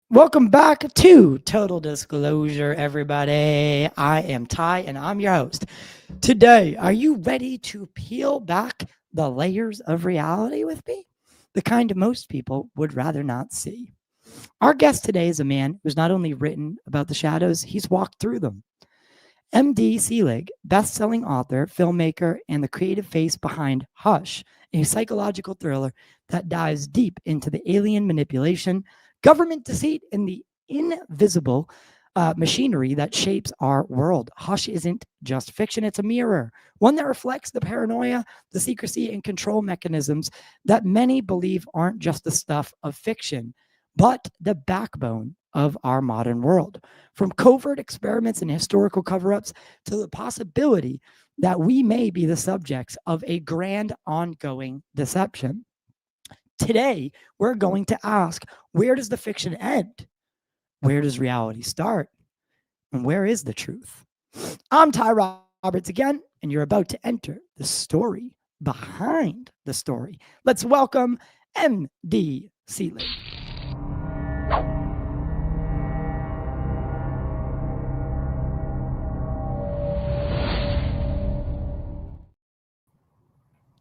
Welcome back to Total Disclosure, everybody. I am Ty and I'm your host. Today, are you ready to peel back the layers of reality with me? The kind most people would rather not see. Our guest today is a man who's not only written about the shadows, he's walked through them. M.D. Selig, best-selling author, filmmaker, and the creative face behind Hush, a psychological thriller that dives deep into the alien manipulation, government deceit, and the invisible machinery that shapes our world. Hush isn't just fiction, it's a mirror, one that reflects the paranoia, the secrecy, and control mechanisms that many believe aren't just the stuff of fiction, but the backbone of our modern world. From covert experiments and historical cover ups to the possibility that we may be the subjects of a grand ongoing deception. Today, we're going to ask, where does the fiction end? Where does reality start? And where is the truth? I'm Ty Roberts again, and you're about to enter the story behind the story. Let's welcome M.D. Selig.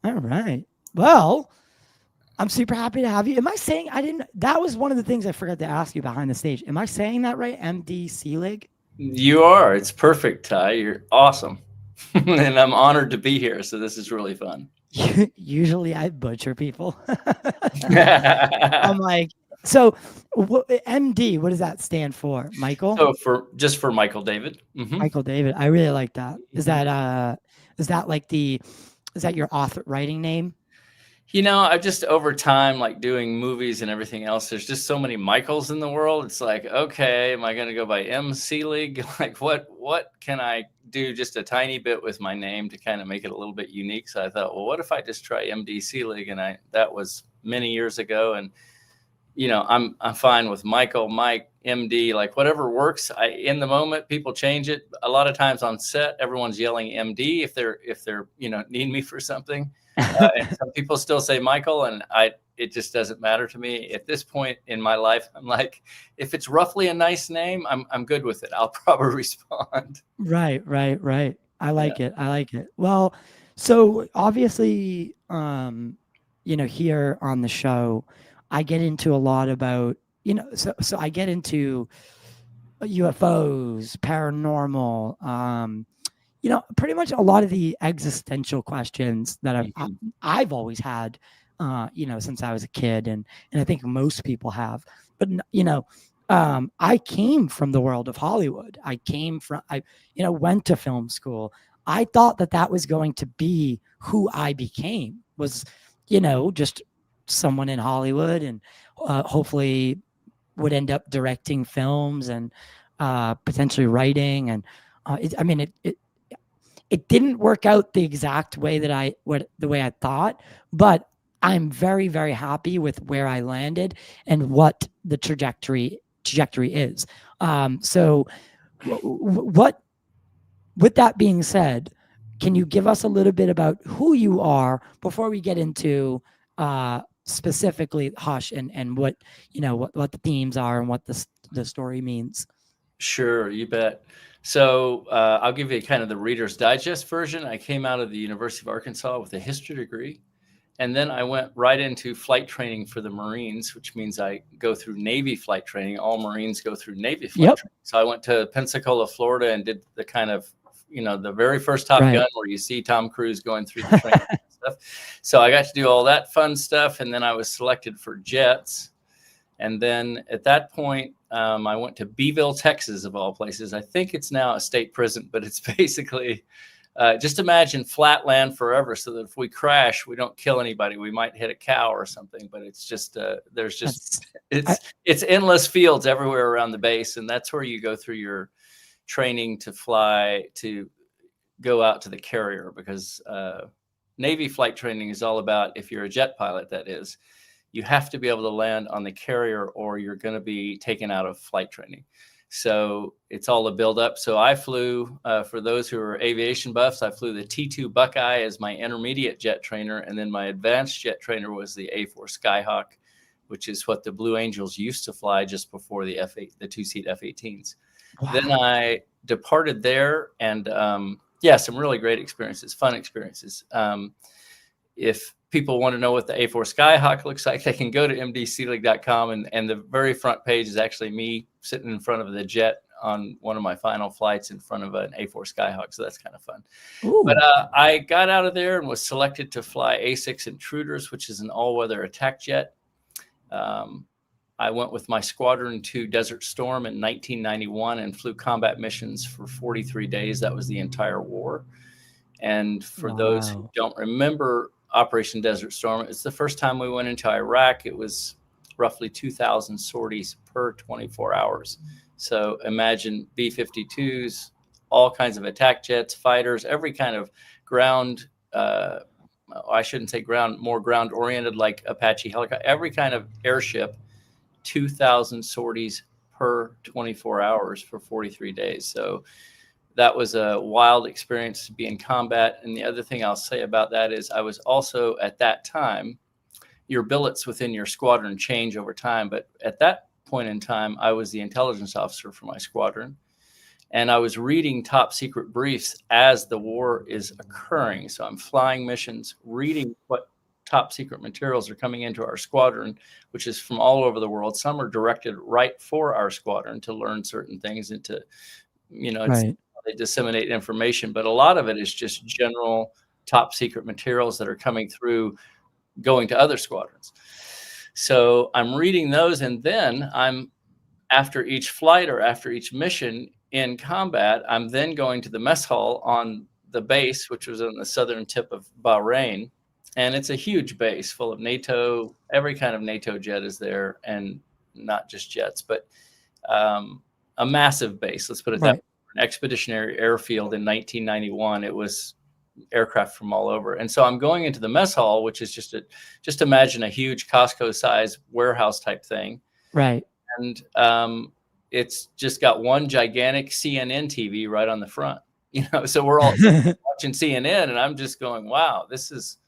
All right. Well, I'm super happy to have you. Am I saying I didn't? That was one of the things I forgot to ask you behind the stage. Am I saying that right? M.D. Selig? You are. It's perfect, Ty. You're awesome. And I'm honored to be here. So this is really fun. Usually I butcher people. I'm like, so MD, what does that stand for? Michael? So for Michael David. Michael David. I really like that. Is that like is that your author writing name? I've just over time, like doing movies and everything else, there's just so many Michaels in the world. It's like, okay, am I going to go by M. Selig? Like, what can I do just a tiny bit with my name to kind of make it a little bit unique? So I thought, well, what if I just try M.D. Selig? And that was many years ago. And I'm fine with Michael, Mike, MD, like whatever works. In the moment, people change it. A lot of times on set, everyone's yelling MD if they're need me for something. And some people still say Michael, and it just doesn't matter to me at this point in my life. I'm like, if it's roughly a nice name, I'm good with it. I'll probably respond. Right. I like it. I like it. Well, so obviously, here on the show, I get into a lot about, so I get into UFOs, paranormal, pretty much a lot of the existential questions that I've always had, since I was a kid, and I think most people have. But I came from the world of Hollywood. I went to film school. I thought that was going to be who I became, was, just someone in Hollywood, and hopefully would end up directing films and potentially writing. And it didn't work out the exact way the way I thought, but I'm very, very happy with where I landed and what the trajectory is. So what, with that being said, can you give us a little bit about who you are before we get into specifically Hush and what, what the themes are and what the story means? Sure, you bet. So I'll give you kind of the Reader's Digest version. I came out of the University of Arkansas with a history degree, and then I went right into flight training for the Marines, which means I go through Navy flight training. All Marines go through Navy flight training. So I went to Pensacola, Florida, and did the kind of, the very first Top Gun where you see Tom Cruise going through the training and stuff. So I got to do all that fun stuff, and then I was selected for jets. And then at that point, I went to Beeville, Texas, of all places. I think it's now a state prison, but it's basically just imagine flat land forever, so that if we crash, we don't kill anybody. We might hit a cow or something, but it's just it's endless fields everywhere around the base, and that's where you go through your training to fly, to go out to the carrier, because Navy flight training is all about, if you're a jet pilot, that is, you have to be able to land on the carrier or you're going to be taken out of flight training. So it's all a build up. So I flew, for those who are aviation buffs, I flew the T2 Buckeye as my intermediate jet trainer. And then my advanced jet trainer was the A4 Skyhawk. which is what the Blue Angels used to fly just before the the two-seat F-18s. Wow. Then I departed there, and yeah, some really great experiences, fun experiences. If people want to know what the A4 Skyhawk looks like, they can go to mdselig.com, and the very front page is actually me sitting in front of the jet on one of my final flights in front of an A4 Skyhawk. So that's kind of fun. Ooh. But I got out of there and was selected to fly A6 Intruders, which is an all-weather attack jet. I went with my Squadron to Desert Storm in 1991 and flew combat missions for 43 days. That was the entire war. And for those who don't remember Operation Desert Storm, it's the first time we went into Iraq. It was roughly 2,000 sorties per 24 hours. So imagine B-52s, all kinds of attack jets, fighters, every kind of ground, I shouldn't say ground, more ground-oriented like Apache helicopter, every kind of airship, 2,000 sorties per 24 hours for 43 days. So that was a wild experience to be in combat. And the other thing I'll say about that is I was also, at that time, your billets within your squadron change over time. But at that point in time, I was the intelligence officer for my squadron. And I was reading top secret briefs as the war is occurring. So I'm flying missions, reading what top secret materials are coming into our squadron, which is from all over the world. Some are directed right for our squadron to learn certain things and to, they disseminate information. But a lot of it is just general top secret materials that are coming through, going to other squadrons. So I'm reading those, and then after each flight or after each mission in combat, I'm then going to the mess hall on the base, which was on the southern tip of Bahrain. And it's a huge base full of NATO, every kind of NATO jet is there, and not just jets, but a massive base. Let's put it that way. An expeditionary airfield in 1991. It was aircraft from all over. And so I'm going into the mess hall, which is just imagine a huge Costco size warehouse type thing. Right. And it's just got one gigantic CNN TV right on the front, so we're all watching CNN, and I'm just going, wow, this is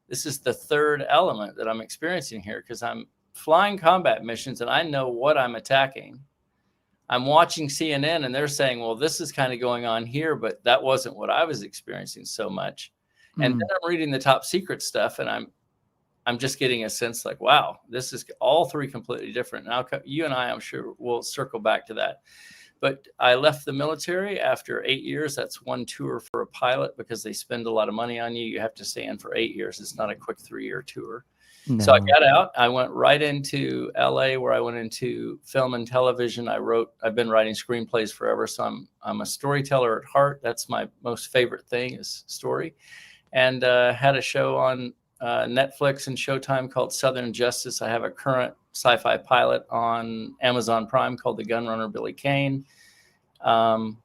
the third element that I'm experiencing here, because I'm flying combat missions and I know what I'm attacking. I'm watching CNN and they're saying, well, this is kind of going on here, but that wasn't what I was experiencing so much. And then I'm reading the top secret stuff, and I'm just getting a sense like, wow, this is all three completely different. Now, you and I'm sure we'll circle back to that. But I left the military after 8 years. That's one tour for a pilot, because they spend a lot of money on you. You have to stay in for 8 years. It's not a quick 3-year tour. No. So I got out. I went right into LA, where I went into film and television. I've been writing screenplays forever. So I'm a storyteller at heart. That's my most favorite thing, is story. And had a show on Netflix and Showtime called Southern Justice. I have a current sci-fi pilot on Amazon Prime called The Gunrunner Billy Kane. And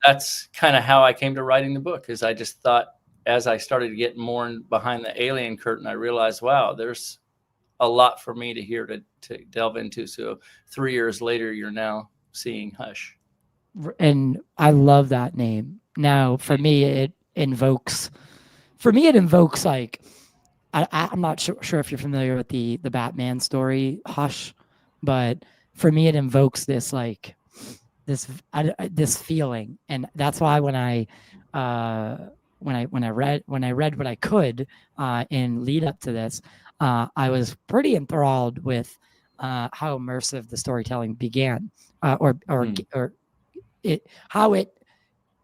that's kind of how I came to writing the book, is I just thought, as I started to get more behind the alien curtain, I realized, wow, there's a lot for me to hear to delve into. So 3 years later, you're now seeing Hush. And I love that name. Now, for me, it invokes like, I'm not sure if you're familiar with the Batman story Hush, but for me it invokes this like this feeling, and that's why when I read what I could in lead up to this, I was pretty enthralled with how immersive the storytelling began, or how it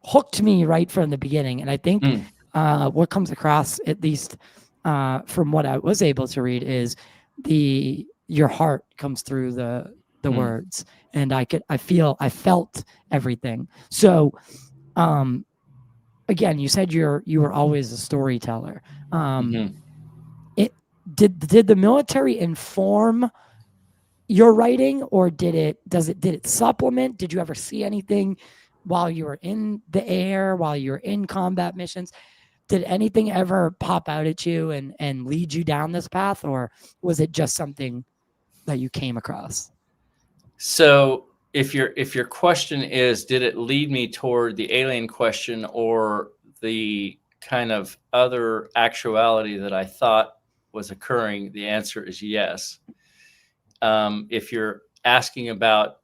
hooked me right from the beginning. And I think what comes across, at least from what I was able to read, is your heart comes through the words, and I felt everything. So again, you said you were always a storyteller. Did the military inform your writing, or did it supplement? Did you ever see anything while you were in the air, while you were in combat missions? Did anything ever pop out at you and lead you down this path, or was it just something that you came across? So if your question is, did it lead me toward the alien question or the kind of other actuality that I thought was occurring, the answer is yes. If you're asking about,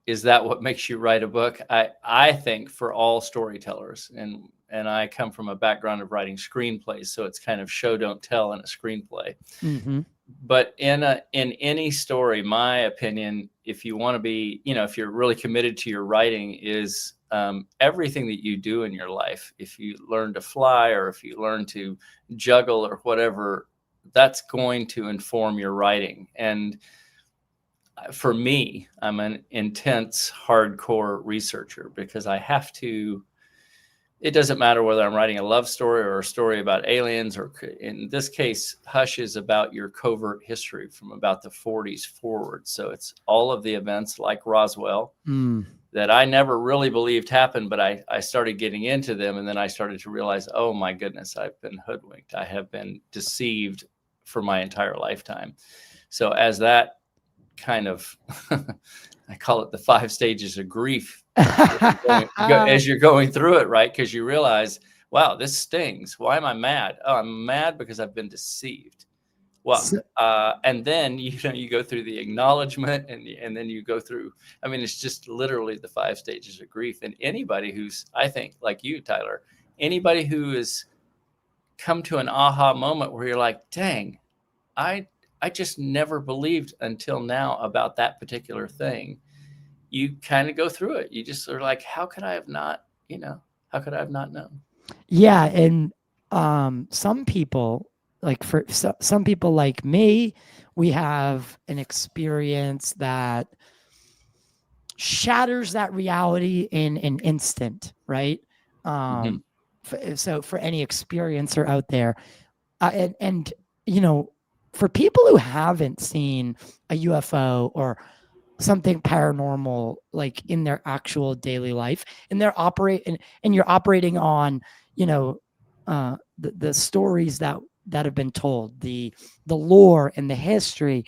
is that what makes you write a book? I think for all storytellers, and I come from a background of writing screenplays, so it's kind of show don't tell in a screenplay. Mm-hmm. But in any story, my opinion, if you want to be, if you're really committed to your writing, is everything that you do in your life. If you learn to fly, or if you learn to juggle, or whatever, that's going to inform your writing. And for me, I'm an intense, hardcore researcher, because I have to. It doesn't matter whether I'm writing a love story or a story about aliens, or in this case, Hush is about your covert history from about the 40s forward. So it's all of the events like Roswell that I never really believed happened, but I started getting into them. And then I started to realize, oh my goodness, I've been hoodwinked. I have been deceived for my entire lifetime. So as that kind of, I call it the 5 stages of grief, as you're going through it, right? Because you realize, wow, this stings. Why am I mad? Oh, I'm mad because I've been deceived. Well, and then you go through the acknowledgement, and then you go through. I mean, it's just literally the 5 stages of grief. And anybody who's, I think, like you, Tyler, anybody who has come to an aha moment where you're like, dang, I just never believed until now about that particular thing. You kind of go through it. You just are like, how could I have not, how could I have not known? Yeah. And some people, like some people like me, we have an experience that shatters that reality in an instant, right? So for any experiencer out there, and for people who haven't seen a UFO or something paranormal, like in their actual daily life, and they're and you're operating on, the stories that have been told, the lore and the history.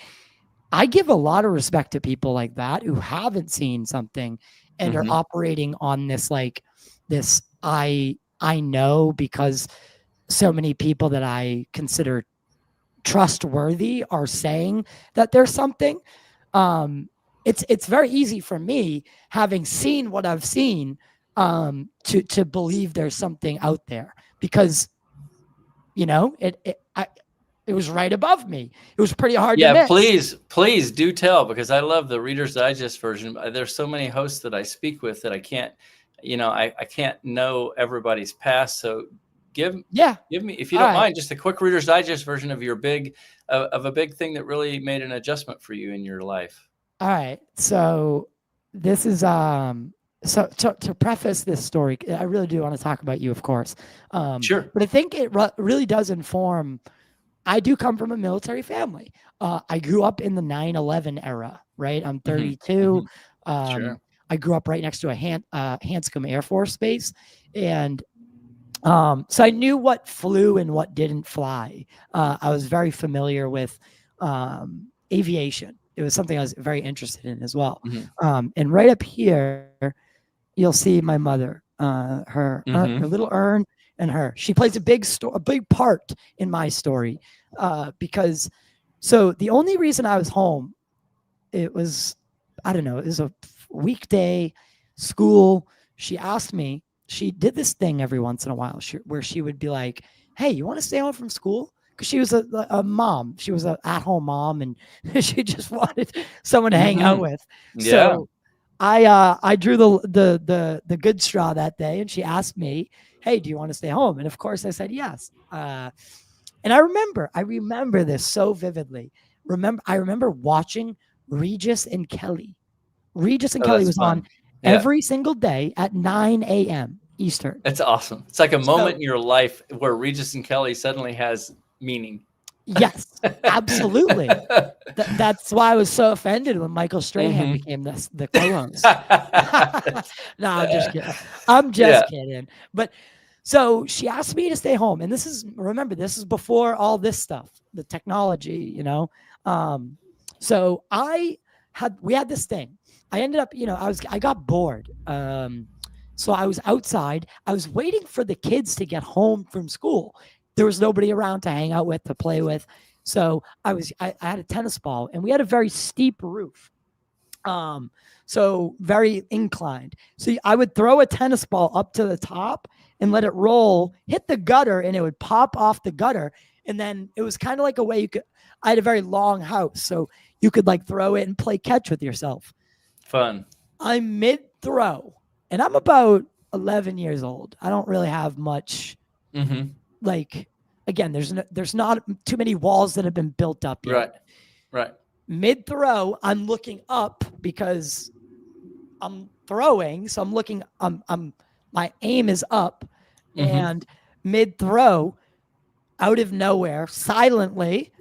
I give a lot of respect to people like that who haven't seen something and are operating on this, like this, I know, because so many people that I consider trustworthy are saying that there's something. It's very easy for me, having seen what I've seen, to believe there's something out there, because it was right above me. It was pretty hard to miss. Please do tell, because I love the Reader's Digest version. There's so many hosts that I speak with that I can't, I can't know everybody's past. So give me, if you don't mind, just a quick Reader's Digest version of your a big thing that really made an adjustment for you in your life. All right. So this is so to preface this story, I really do want to talk about you, of course. Sure. But I think it really does inform. I do come from a military family. I grew up in the 9/11 era, right? I'm 32. Sure. I grew up right next to a Hanscom Air Force Base, and so I knew what flew and what didn't fly. I was very familiar with aviation. It was something I was very interested in as well. And right up here, you'll see my mother, her little urn, and her. She plays a big part in my story, because so the only reason I was home, it was, I don't know, it was a weekday school. She asked me. She did this thing every once in a while, where she would be like, "Hey, you want to stay home from school?" Because she was a mom. She was an at-home mom, and she just wanted someone to hang out with. Yeah. So I drew the good straw that day, and she asked me, "Hey, do you want to stay home?" And of course, I said yes. And I remember this so vividly. I remember watching Regis and Kelly. Regis and Kelly was on every single day at 9 a.m. Eastern. It's awesome. It's like a moment in your life where Regis and Kelly suddenly has meaning. Yes, absolutely. That's why I was so offended when Michael Strahan became the co-host. No, I'm just kidding. I'm just kidding. But so she asked me to stay home, and this is before all this stuff, the technology, So we had this thing. I ended up, I got bored. So I was outside. I was waiting for the kids to get home from school. there was nobody around to hang out with, to play with. So I had a tennis ball, and we had a very steep roof. So very inclined. So I would throw a tennis ball up to the top and let it roll, hit the gutter, and it would pop off the gutter. And then it was kind of like a way I had a very long house, so you could like throw it and play catch with yourself. Fun. I'm mid throw, and I'm about 11 years old. I don't really have much. Like, again, there's not too many walls that have been built up yet. Right. Mid throw, I'm looking up because I'm throwing, so I'm looking. My aim is up, and mid throw, out of nowhere, silently,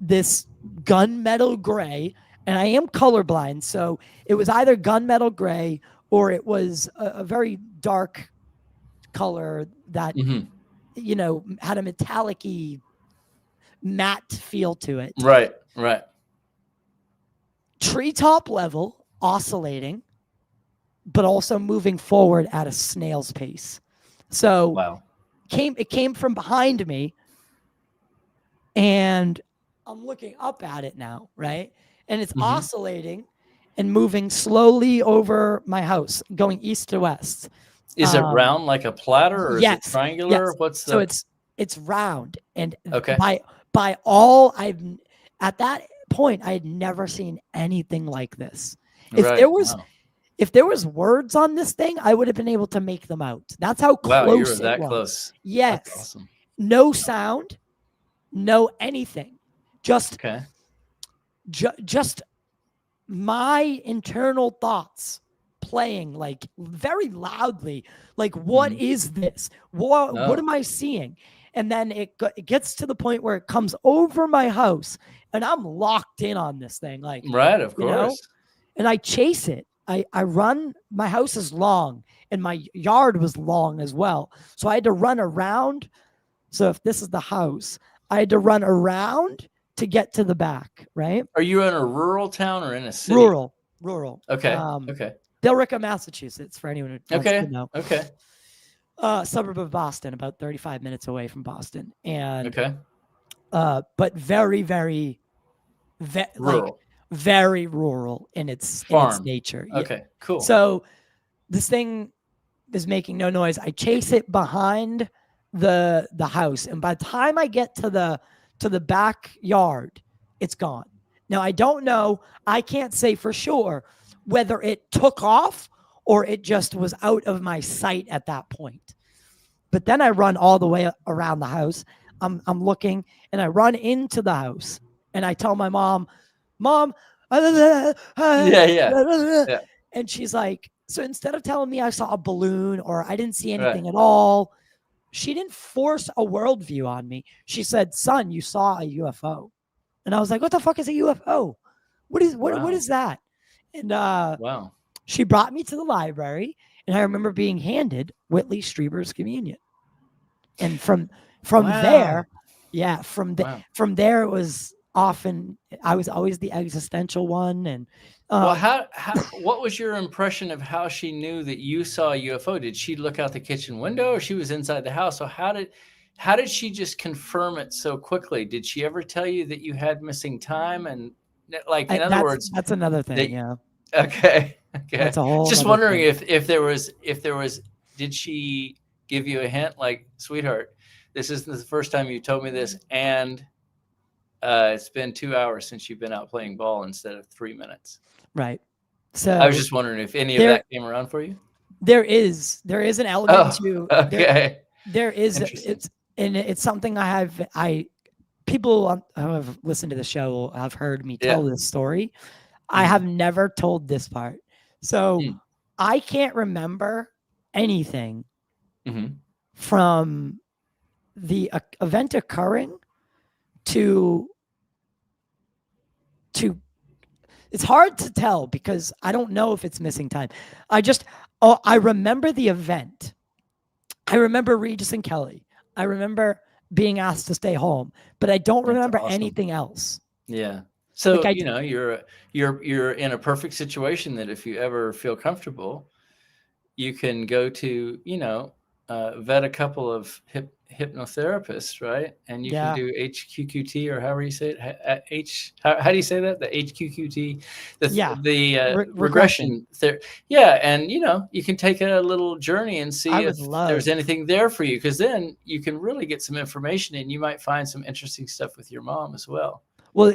this gunmetal gray, and I am colorblind, so it was either gunmetal gray or it was a very dark color that had a metallic-y, matte feel to it. Right. Treetop level, oscillating, but also moving forward at a snail's pace. So wow. It came from behind me, and I'm looking up at it now, right? And it's oscillating and moving slowly over my house, going east to west. Is it round like a platter, or yes, is it triangular? Yes. What's the... So it's round, and okay. By all at that point, I had never seen anything like this. If there was words on this thing, I would have been able to make them out. That's how close you were that it was. Close. Yes. That's awesome. No sound, no anything. Just just my internal thoughts playing like very loudly. Like, what is this? What am I seeing? And then it gets to the point where it comes over my house, and I'm locked in on this thing. Like, right, of course. And I chase it. I run. My house is long, and my yard was long as well. So I had to run around. So if this is the house, I had to run around to get to the back, right? Are you in a rural town or in a city? Rural. Okay. Billerica, Massachusetts, for anyone who wants to know. Okay. Suburb of Boston, about 35 minutes away from Boston. And but very, very rural. Like, very rural in its nature. Okay, cool. So this thing is making no noise. I chase it behind the house, and by the time I get to the backyard, it's gone. Now, I don't know. I can't say for sure whether it took off or it just was out of my sight at that point. But then I run all the way around the house. I'm looking, and I run into the house, and I tell my mom, yeah. And she's like, so instead of telling me I saw a balloon or I didn't see anything at all, she didn't force a worldview on me. She said, son, you saw a UFO. And I was like, what the fuck is a UFO? What is that? And she brought me to the library, and I remember being handed Whitley Strieber's Communion. And from there, from there it was often, I was always the existential one. And how what was your impression of how she knew that you saw a UFO? Did she look out the kitchen window, or she was inside the house? So how did she just confirm it so quickly? Did she ever tell you that you had missing time? And like, in other words, that's another thing. Okay. That's a whole. Just wondering if there was, did she give you a hint, like, sweetheart, this isn't the first time you told me this, and it's been 2 hours since you've been out playing ball instead of 3 minutes. Right. So I was just wondering if any of that came around for you. There is an element to. Okay. There is. It's something people who have listened to the show have heard me tell this story. I have never told this part. So I can't remember anything from the event occurring to it's hard to tell because I don't know if it's missing time. I remember the event. I remember Regis and Kelly. I remember being asked to stay home, but I don't remember anything else. Yeah. So, like, you're in a perfect situation that if you ever feel comfortable, you can go to, vet a couple of hypnotherapists, right? And you can Yeah. do HQQT, or however you say it. How do you say that? The HQQT, Yeah. Regression. regression. Yeah, and you can take a little journey and I see would if there's love. anything there for you, because then you can really get some information, and you might find some interesting stuff with your mom as well. Well,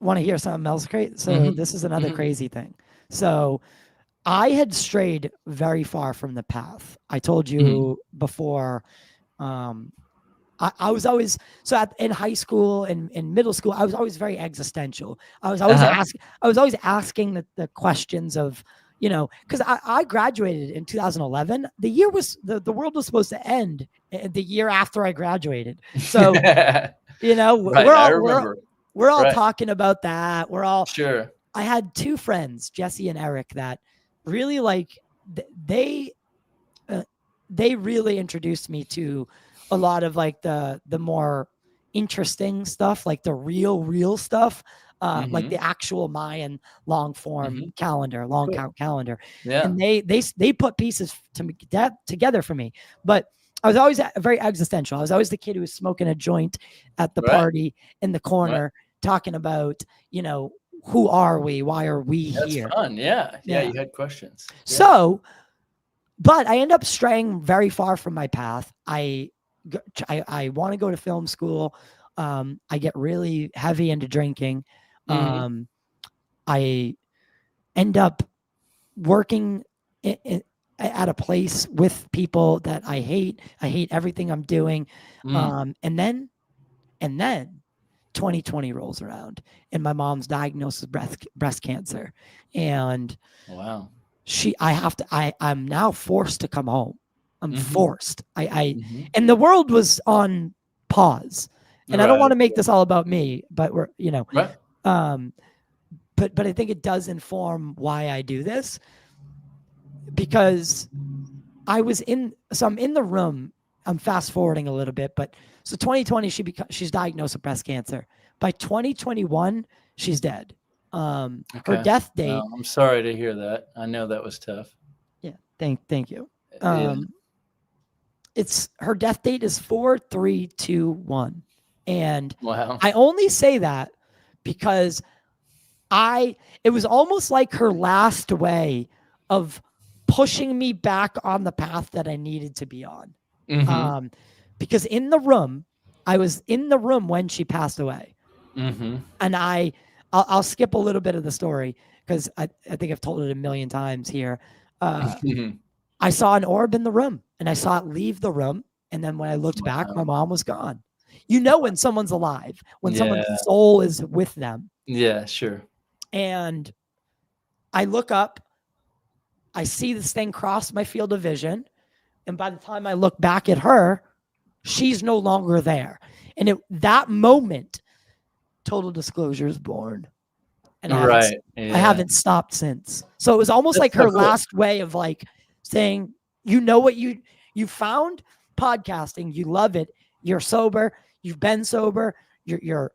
want to hear something else crazy? So Hmm. this is another Hmm. crazy thing. So I had strayed very far from the path. I told Hmm. you before. Um, I was always in high school and in middle school. I was always very existential. Uh-huh. I was always asking the questions of, because I graduated in 2011. The year was the world was supposed to end the year after I graduated. So Right, I remember. we're all Right. talking about that. Sure. I had two friends, Jesse and Eric, that really they uh, they really introduced me to a lot of like the more interesting stuff, like the real stuff, like the Hmm. actual Mayan long Hmm. form calendar, long Cool. count calendar, Yeah. and they put pieces together for me. But I was always very existential. I was always the kid who was smoking a joint at the Right. party in the Right. corner, talking about who are we, why are we That's here? fun. Yeah. Yeah. Yeah. You had questions. Yeah. So but I end up straying very far from my path. I want to go to film school. I get really heavy into drinking. Hmm. I end up working at a place with people that I hate. I hate everything I'm doing. Mm. And then 2020 rolls around, and my mom's diagnosed with breast cancer, and Wow. I'm now forced to come home. I'm Hmm. forced. I Hmm. and the world was on pause. And I don't want Right. to make this all about me, but Right. um, but I think it does inform why I do this, because I'm in the room. I'm fast forwarding a little bit, but so 2020 she's diagnosed with breast cancer. By 2021 she's dead. Her Okay. death date. Well, I'm sorry to hear that. I know that was tough. Yeah, thank you. Yeah. It's her death date is 4/3/2/1, and Wow. I only say that because it was almost like her last way of pushing me back on the path that I needed to be on. Hmm. um because I was in the room when she passed away, Hmm. and I'll skip a little bit of the story because I think I've told it a million times here. I saw an orb in the room, and I saw it leave the room. And then when I looked back, my Wow. mom was gone. When someone's alive, when Yeah. someone's soul is with them. Yeah. Sure. And I look up, I see this thing cross my field of vision. And by the time I look back at her, she's no longer there. And that moment, total disclosure, is born. And Right. I Yeah. haven't stopped since. So it was almost That's like so her cool. last way of like saying, what you found podcasting, you love it, you're sober, you've been sober, you're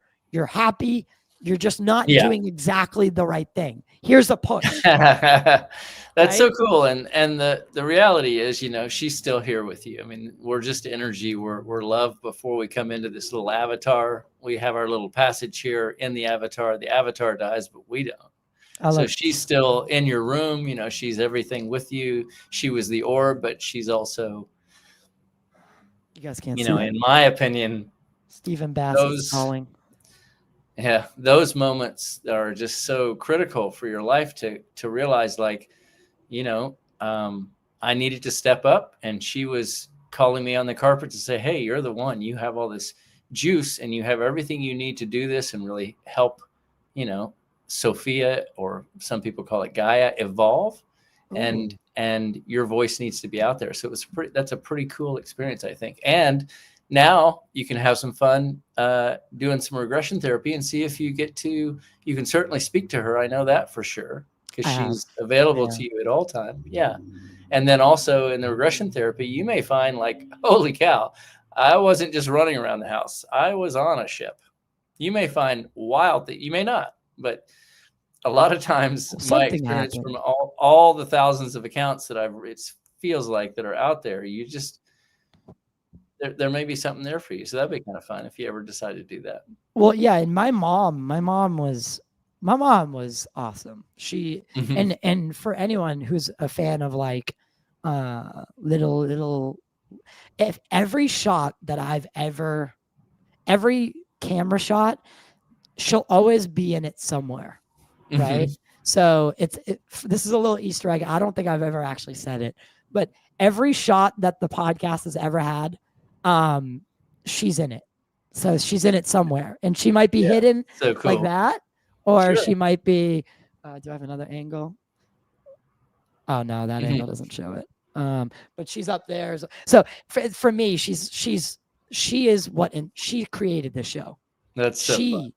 happy, you're just not Yeah. doing exactly the right thing. Here's a push. That's so Right? cool. And the reality is, she's still here with you. I mean, we're just energy. We're love before we come into this little avatar. We have our little passage here in the avatar. The avatar dies, but we don't. I So love she's still in your room. She's everything with you. She was the orb, but she's also, you guys can't see that. in my opinion, Stephen Bass is those calling. yeah, those moments are just so critical for your life to realize, like, you know, I needed to step up, and she was calling me on the carpet to say, "Hey, you're the one. You have all this juice, and you have everything you need to do this and really help, you know, Sophia, or some people call it Gaia, evolve, Ooh. and your voice needs to be out there." So that's a pretty cool experience, I think. And now you can have some fun doing some regression therapy and see if you can certainly speak to her. I know that for sure, because I have. she's available Yeah. to you at all time. Yeah. And then also in the regression therapy, you may find, like, holy cow, I wasn't just running around the house. I was on a ship. You may find wild that you may not, but a lot of times my Something experience from happened. all the thousands of accounts that it feels like that are out there, you just, there may be something there for you. So that'd be kind of fun if you ever decide to do that. Well, yeah, and my mom was awesome. She Mhm. and for anyone who's a fan of like little if every shot that I've ever every camera shot, she'll always be in it somewhere, right? Mhm. So this is a little Easter egg. I don't think I've ever actually said it, but every shot that the podcast has ever had, she's in it. So she's in it somewhere, and she might be Yeah. hidden So like cool. that, or Sure. she might be. Do I have another angle? Oh no, that Mhm. angle doesn't show it. But she's up there. So for me, she is what, and she created the show. That's so fun.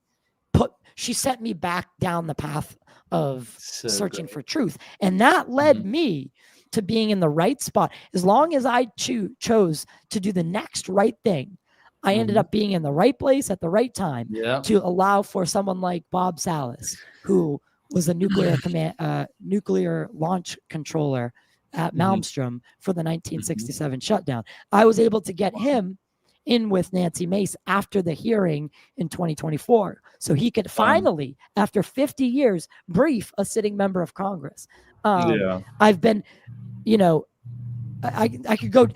She sent me back down the path of So searching great. for truth, and that led Mhm. me to being in the right spot. As long as I chose to do the next right thing, I ended Mhm. up being in the right place at the right time Yeah. to allow for someone like Bob Salas, who was a nuclear launch controller at Mhm. Malmstrom for the Mhm. 1967 shutdown. I was able to get him in with Nancy Mace after the hearing in 2024, so he could finally, after 50 years, brief a sitting member of Congress. Yeah. I've been, you know, I could go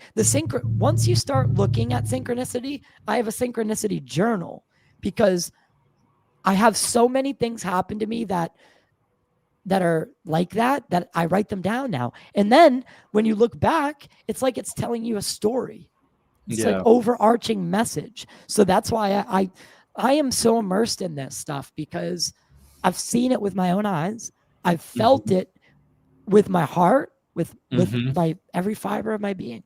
once you start looking at synchronicity. I have a synchronicity journal because I have so many things happen to me that are like that I write them down now. And then when you look back, it's like it's telling you a story. It's like Yeah. overarching message. So that's why I am so immersed in this stuff, because I've seen it with my own eyes. I've felt Mhm. it with my heart, with Mhm. my every fiber of my being.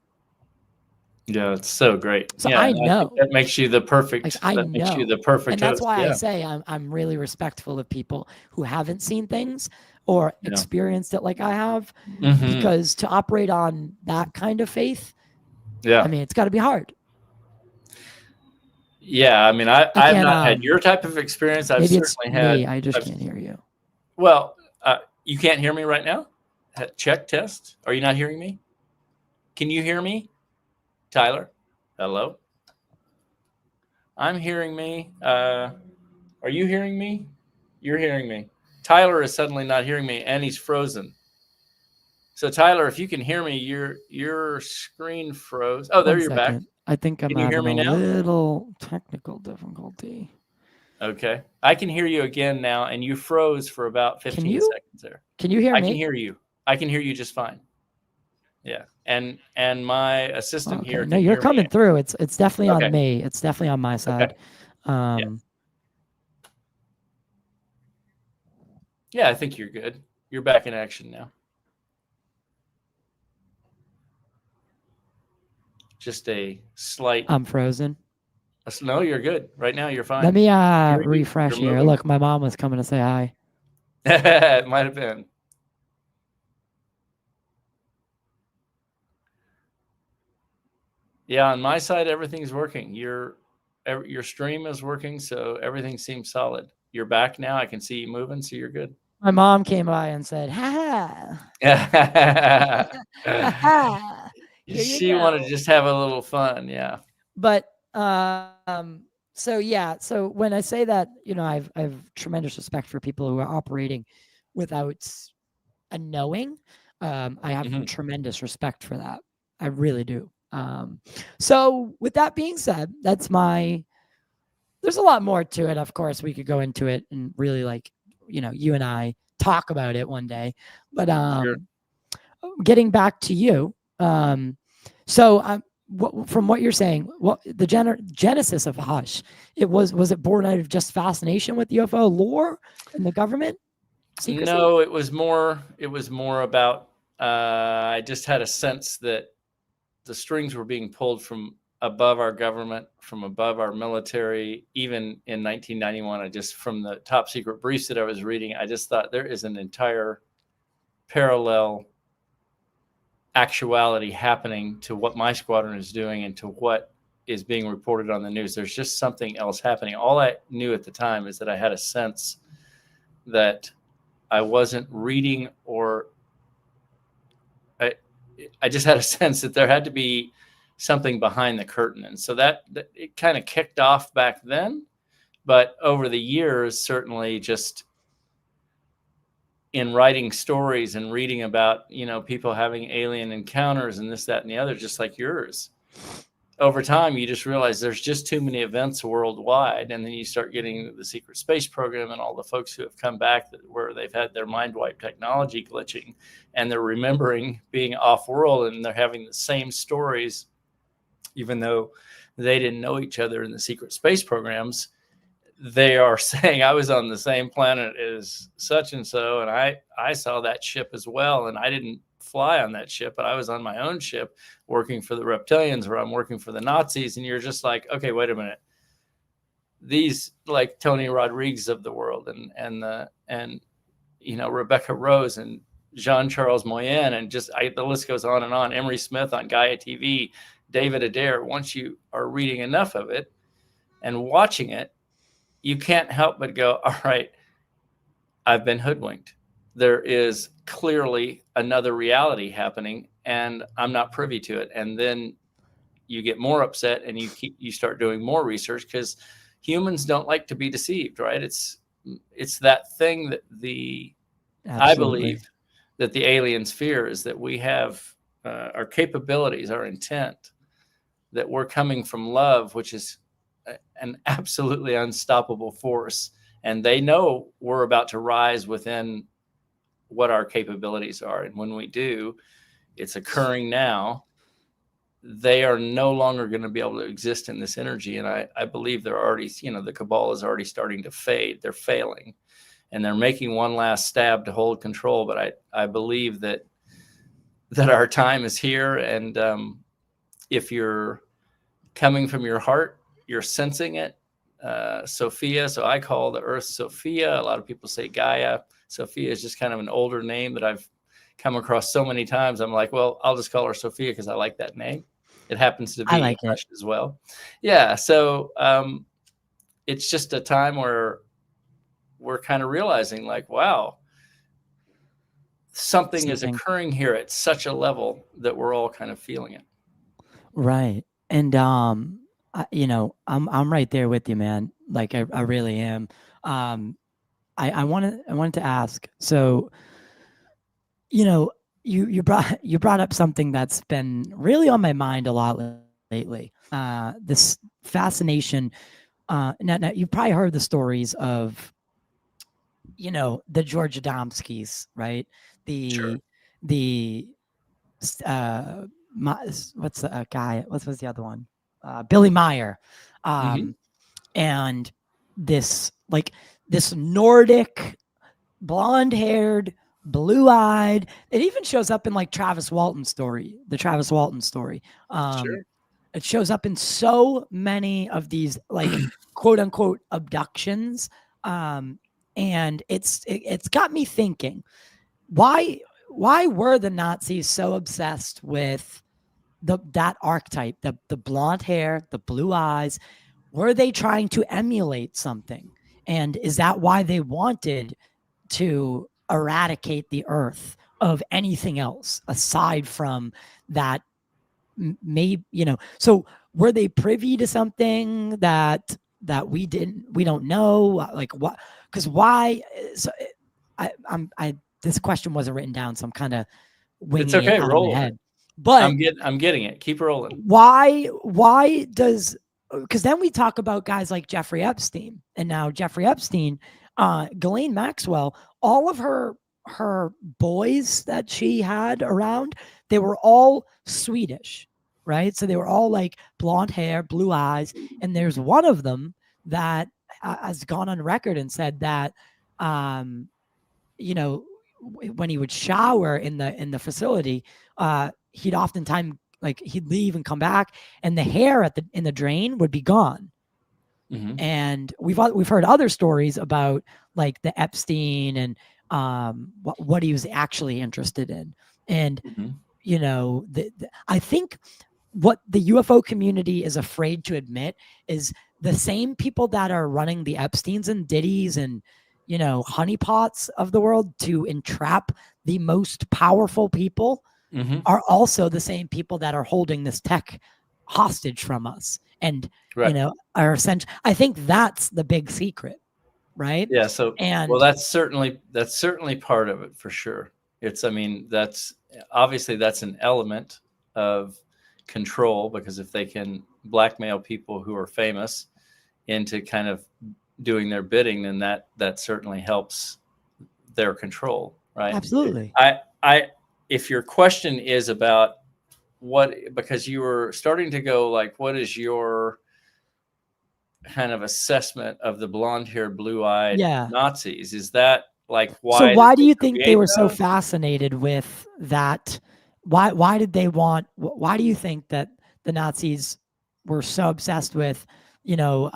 Yeah, it's so great. So Yeah, I and I think know, that makes you the like perfect I that makes you know. the perfect And that's host. why I Yeah. say I'm really respectful of people who haven't seen things or Yeah. experienced it like I have, Mhm. because to operate on that kind of faith, I Yeah. mean, it's got to be hard. Yeah, I mean, I I've can't not had your type of experience. I've maybe it's certainly had me. I just I've can't hear you. well, you can't hear me right now? Check test. Are you not hearing me? Can you hear me? Tyler? Hello? I'm hearing me. Are you hearing me? You're hearing me. Tyler is suddenly not hearing me, and he's frozen. So Tyler, if you can hear me, your screen froze. Oh, there One you're back. second. I think I'm Can you hear having me a now? little technical difficulty. Okay. I can hear you again now, and you froze for about Can 15 you seconds there. hear I can me? hear you. I can hear you just fine. Yeah. And my assistant Okay. here No, can you're hear me. coming through. It's definitely on Okay. me. It's definitely on my Okay. side. Yeah. Yeah, I think you're good. You're back in action now. Just a slight. I'm frozen. No, you're good. Right now, you're fine. Let me You're refresh here. moving. Look, my mom was coming to say hi. It might have been. Yeah, on my side, everything's working. Your stream is working, so everything seems solid. You're back now. I can see you moving, so you're good. My mom came by and said, "Ha ha, ha. Here you She wanted to go." just have a little fun. Yeah. But so yeah, so when I say that, I've tremendous respect for people who are operating without a knowing. I have Mhm. tremendous respect for that. I really do. So with that being said, there's a lot more to it. Of course, we could go into it and really, like, you and I talk about it one day. But Sure. getting back to you, so from what you're saying, what the genesis of Hush, was it born out of just fascination with UFO lore and the government secrecy? No, it was more about I just had a sense that the strings were being pulled from above our government, from above our military. Even in 1991, from the top secret briefs that I was reading, I just thought there is an entire parallel actuality happening to what my squadron is doing and to what is being reported on the news. There's just something else happening. All I knew at the time is that I had a sense that I wasn't reading, or I just had a sense that there had to be something behind the curtain. And so that it kind of kicked off back then, but over the years, certainly just in writing stories and reading about, people having alien encounters and this, that, and the other, just like yours, over time, you just realize there's just too many events worldwide. And then you start getting the secret space program and all the folks who have come back where they've had their mind wipe technology glitching, and they're remembering being off world, and they're having the same stories, even though they didn't know each other in the secret space programs. They are saying, I was on the same planet as such and so, and I saw that ship as well, and I didn't fly on that ship, but I was on my own ship working for the reptilians, or I'm working for the Nazis. And you're just like, okay, wait a minute. These, like Tony Rodriguez of the world, and Rebecca Rose and Jean-Charles Moyen, and just the list goes on and on. Emery Smith on Gaia TV, David Adair. Once you are reading enough of it and watching it, you can't help but go, all right, I've been hoodwinked. There is clearly another reality happening, and I'm not privy to it. And then you get more upset, and you start doing more research, because humans don't like to be deceived, right? It's that thing that I believe that the aliens fear, is that we have our capabilities, our intent, that we're coming from love, which is an absolutely unstoppable force. And they know we're about to rise within what our capabilities are. And when we do, it's occurring now. They are no longer going to be able to exist in this energy. And I believe they're already, the cabal is already starting to fade. They're failing, and they're making one last stab to hold control. But I believe that our time is here. And if you're coming from your heart, you're sensing it. Sophia. So I call the Earth Sophia. A lot of people say Gaia. Sophia is just kind of an older name that I've come across so many times. I'm like, well, I'll just call her Sophia because I like that name. It happens to be English as well. Yeah. So it's just a time where we're kind of realizing, like, wow, something is occurring here at such a level that we're all kind of feeling it. Right. And I'm right there with you, man. Like I really am. I wanted to ask. So, you brought up something that's been really on my mind a lot lately. This fascination. Now you've probably heard the stories of, the George Adamskis, right? Sure. What's the guy? What was the other one? Billy Meyer, and this Nordic, blonde-haired, blue-eyed. It even shows up in like the Travis Walton story. Sure. It shows up in so many of these like quote unquote abductions, and it's got me thinking, why were the Nazis so obsessed with that archetype, the blonde hair, the blue eyes? Were they trying to emulate something? And is that why they wanted to eradicate the Earth of anything else aside from that? Maybe, so were they privy to something that we don't know? Like what? Because why? So this question wasn't written down, so I'm kind of winging it out of my head. But I'm getting it. Keep rolling. Why does? Because then we talk about guys like Jeffrey Epstein, and now Jeffrey Epstein, Ghislaine Maxwell, all of her boys that she had around, they were all Swedish, right? So they were all like blonde hair, blue eyes, and there's one of them that has gone on record and said that, when he would shower in the facility, he'd oftentimes he'd leave and come back, and the hair in the drain would be gone. Mm-hmm. And we've heard other stories about like the Epstein and what he was actually interested in. And I think what the UFO community is afraid to admit is the same people that are running the Epsteins and Diddy's and honeypots of the world to entrap the most powerful people, are also the same people that are holding this tech hostage from us, and Right. are essential. I think that's the big secret, right? Yeah. So, well, And that's certainly part of it for sure. I mean, that's obviously that's an element of control, because if they can blackmail people who are famous into kind of doing their bidding, then that certainly helps their control, right? absolutely, I if your question is about because you were starting to go like, what is your kind of assessment of the blonde-haired, blue-eyed yeah. Nazis? Is that like, So why did why do they you think they create were so those? fascinated with that? Why did they want? Why do you think that the Nazis were so obsessed with, you know,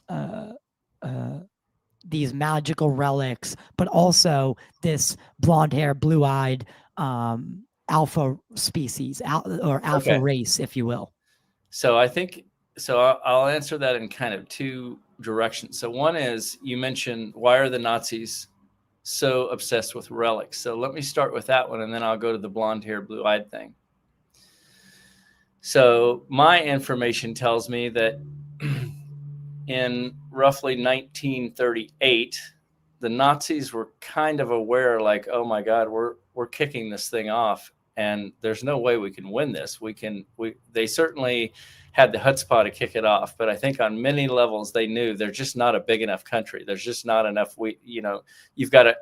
uh, uh, these magical relics, but also this blonde hair, blue eyed alpha species, or alpha Okay, race, if you will? so I think I'll answer that in kind of two directions. So one is, you mentioned, why are the Nazis so obsessed with relics? So let me start with that one, and then I'll go to the blonde hair, blue eyed thing. So my information tells me that in roughly 1938, the Nazis were kind of aware, like, oh my God, we're kicking this thing off, and there's no way we can win this. They certainly had the chutzpah to kick it off, but I think on many levels they knew they're just not a big enough country. There's just not enough. You've got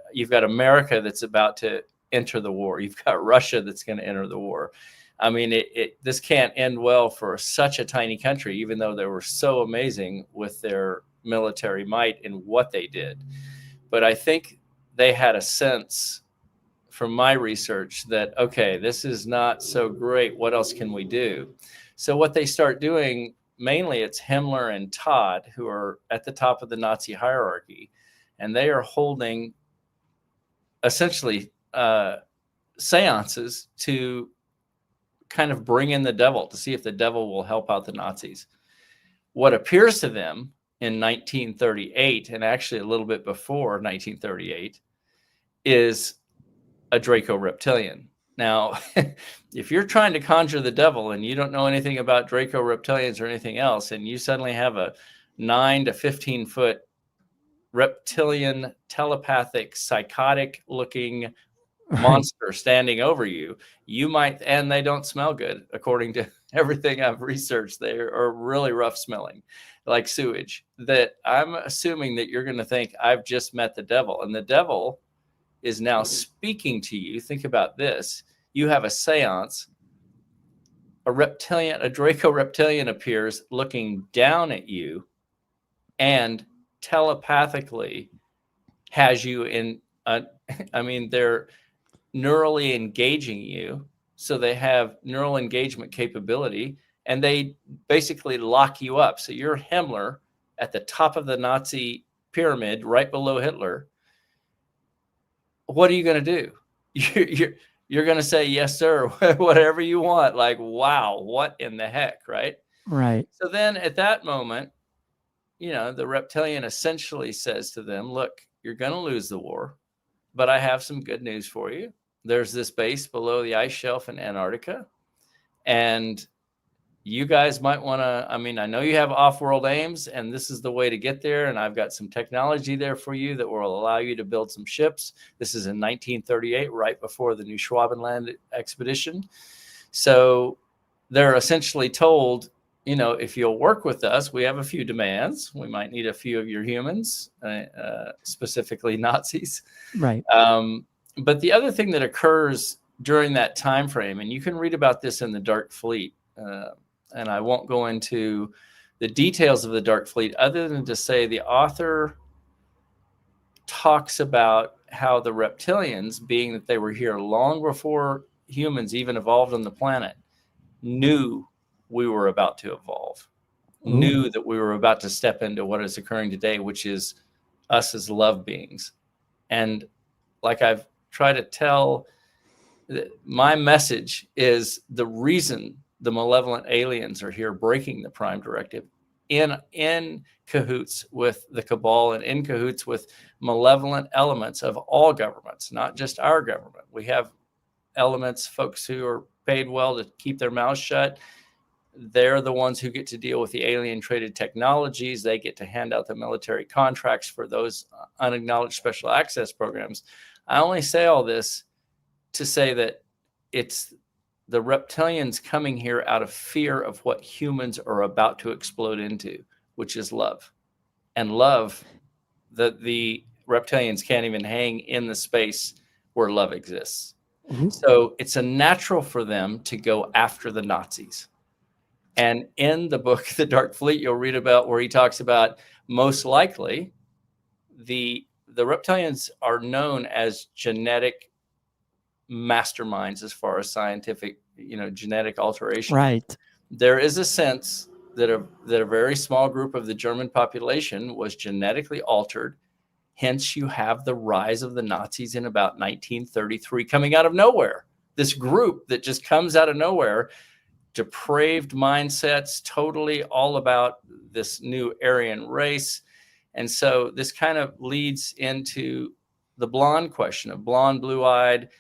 America that's about to enter the war. You've got Russia that's going to enter the war. I mean, this can't end well for such a tiny country, even though they were so amazing with their military might and what they did. But I think they had a sense, from my research, that, okay, this is not so great. What else can we do? So what they start doing, mainly it's Himmler and Todd, who are at the top of the Nazi hierarchy, and they are holding essentially seances to kind of bring in the devil, to see if the devil will help out the Nazis. What appears to them in 1938, and actually a little bit before 1938, is a Draco reptilian. Now, if you're trying to conjure the devil and you don't know anything about Draco reptilians or anything else, and you suddenly have a 9 to 15 foot reptilian, telepathic, psychotic looking Right, monster standing over you, you might, and they don't smell good, according to everything I've researched. They are really rough smelling, like sewage. That I'm assuming that you're going to think, I've just met the devil, and the devil is now speaking to you. Think about this. You have a seance, a Draco reptilian appears looking down at you and telepathically has you in I mean, they're neurally engaging you. So they have neural engagement capability, and they basically lock you up. So you're Himmler at the top of the Nazi pyramid, right below Hitler. What are you going to do? You're going to say, yes, sir, whatever you want. Like, wow, what in the heck, right? right. So then at that moment, the reptilian essentially says to them, look, you're going to lose the war, but I have some good news for you. There's this base below the ice shelf in Antarctica, and you guys might want to, I mean, I know you have off-world aims, and this is the way to get there, and I've got some technology there for you that will allow you to build some ships. This is in 1938, right before the New Schwabenland expedition. So they're essentially told, if you'll work with us, we have a few demands. We might need a few of your humans, specifically Nazis. Right. But the other thing that occurs during that time frame, and you can read about this in the Dark Fleet, and I won't go into the details of the Dark Fleet other than to say the author talks about how the reptilians, being that they were here long before humans even evolved on the planet, knew we were about to evolve, knew that we were about to step into what is occurring today, which is us as love beings. And like I've tried to tell, my message is the reason the malevolent aliens are here breaking the Prime Directive in cahoots with the cabal and in cahoots with malevolent elements of all governments, not just our government. We have elements, folks who are paid well to keep their mouths shut, They're the ones who get to deal with the alien traded technologies. They get to hand out the military contracts for those unacknowledged special access programs. I only say all this to say that it's the reptilians coming here out of fear of what humans are about to explode into, which is love. And love, the reptilians can't even hang in the space where love exists. Ooh. So it's a natural for them to go after the Nazis. And in the book, The Dark Fleet, you'll read about where he talks about most likely the reptilians are known as genetic masterminds as far as scientific, genetic alteration. Right. There is a sense that a very small group of the German population was genetically altered. Hence, you have the rise of the Nazis in about 1933 coming out of nowhere. This group that just comes out of nowhere, depraved mindsets, totally all about this new Aryan race. And so this kind of leads into the blonde question of blonde, blue-eyed.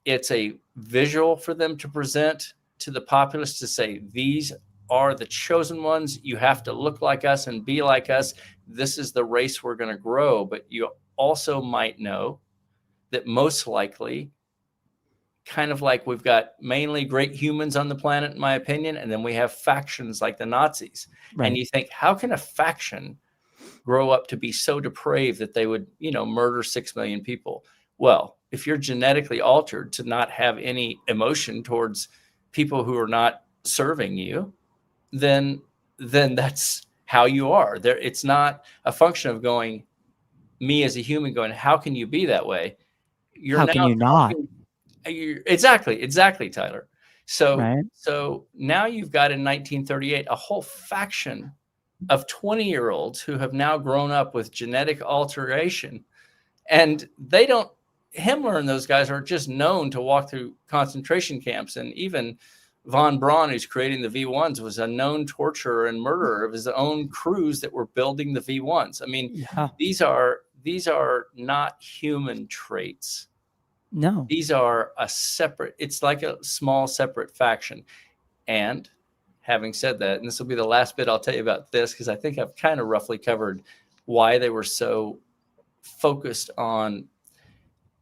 It's a visual for them to present to the populace to say, these are the chosen ones. You have to look like us and be like us. This is the race we're going to grow. But you also might know that most likely, kind of like we've got mainly great humans on the planet, in my opinion, and then we have factions like the Nazis. Right. And you think, how can a faction grow up to be so depraved that they would, murder 6 million people? Well, if you're genetically altered to not have any emotion towards people who are not serving you, then that's how you are. There, it's not a function of going, me as a human going, how can you be that way? How can you not? Exactly, Tyler. So, Right. so now you've got in 1938 a whole faction of 20-year-olds who have now grown up with genetic alteration, and they don't. Himmler and those guys are just known to walk through concentration camps, and even von Braun, who's creating the V1s, was a known torturer and murderer of his own crews that were building the V1s. I mean, Yeah. these are not human traits. No. These are it's like a small separate faction. And having said that, and this will be the last bit I'll tell you about this, because I think I've kind of roughly covered why they were so focused on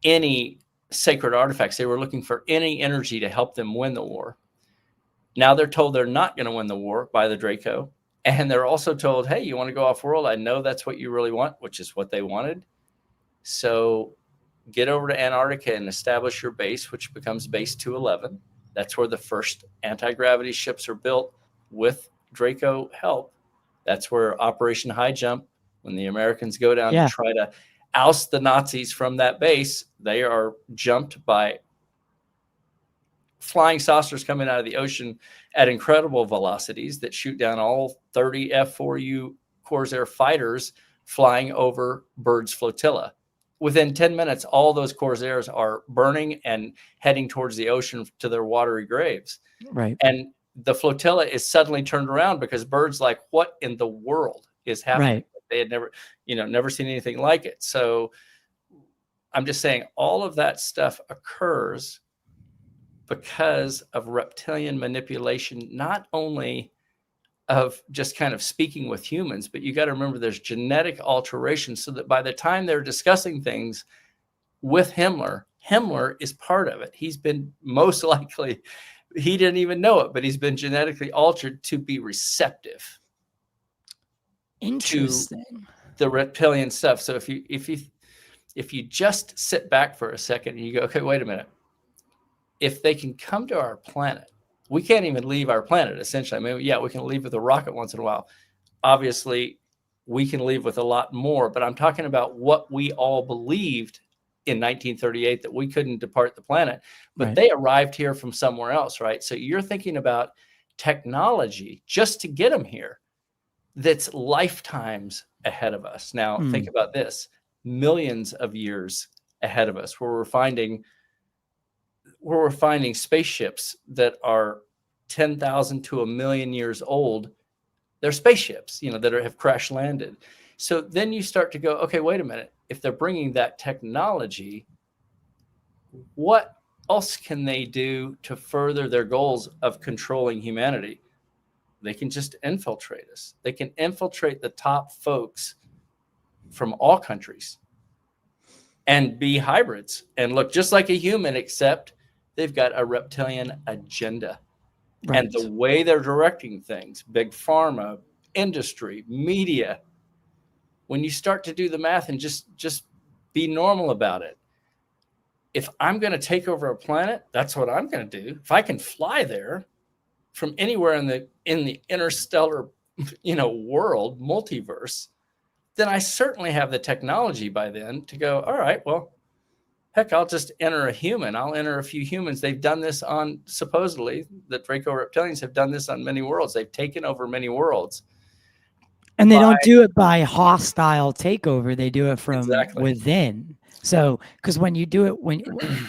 any sacred artifacts. They were looking for any energy to help them win the war. Now they're told they're not going to win the war by the Draco. And they're also told, hey, you want to go off world? I know that's what you really want, which is what they wanted. So get over to Antarctica and establish your base, which becomes base 211. That's where the first anti-gravity ships are built with Draco help. That's where Operation High Jump, when the Americans go down to try to oust the Nazis from that base, they are jumped by flying saucers coming out of the ocean at incredible velocities that shoot down all 30 F-4U Corsair fighters flying over Byrd's flotilla. Within 10 minutes, all those Corsairs are burning and heading towards the ocean to their watery graves. Right. And the flotilla is suddenly turned around because Byrd's like, what in the world is happening? Right. They had never seen anything like it. So I'm just saying all of that stuff occurs because of reptilian manipulation, not only of just kind of speaking with humans, but you got to remember there's genetic alteration, so that by the time they're discussing things with Himmler, Himmler is part of it. He's been most likely, he didn't even know it, but he's been genetically altered to be receptive. Interesting. To the reptilian stuff. So if you just sit back for a second and you go, okay, wait a minute. If they can come to our planet, we can't even leave our planet, essentially. I mean, yeah, we can leave with a rocket once in a while. Obviously, we can leave with a lot more, but I'm talking about what we all believed in 1938, that we couldn't depart the planet, but they arrived here from somewhere else, right? So you're thinking about technology just to get them here that's lifetimes ahead of us. Now, think about this, millions of years ahead of us, where we're finding spaceships that are 10,000 to 1,000,000 years old. They're spaceships, that have crash landed. So then you start to go, okay, wait a minute. If they're bringing that technology, what else can they do to further their goals of controlling humanity? They can just infiltrate us. They can infiltrate the top folks from all countries and be hybrids and look just like a human, except they've got a reptilian agenda. Right. And the way they're directing things, big pharma, industry, media, when you start to do the math and just be normal about it. If I'm going to take over a planet, that's what I'm going to do. If I can fly there from anywhere in the interstellar, world, multiverse, then I certainly have the technology by then to go, all right, well, heck, I'll just enter a human. I'll enter a few humans. They've done this on, supposedly, the Draco reptilians have done this on many worlds. They've taken over many worlds. And they don't do it by hostile takeover. They do it from within. So, because when you do it, when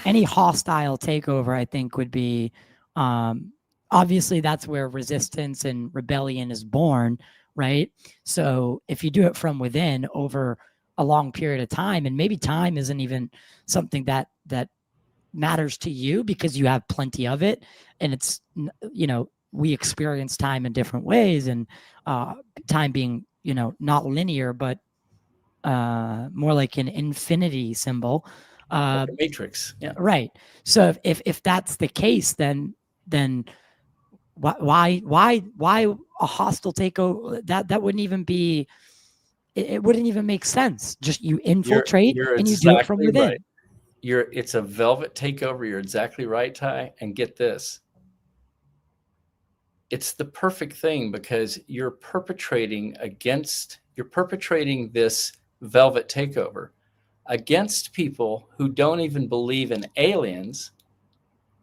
any hostile takeover, I think would be, obviously that's where resistance and rebellion is born, right? So if you do it from within over a long period of time, and maybe time isn't even something that matters to you because you have plenty of it, and it's, we experience time in different ways, and time being, not linear, but more like an infinity symbol, like a matrix. Yeah, right. So if that's the case, then why a hostile takeover? That wouldn't even be. It wouldn't even make sense. Just you infiltrate and you do it from within. Right. It's a velvet takeover. You're exactly right, Ty. And get this. It's the perfect thing because you're perpetrating this velvet takeover against people who don't even believe in aliens.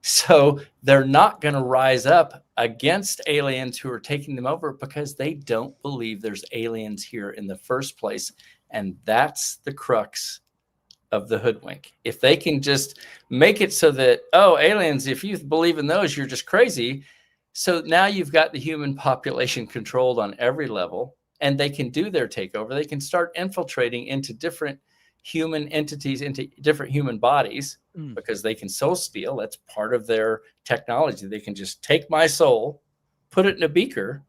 So they're not going to rise up against aliens who are taking them over because they don't believe there's aliens here in the first place. And that's the crux of the hoodwink. If they can just make it so that, aliens, if you believe in those, you're just crazy. So now you've got the human population controlled on every level, and they can do their takeover. They can start infiltrating into different human entities, into different human bodies, because they can soul steal. That's part of their technology. They can just take my soul, put it in a beaker,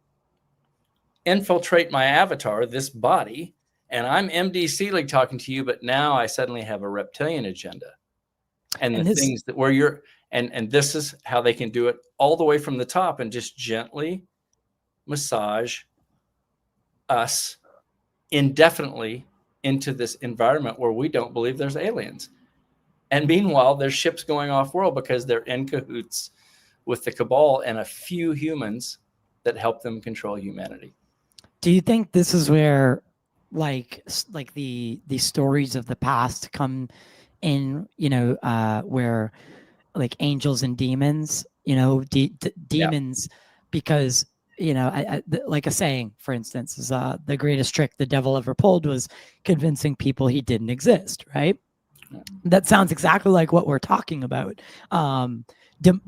infiltrate my avatar, this body, and I'm M.D. Selig talking to you, but now I suddenly have a reptilian agenda. And the things that where you're, and this is how they can do it all the way from the top and just gently massage us indefinitely into this environment where we don't believe there's aliens. And meanwhile, there's ships going off world because they're in cahoots with the cabal and a few humans that help them control humanity. Do you think this is where like the stories of the past come in, where like angels and demons, demons, because, like a saying, for instance, is the greatest trick the devil ever pulled was convincing people he didn't exist, right? That sounds exactly like what we're talking about.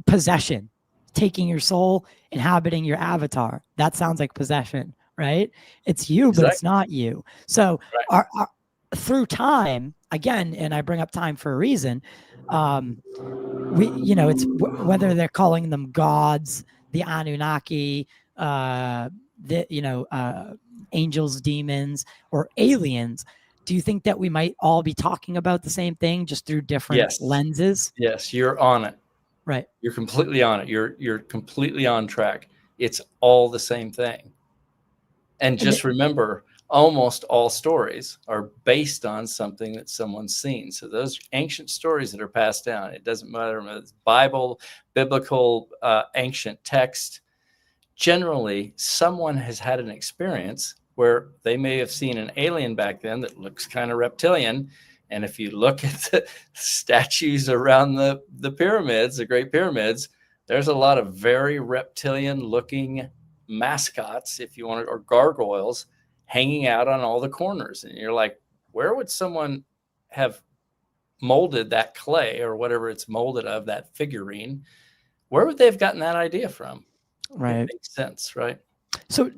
Possession, taking your soul, inhabiting your avatar. That sounds like possession, right? It's you, but it's not you. So through time, again, and I bring up time for a reason, it's whether they're calling them gods, the Anunnaki, angels, demons, or aliens. Do you think that we might all be talking about the same thing just through different lenses? Yes, you're on it. Right. You're completely on it. You're completely on track. It's all the same thing. And just remember, almost all stories are based on something that someone's seen. So those ancient stories that are passed down, it doesn't matter if it's Bible, biblical, ancient text, generally someone has had an experience where they may have seen an alien back then that looks kind of reptilian. And if you look at the statues around the pyramids, the Great Pyramids, there's a lot of very reptilian looking mascots, if you want to, or gargoyles hanging out on all the corners. And you're like, where would someone have molded that clay or whatever it's molded of, that figurine? Where would they have gotten that idea from? Right. It makes sense, right? So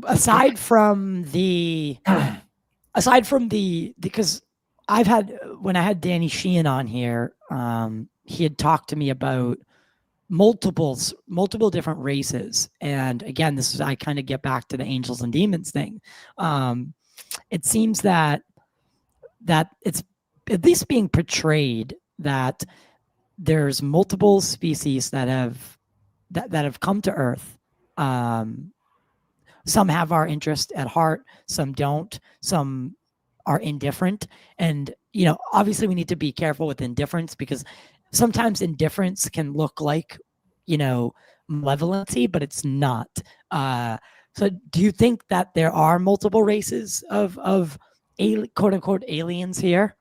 aside from the, because when I had Danny Sheehan on here, he had talked to me about multiple different races. And again, this is, I kind of get back to the angels and demons thing. It seems that it's at least being portrayed that there's multiple species that have come to Earth. Some have our interest at heart, some don't, some are indifferent. And, obviously we need to be careful with indifference, because sometimes indifference can look like, malevolency, but it's not. So do you think that there are multiple races of quote unquote aliens here?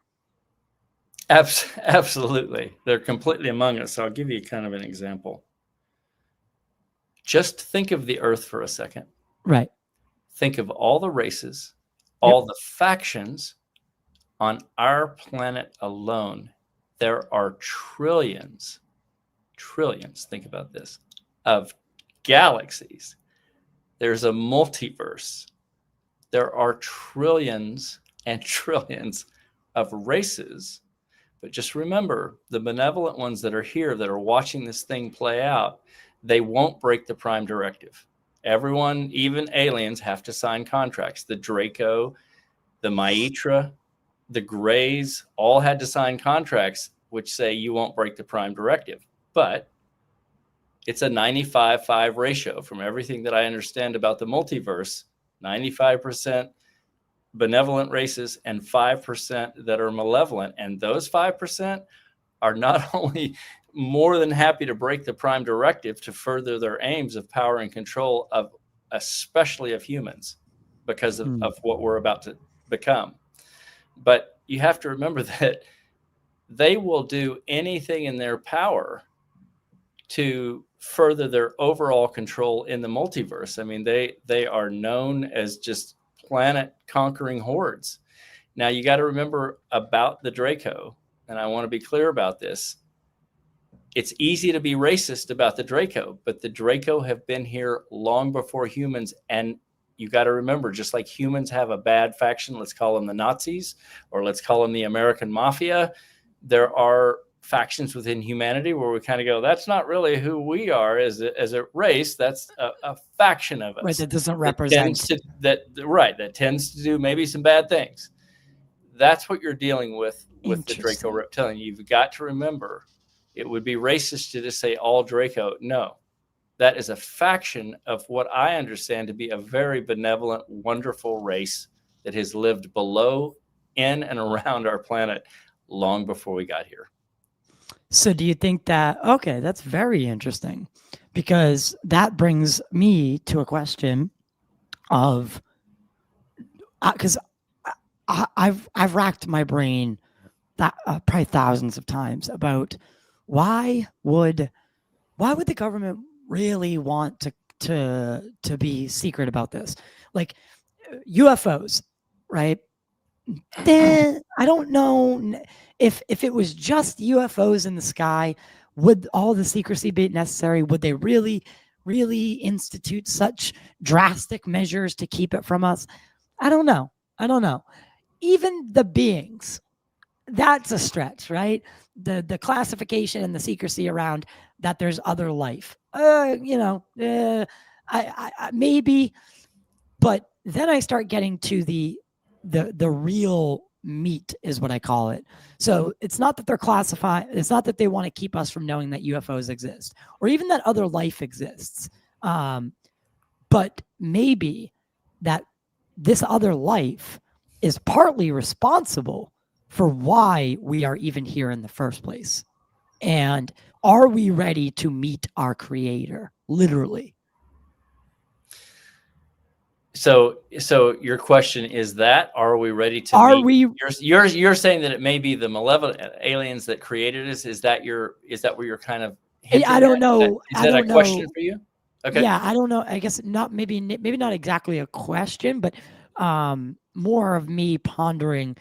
Absolutely. They're completely among us. So I'll give you kind of an example. Just think of the Earth for a second. Right. Think of all the races, all the factions on our planet alone. There are trillions, think about this, of galaxies. There's a multiverse. There are trillions and trillions of races. But just remember, the benevolent ones that are here, that are watching this thing play out, they won't break the Prime Directive. Everyone, even aliens, have to sign contracts. The Draco, the Maitra, the Greys, all had to sign contracts which say you won't break the Prime Directive. But it's a 95-5 ratio. From everything that I understand about the multiverse, 95% benevolent races and 5% that are malevolent. And those 5% are not only more than happy to break the Prime Directive to further their aims of power and control of, especially of humans, because of what we're about to become. But you have to remember that they will do anything in their power to further their overall control in the multiverse. I mean, they are known as just planet conquering hordes. Now you got to remember about the Draco, and I want to be clear about this. It's easy to be racist about the Draco, but the Draco have been here long before humans. And you got to remember, just like humans have a bad faction, let's call them the Nazis, or let's call them the American Mafia, there are factions within humanity where we kind of go, that's not really who we are as a race. That's a faction of us. Right, that doesn't represent. That tends to do maybe some bad things. That's what you're dealing with the Draco reptilian. You've got to remember, it would be racist to just say all Draco. No, that is a faction of what I understand to be a very benevolent, wonderful race that has lived below, in, and around our planet long before we got here. So do you think that, okay, that's very interesting, because that brings me to a question of, because I've racked my brain that probably thousands of times about why would the government really want to be secret about this? Like UFOs, right? I don't know if it was just UFOs in the sky, would all the secrecy be necessary? Would they really institute such drastic measures to keep it from us? I don't know. Even the beings, that's a stretch, right? The classification and the secrecy around that there's other life. I maybe, but then I start getting to the real meat, is what I call it. So it's not that they're classified. It's not that they want to keep us from knowing that UFOs exist or even that other life exists. But maybe that this other life is partly responsible for why we are even here in the first place. And are we ready to meet our creator, literally? So your question is that, are we ready to meet? You're saying that it may be the malevolent aliens that created us? Is that what you're kind of hinting I don't at? know. Is that a question for you? Okay. Yeah, I don't know. I guess not. Maybe not exactly a question, but more of me pondering: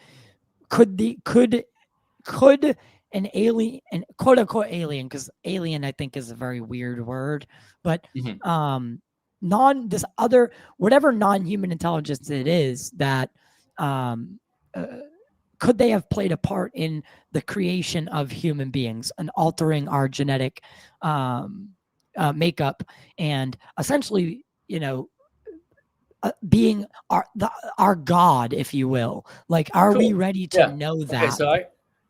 could an alien, and quote unquote alien, because alien I think is a very weird word, but this other, whatever non-human intelligence it is that could they have played a part in the creation of human beings and altering our genetic makeup and essentially, being our God, if you will? Like, are we Cool. ready to Yeah. know Okay.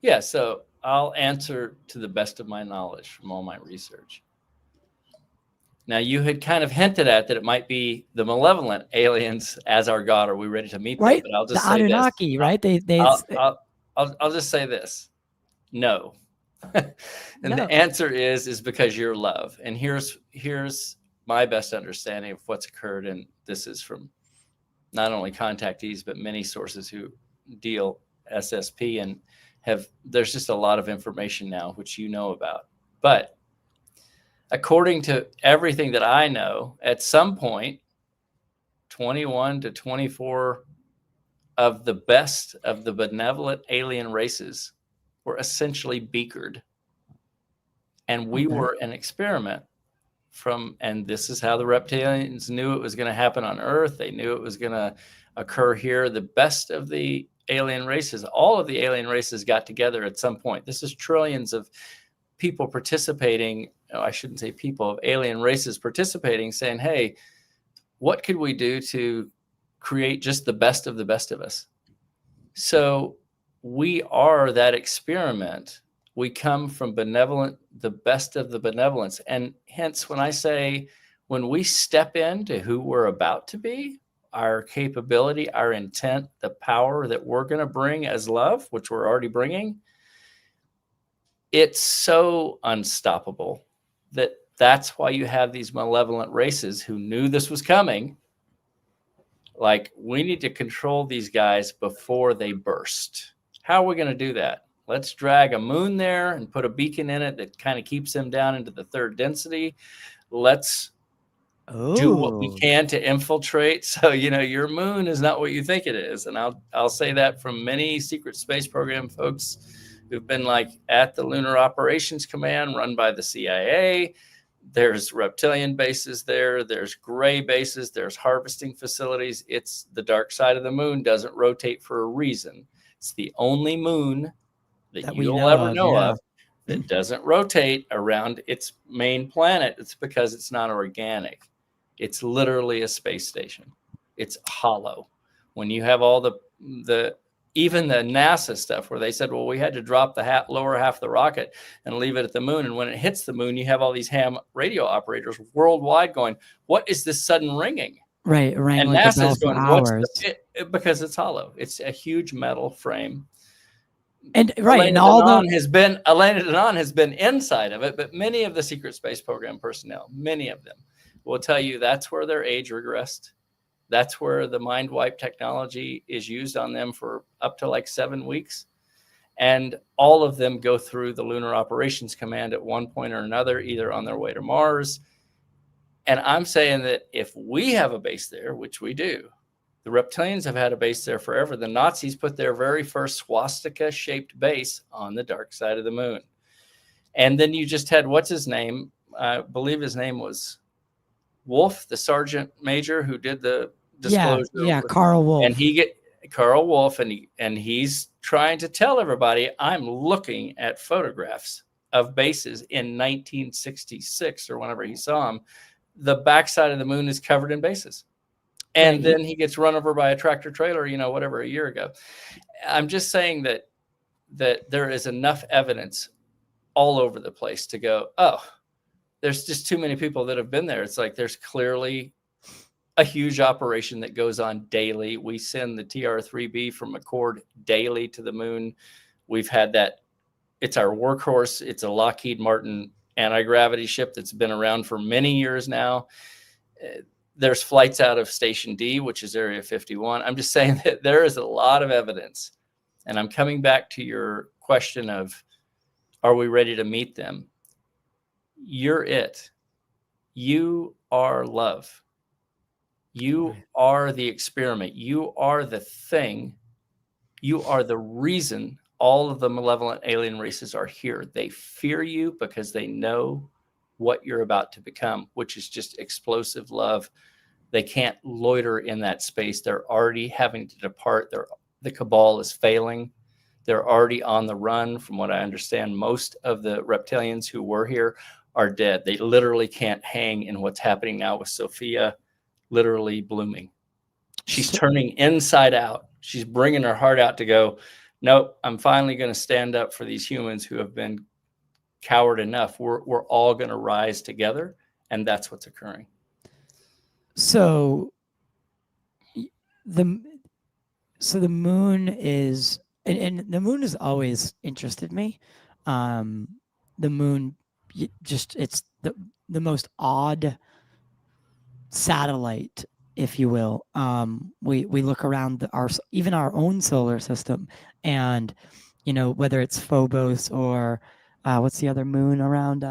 that? So I'll answer to the best of my knowledge from all my research. Now, you had kind of hinted at that it might be the malevolent aliens as our God. Are we ready to meet Right? them? But I'll The just say this. Anunnaki, right? I'll just say this. No. And No. the answer is because you're love. And here's my best understanding of what's occurred. And this is from not only contactees, but many sources who deal SSP and there's just a lot of information now, which you know about. But according to everything that I know, at some point, 21 to 24 of the best of the benevolent alien races were essentially beakered. And we were an experiment and this is how the reptilians knew it was going to happen on Earth. They knew it was going to occur here. The best of the alien races, all of the alien races got together at some point. This is trillions of people participating. I shouldn't say people, of alien races participating, saying, hey, what could we do to create just the best of us? So we are that experiment. We come from the best of the benevolence. And hence, when we step into who we're about to be, our capability, our intent, the power that we're going to bring as love, which we're already bringing, it's so unstoppable that's why you have these malevolent races who knew this was coming. Like, we need to control these guys before they burst. How are we going to do that? Let's drag a moon there and put a beacon in it that kind of keeps them down into the third density. Let's do what we can to infiltrate. So, your moon is not what you think it is. And I'll say that from many secret space program folks who've been at the Lunar Operations Command run by the CIA. There's reptilian bases there. There's gray bases. There's harvesting facilities. It's the dark side of the moon doesn't rotate for a reason. It's the only moon that you'll ever know of that doesn't rotate around its main planet. It's because it's not organic. It's literally a space station. It's hollow. When you have all even the NASA stuff where they said, well, we had to drop the lower half of the rocket and leave it at the moon. And when it hits the moon, you have all these ham radio operators worldwide going, what is this sudden ringing? Right. And NASA is going, because it's hollow. It's a huge metal frame. And right. Elena Denon has been inside of it, but many of the secret space program personnel, many of them will tell you that's where their age regressed. That's where the mind wipe technology is used on them for up to 7 weeks. And all of them go through the Lunar Operations Command at one point or another, either on their way to Mars. And I'm saying that if we have a base there, which we do, the reptilians have had a base there forever. The Nazis put their very first swastika-shaped base on the dark side of the moon. And then you just had, what's his name? I believe his name was Wolf, the sergeant major who did the disclosure. Yeah, Carl Wolf. And Carl Wolf, and he's trying to tell everybody, I'm looking at photographs of bases in 1966 or whenever he saw them. The backside of the moon is covered in bases. And then he gets run over by a tractor trailer, whatever, a year ago. I'm just saying that there is enough evidence all over the place to go, oh, there's just too many people that have been there. It's like there's clearly a huge operation that goes on daily. We send the TR-3B from McCord daily to the moon. We've had that. It's our workhorse. It's a Lockheed Martin anti-gravity ship that's been around for many years now. There's flights out of Station D, which is Area 51. I'm just saying that there is a lot of evidence. And I'm coming back to your question of, are we ready to meet them? You're it. You are love. You are the experiment. You are the thing. You are the reason all of the malevolent alien races are here. They fear you because they know what you're about to become, which is just explosive love. They can't loiter in that space. They're already having to depart. The cabal is failing. They're already on the run. From what I understand, most of the reptilians who were here are dead. They literally can't hang in what's happening now with Sophia literally blooming. She's turning inside out. She's bringing her heart out to go, nope, I'm finally going to stand up for these humans who have been coward enough. We're all going to rise together, and that's what's occurring. So the moon is, and the moon has always interested me. The moon, it's the most odd satellite, if you will. We look around even our own solar system, and whether it's Phobos or what's the other moon around?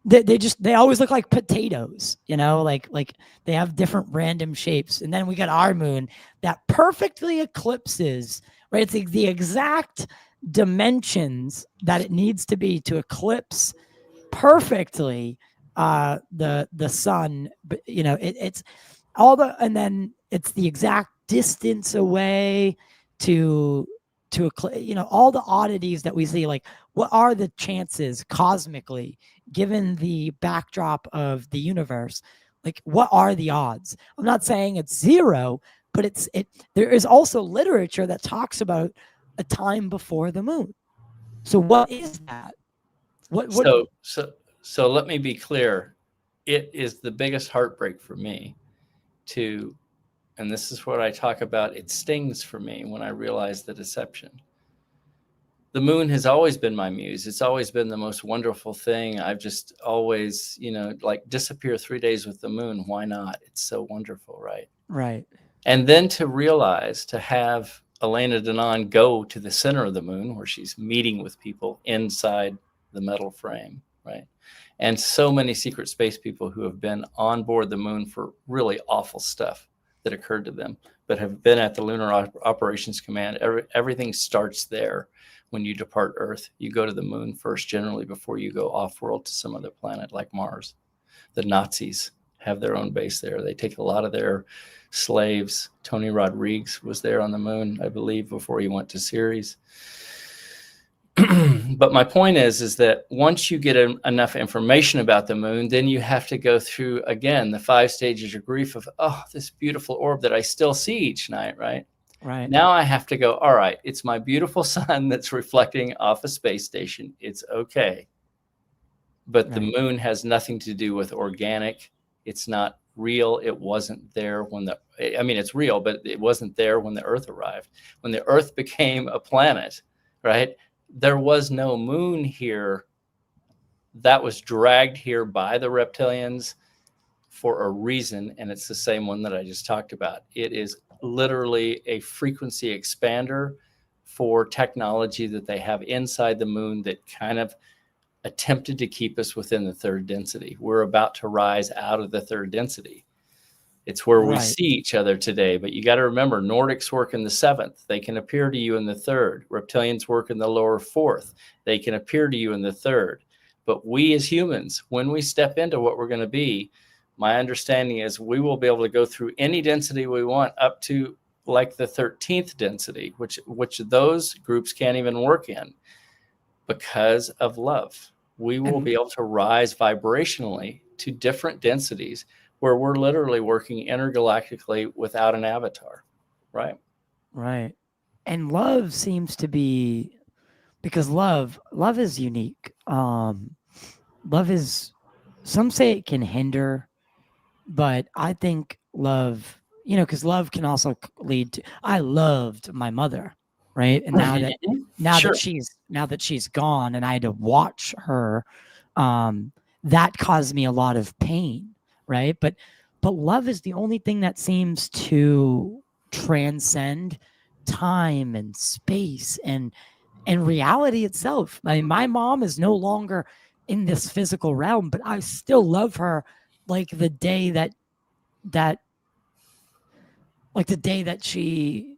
They always look like potatoes, like they have different random shapes. And then we got our moon that perfectly eclipses, right? It's the exact dimensions that it needs to be to eclipse perfectly the sun. But it's all and then it's the exact distance away to all the oddities that we see. Like, what are the chances cosmically, given the backdrop of the universe? Like, what are the odds? I'm not saying it's zero, but there is also literature that talks about a time before the moon. So what is that? So let me be clear. It is the biggest heartbreak for me and this is what I talk about, it stings for me when I realize the deception. The moon has always been my muse. It's always been the most wonderful thing. I've just always, like, disappear 3 days with the moon. Why not? It's so wonderful, right? Right. And then to have Elena Danaan go to the center of the moon where she's meeting with people inside the metal frame, right? And so many secret space people who have been on board the moon for really awful stuff that occurred to them, but have been at the Lunar Operations Command. Everything starts there. When you depart Earth, you go to the moon first, generally, before you go off-world to some other planet like Mars. The Nazis have their own base there. They take a lot of their slaves. Tony Rodriguez was there on the moon, I believe, before he went to Ceres. But my point is that once you get enough information about the moon, then you have to go through, again, the 5 stages of grief of, this beautiful orb that I still see each night, right? Right. Now I have to go, all right, it's my beautiful sun that's reflecting off a space station. It's okay. But the moon has nothing to do with organic. It's not real. It wasn't there it's real, but it wasn't there when the Earth arrived. When the Earth became a planet, right? There was no moon here. That was dragged here by the reptilians for a reason, and it's the same one that I just talked about. It is literally a frequency expander for technology that they have inside the moon that kind of attempted to keep us within the 3rd density. We're about to rise out of the 3rd density. It's where we see each other today. But you got to remember, Nordics work in the 7th. They can appear to you in the 3rd. Reptilians work in the lower 4th. They can appear to you in the 3rd. But we as humans, when we step into what we're going to be, my understanding is we will be able to go through any density we want up to like the 13th density, which those groups can't even work in because of love. We will be able to rise vibrationally to different densities where we're literally working intergalactically without an avatar, right? Right. And love seems to be, because love is unique. Love is, some say it can hinder, but I think love, because love can also lead to, I loved my mother, right? And now that she's gone and I had to watch her, that caused me a lot of pain, right? But love is the only thing that seems to transcend time and space and reality itself. I mean, my mom is no longer in this physical realm, but I still love her like the day that she,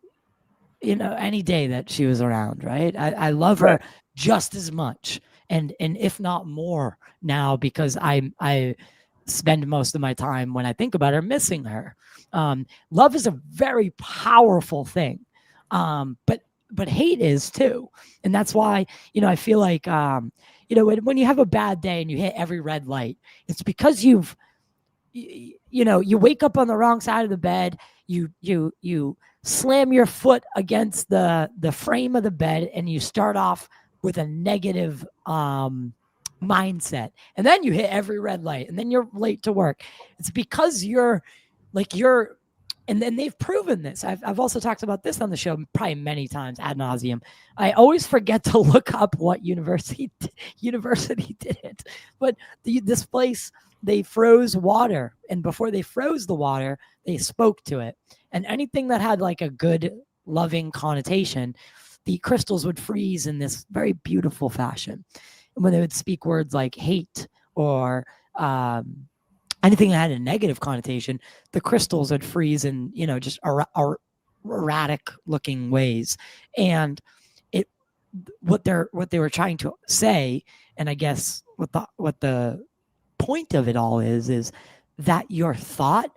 any day that she was around, right? I love her just as much, and if not more now, because I spend most of my time, when I think about her, missing her. Love is a very powerful thing, but but hate is too. And that's why, I feel like, when you have a bad day and you hit every red light, it's because you wake up on the wrong side of the bed. You slam your foot against the frame of the bed, and you start off with a negative mindset, and then you hit every red light, and then you're late to work. It's because and then they've proven this. I've also talked about this on the show probably many times ad nauseum. I always forget to look up what university did it, but this place, they froze water, and before they froze the water, they spoke to it, and anything that had like a good, loving connotation, the crystals would freeze in this very beautiful fashion. And when they would speak words like hate or anything that had a negative connotation, the crystals would freeze in, just erratic looking ways. And what they were trying to say, and I guess what the point of it all is that your thought,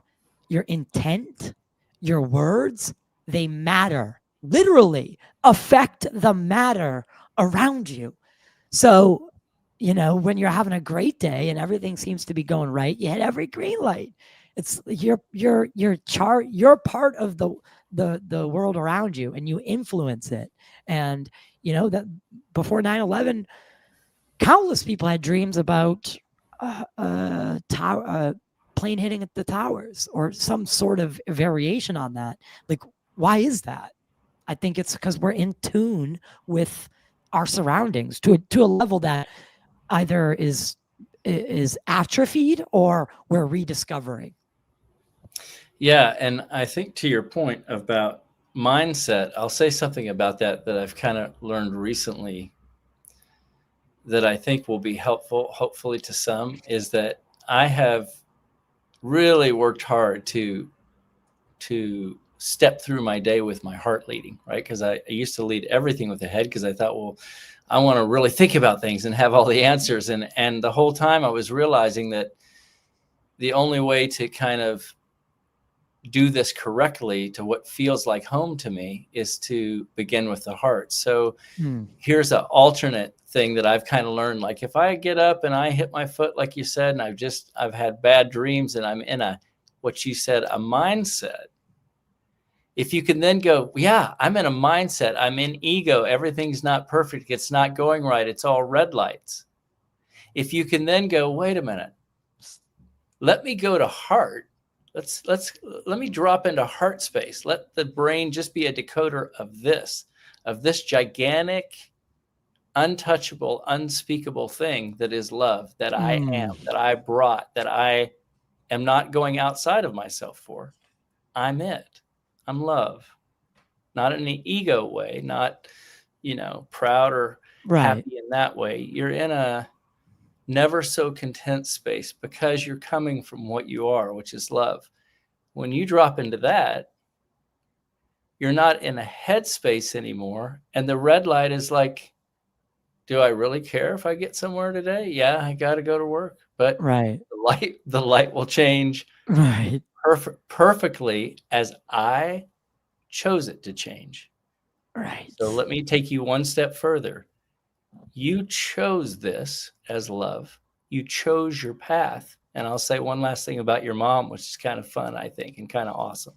your intent, your words, they matter, literally affect the matter around you. So, when you're having a great day and everything seems to be going right, you hit every green light. It's you're part of the world around you, and you influence it. And that before 9/11, countless people had dreams about plane hitting at the towers or some sort of variation on that. Like, why is that? I think it's because we're in tune with our surroundings to a level that either is atrophied or we're rediscovering. Yeah, and I think to your point about mindset, I'll say something about that I've kind of learned recently that I think will be helpful, hopefully to some, is that I have really worked hard to step through my day with my heart leading, right? Because I used to lead everything with the head because I thought, well, I want to really think about things and have all the answers. And the whole time I was realizing that the only way to kind of do this correctly to what feels like home to me is to begin with the heart. So here's an alternate thing that I've kind of learned. Like if I get up and I hit my foot, like you said, and I've had bad dreams and I'm in what you said, a mindset. If you can then go, yeah, I'm in a mindset, I'm in ego, everything's not perfect, it's not going right, it's all red lights. If you can then go, wait a minute, let me go to heart. Let me drop into heart space. Let the brain just be a decoder of this gigantic, untouchable, unspeakable thing that is love, that I am, that I brought, that I am not going outside of myself for. I'm it. I'm love. Not in an ego way, not, proud or happy in that way. You're in a never so content space because you're coming from what you are, which is love. When you drop into that, you're not in a headspace anymore. And the red light is like, do I really care if I get somewhere today? Yeah, I got to go to work. But the light will change perfectly as I chose it to change. Right. So let me take you one step further. You chose this as love. You chose your path. And I'll say one last thing about your mom, which is kind of fun, I think, and kind of awesome.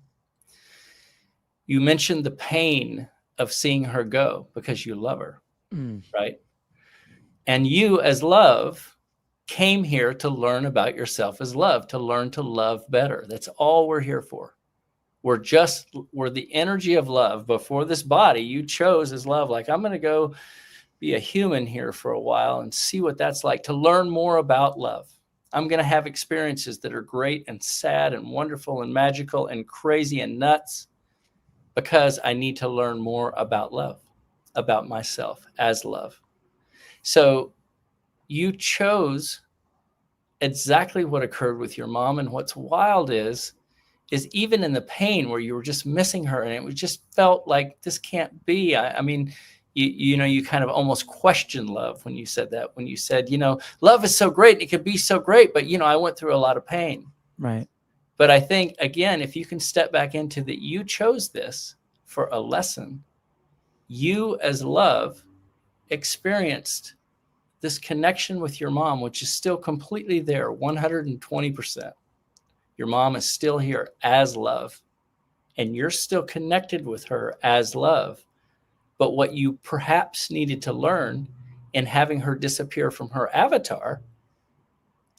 You mentioned the pain of seeing her go because you love her, right? And you as love came here to learn about yourself as love, to learn to love better. That's all we're here for. We're the energy of love. Before this body, you chose as love. Like, I'm going to go be a human here for a while and see what that's like, to learn more about love. I'm going to have experiences that are great and sad and wonderful and magical and crazy and nuts because I need to learn more about love, about myself as love. So you chose exactly what occurred with your mom. And what's wild is even in the pain where you were just missing her and it just felt like this can't be. I mean, you kind of almost questioned love when you said that, when you said, love is so great. It could be so great, but I went through a lot of pain. Right. But I think, again, if you can step back into that, you chose this for a lesson. you as love experienced this connection with your mom, which is still completely there, 120%. Your mom is still here as love, and you're still connected with her as love. But what you perhaps needed to learn in having her disappear from her avatar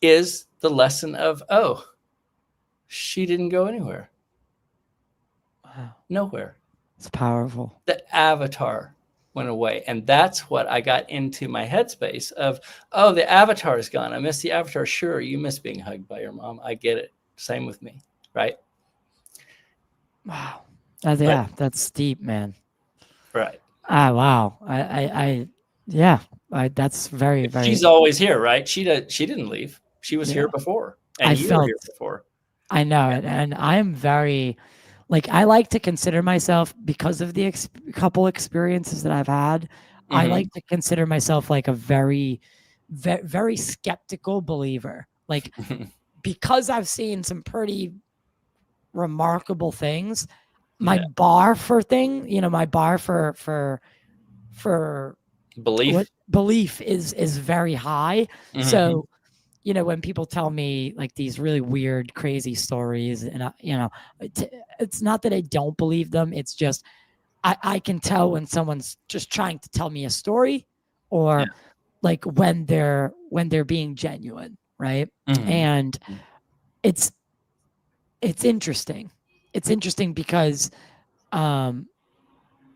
is the lesson of, oh, she didn't go anywhere. Wow. Nowhere. It's powerful. The avatar went away. And that's what I got into my headspace of, oh, the avatar is gone. I miss the avatar. Sure, you miss being hugged by your mom. I get it. Same with me, right? Wow. That's deep, man. Right. Wow. That's very, very. She's always here, right? She didn't leave. She was here Yeah. before, and you were here before. I know it, and I'm very, like, I like to consider myself, because of the couple experiences that I've had. I like to consider myself like a very, very skeptical believer. Like, because I've seen some pretty remarkable things, my bar for belief is very high. So, when people tell me like these really weird, crazy stories, and it's not that I don't believe them. It's just I can tell when someone's just trying to tell me a story, or like when they're being genuine, right? And it's interesting. It's interesting because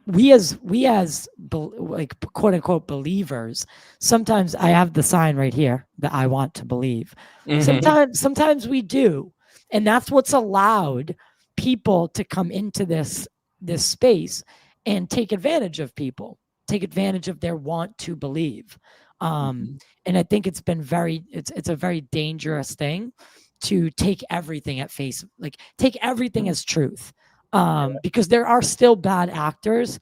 we as like quote unquote believers, sometimes I have the sign right here that I want to believe. Sometimes we do, and that's what's allowed people to come into this space and take advantage of people, take advantage of their want to believe. And I think it's a very dangerous thing to take everything at face, like take everything as truth. Because there are still bad actors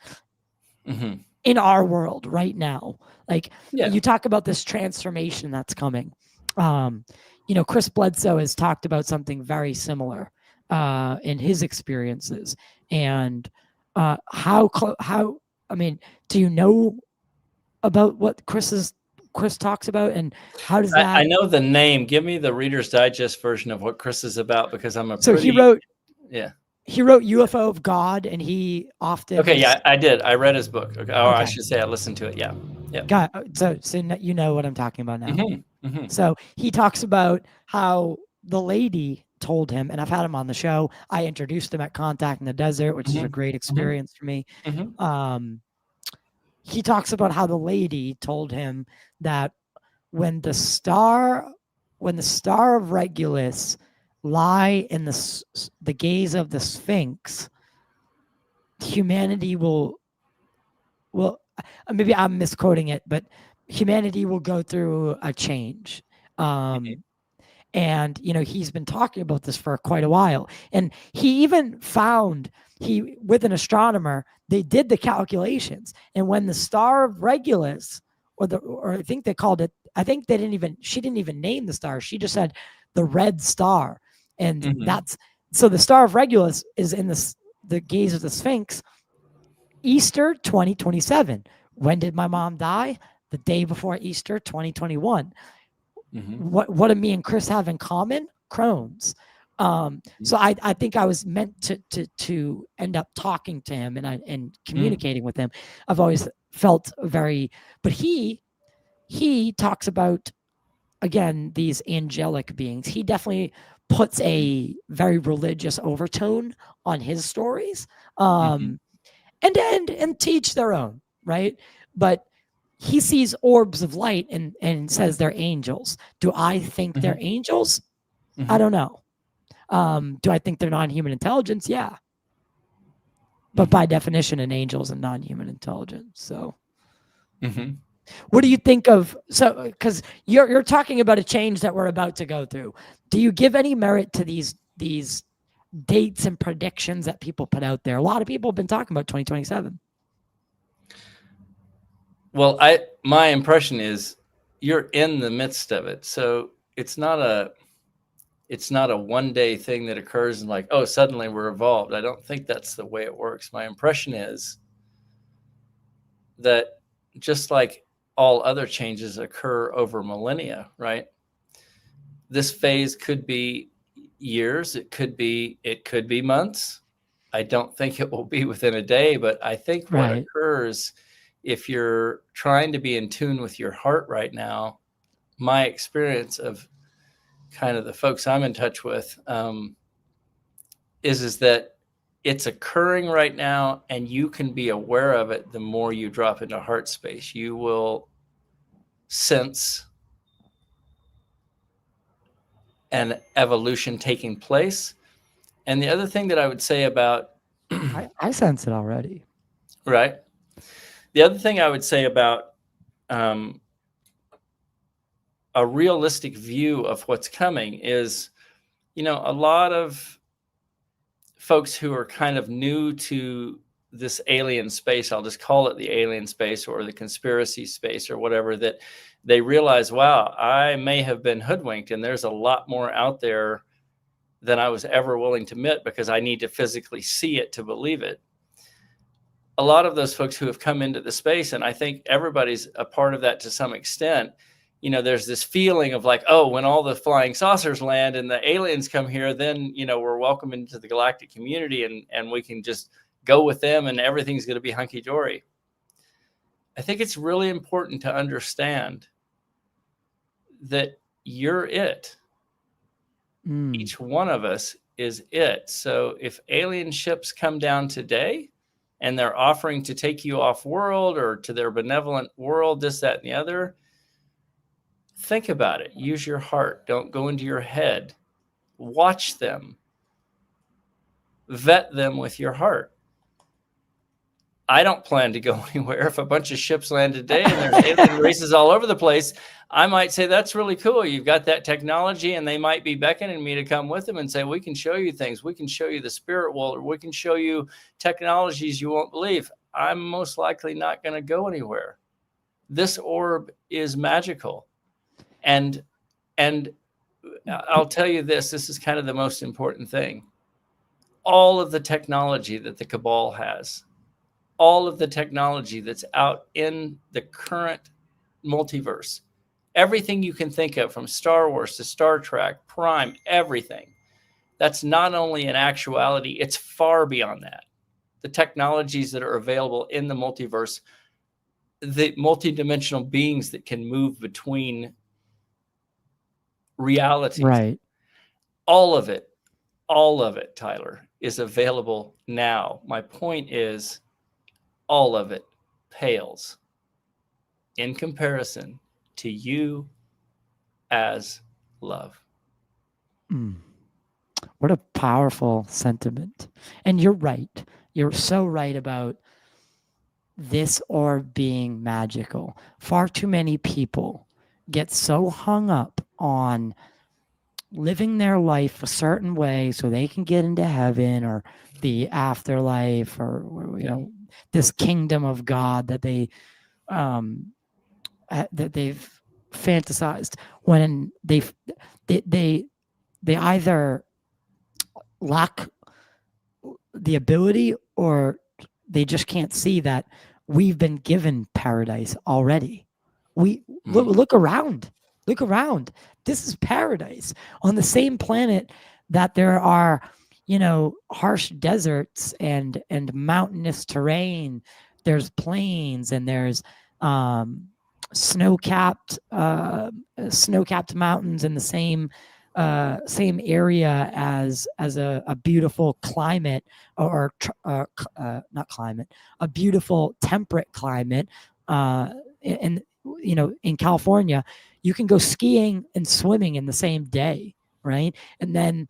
in our world right now. Like, you talk about this transformation that's coming. Chris Bledsoe has talked about something very similar in his experiences. And do you know about what Chris talks about, and how does that? I know the name. Give me the Reader's Digest version of what Chris is about, because I'm he wrote UFO of God, and he often. Okay, yeah, I did. I read his book. Okay, or I should say I listened to it. Yeah. God, so you know what I'm talking about now. So he talks about how the lady told him, and I've had him on the show. I introduced him at Contact in the Desert, which is a great experience for me. He talks about how the lady told him that when the star of Regulus lie in the gaze of the Sphinx, humanity will maybe I'm misquoting it, but humanity will go through a change. And he's been talking about this for quite a while, and he even found, with an astronomer, they did the calculations, and when the star of Regulus, or I think they called it, she didn't even name the star, she just said the red star, and so the star of Regulus is in the gaze of the Sphinx. Easter 2027. When did my mom die? The day before Easter 2021. What do me and Chris have in common? Crohn's. So I think I was meant to end up talking to him and communicating with him. I've always felt but he talks about, again, these angelic beings. He definitely puts a very religious overtone on his stories. And teach their own, right? But he sees orbs of light and says they're angels. Do I think they're angels? I don't know. Do I think they're non-human intelligence? Yeah. But by definition, an angel is a non-human intelligence. So what do you think of, because you're talking about a change that we're about to go through. Do you give any merit to these dates and predictions that people put out there? A lot of people have been talking about 2027. Well, my impression is you're in the midst of it. So it's not a one day thing that occurs and like, oh, suddenly we're evolved. I don't think that's the way it works. My impression is that just like all other changes occur over millennia, right? This phase could be years, it could be months. I don't think it will be within a day, but I think what Right. occurs if you're trying to be in tune with your heart right now, my experience of kind of the folks I'm in touch with, is that it's occurring right now, and you can be aware of it. The more you drop into heart space, you will sense an evolution taking place. And the other thing that I would say about I sense it already. right, the other thing I would say about a realistic view of what's coming is, a lot of folks who are kind of new to this alien space, I'll just call it the alien space or the conspiracy space or whatever, that they realize, wow, I may have been hoodwinked, and there's a lot more out there than I was ever willing to admit, because I need to physically see it to believe it. A lot of those folks who have come into the space, and I think everybody's a part of that to some extent, there's this feeling of like, oh, when all the flying saucers land and the aliens come here, then, we're welcome into the galactic community, and we can just go with them and everything's going to be hunky-dory. I think it's really important to understand that you're it. Each one of us is it. So if alien ships come down today and they're offering to take you off world or to their benevolent world, this, that, and the other, think about it. Use your heart. Don't go into your head. Watch them. Vet them with your heart. I don't plan to go anywhere. If a bunch of ships land today and there's alien races all over the place, I might say, that's really cool. You've got that technology, and they might be beckoning me to come with them and say, we can show you things. We can show you the spirit world, or we can show you technologies you won't believe. I'm most likely not going to go anywhere. This orb is magical. And I'll tell you this is kind of the most important thing. All of the technology that the cabal has, all of the technology that's out in the current multiverse, everything you can think of, from Star Wars to Star Trek, Prime, everything, that's not only in actuality, it's far beyond that. The technologies that are available in the multiverse, the multidimensional beings that can move between realities, Right. all of it, Tyler, is available now. My point is, all of it pales in comparison to you as love. What a powerful sentiment. And you're right. You're so right about this orb being magical. Far too many people get so hung up on living their life a certain way so they can get into heaven or the afterlife, or this kingdom of God that they've fantasized, when they either lack the ability, or they just can't see that we've been given paradise already. Look around. Look around. This is paradise on the same planet that there are, harsh deserts and mountainous terrain. There's plains, and there's snow-capped mountains in the same area as a beautiful climate, or not climate, a beautiful temperate climate. In California, you can go skiing and swimming in the same day, right? And then,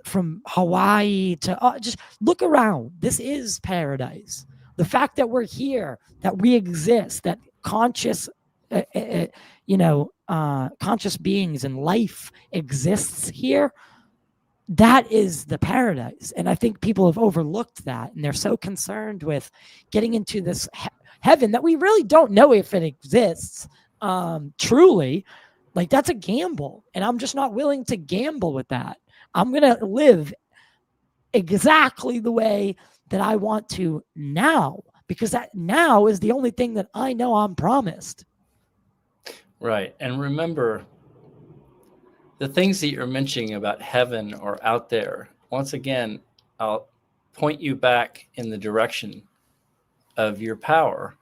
from Hawaii to just look around. This is paradise. The fact that we're here, that we exist, that conscious beings and life exists here, that is the paradise. And I think people have overlooked that, and they're so concerned with getting into this heaven that we really don't know if it exists truly. Like, that's a gamble, and I'm just not willing to gamble with that. I'm going to live exactly the way that I want to now, because that now is the only thing that I know I'm promised. Right. And remember, the things that you're mentioning about heaven or out there, once again, I'll point you back in the direction of your power.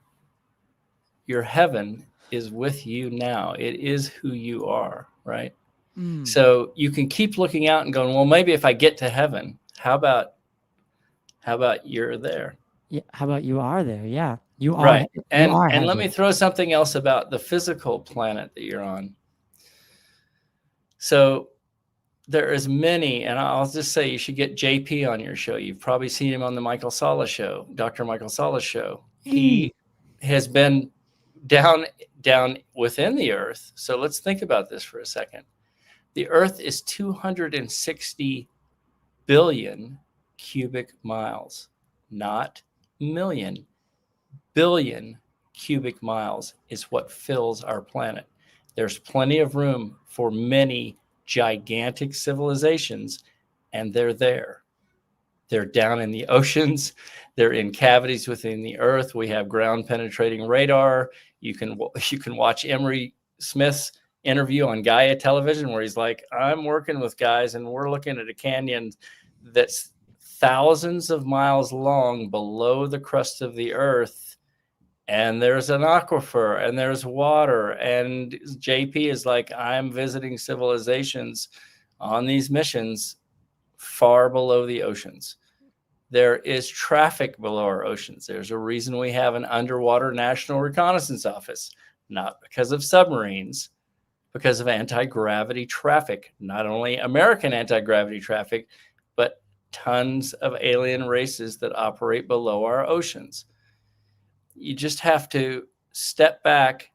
Your heaven is with you now. It is who you are, right? So you can keep looking out and going, well, maybe if I get to heaven, how about you're there? Yeah. How about you are there? Yeah. You are. Right. You And are let heaven. me throw something else about the physical planet that you're on. So there is many, and I'll just say you should get JP on your show. You've probably seen him on the Michael Sala show, Dr. Michael Sala show. He has been down within the earth. So let's think about this for a second. The earth is 260 billion cubic miles, not million. Billion cubic miles is what fills our planet. There's plenty of room for many gigantic civilizations, and they're there. They're down in the oceans. They're in cavities within the earth. We have ground penetrating radar. You can watch Emery Smith's interview on Gaia television where he's like, I'm working with guys and we're looking at a canyon that's thousands of miles long below the crust of the earth. And there's an aquifer and there's water. And JP is like, I'm visiting civilizations on these missions far below the oceans. There is traffic below our oceans. There's a reason we have an underwater National Reconnaissance Office, not because of submarines, because of anti-gravity traffic, not only American anti-gravity traffic, but tons of alien races that operate below our oceans. You just have to step back,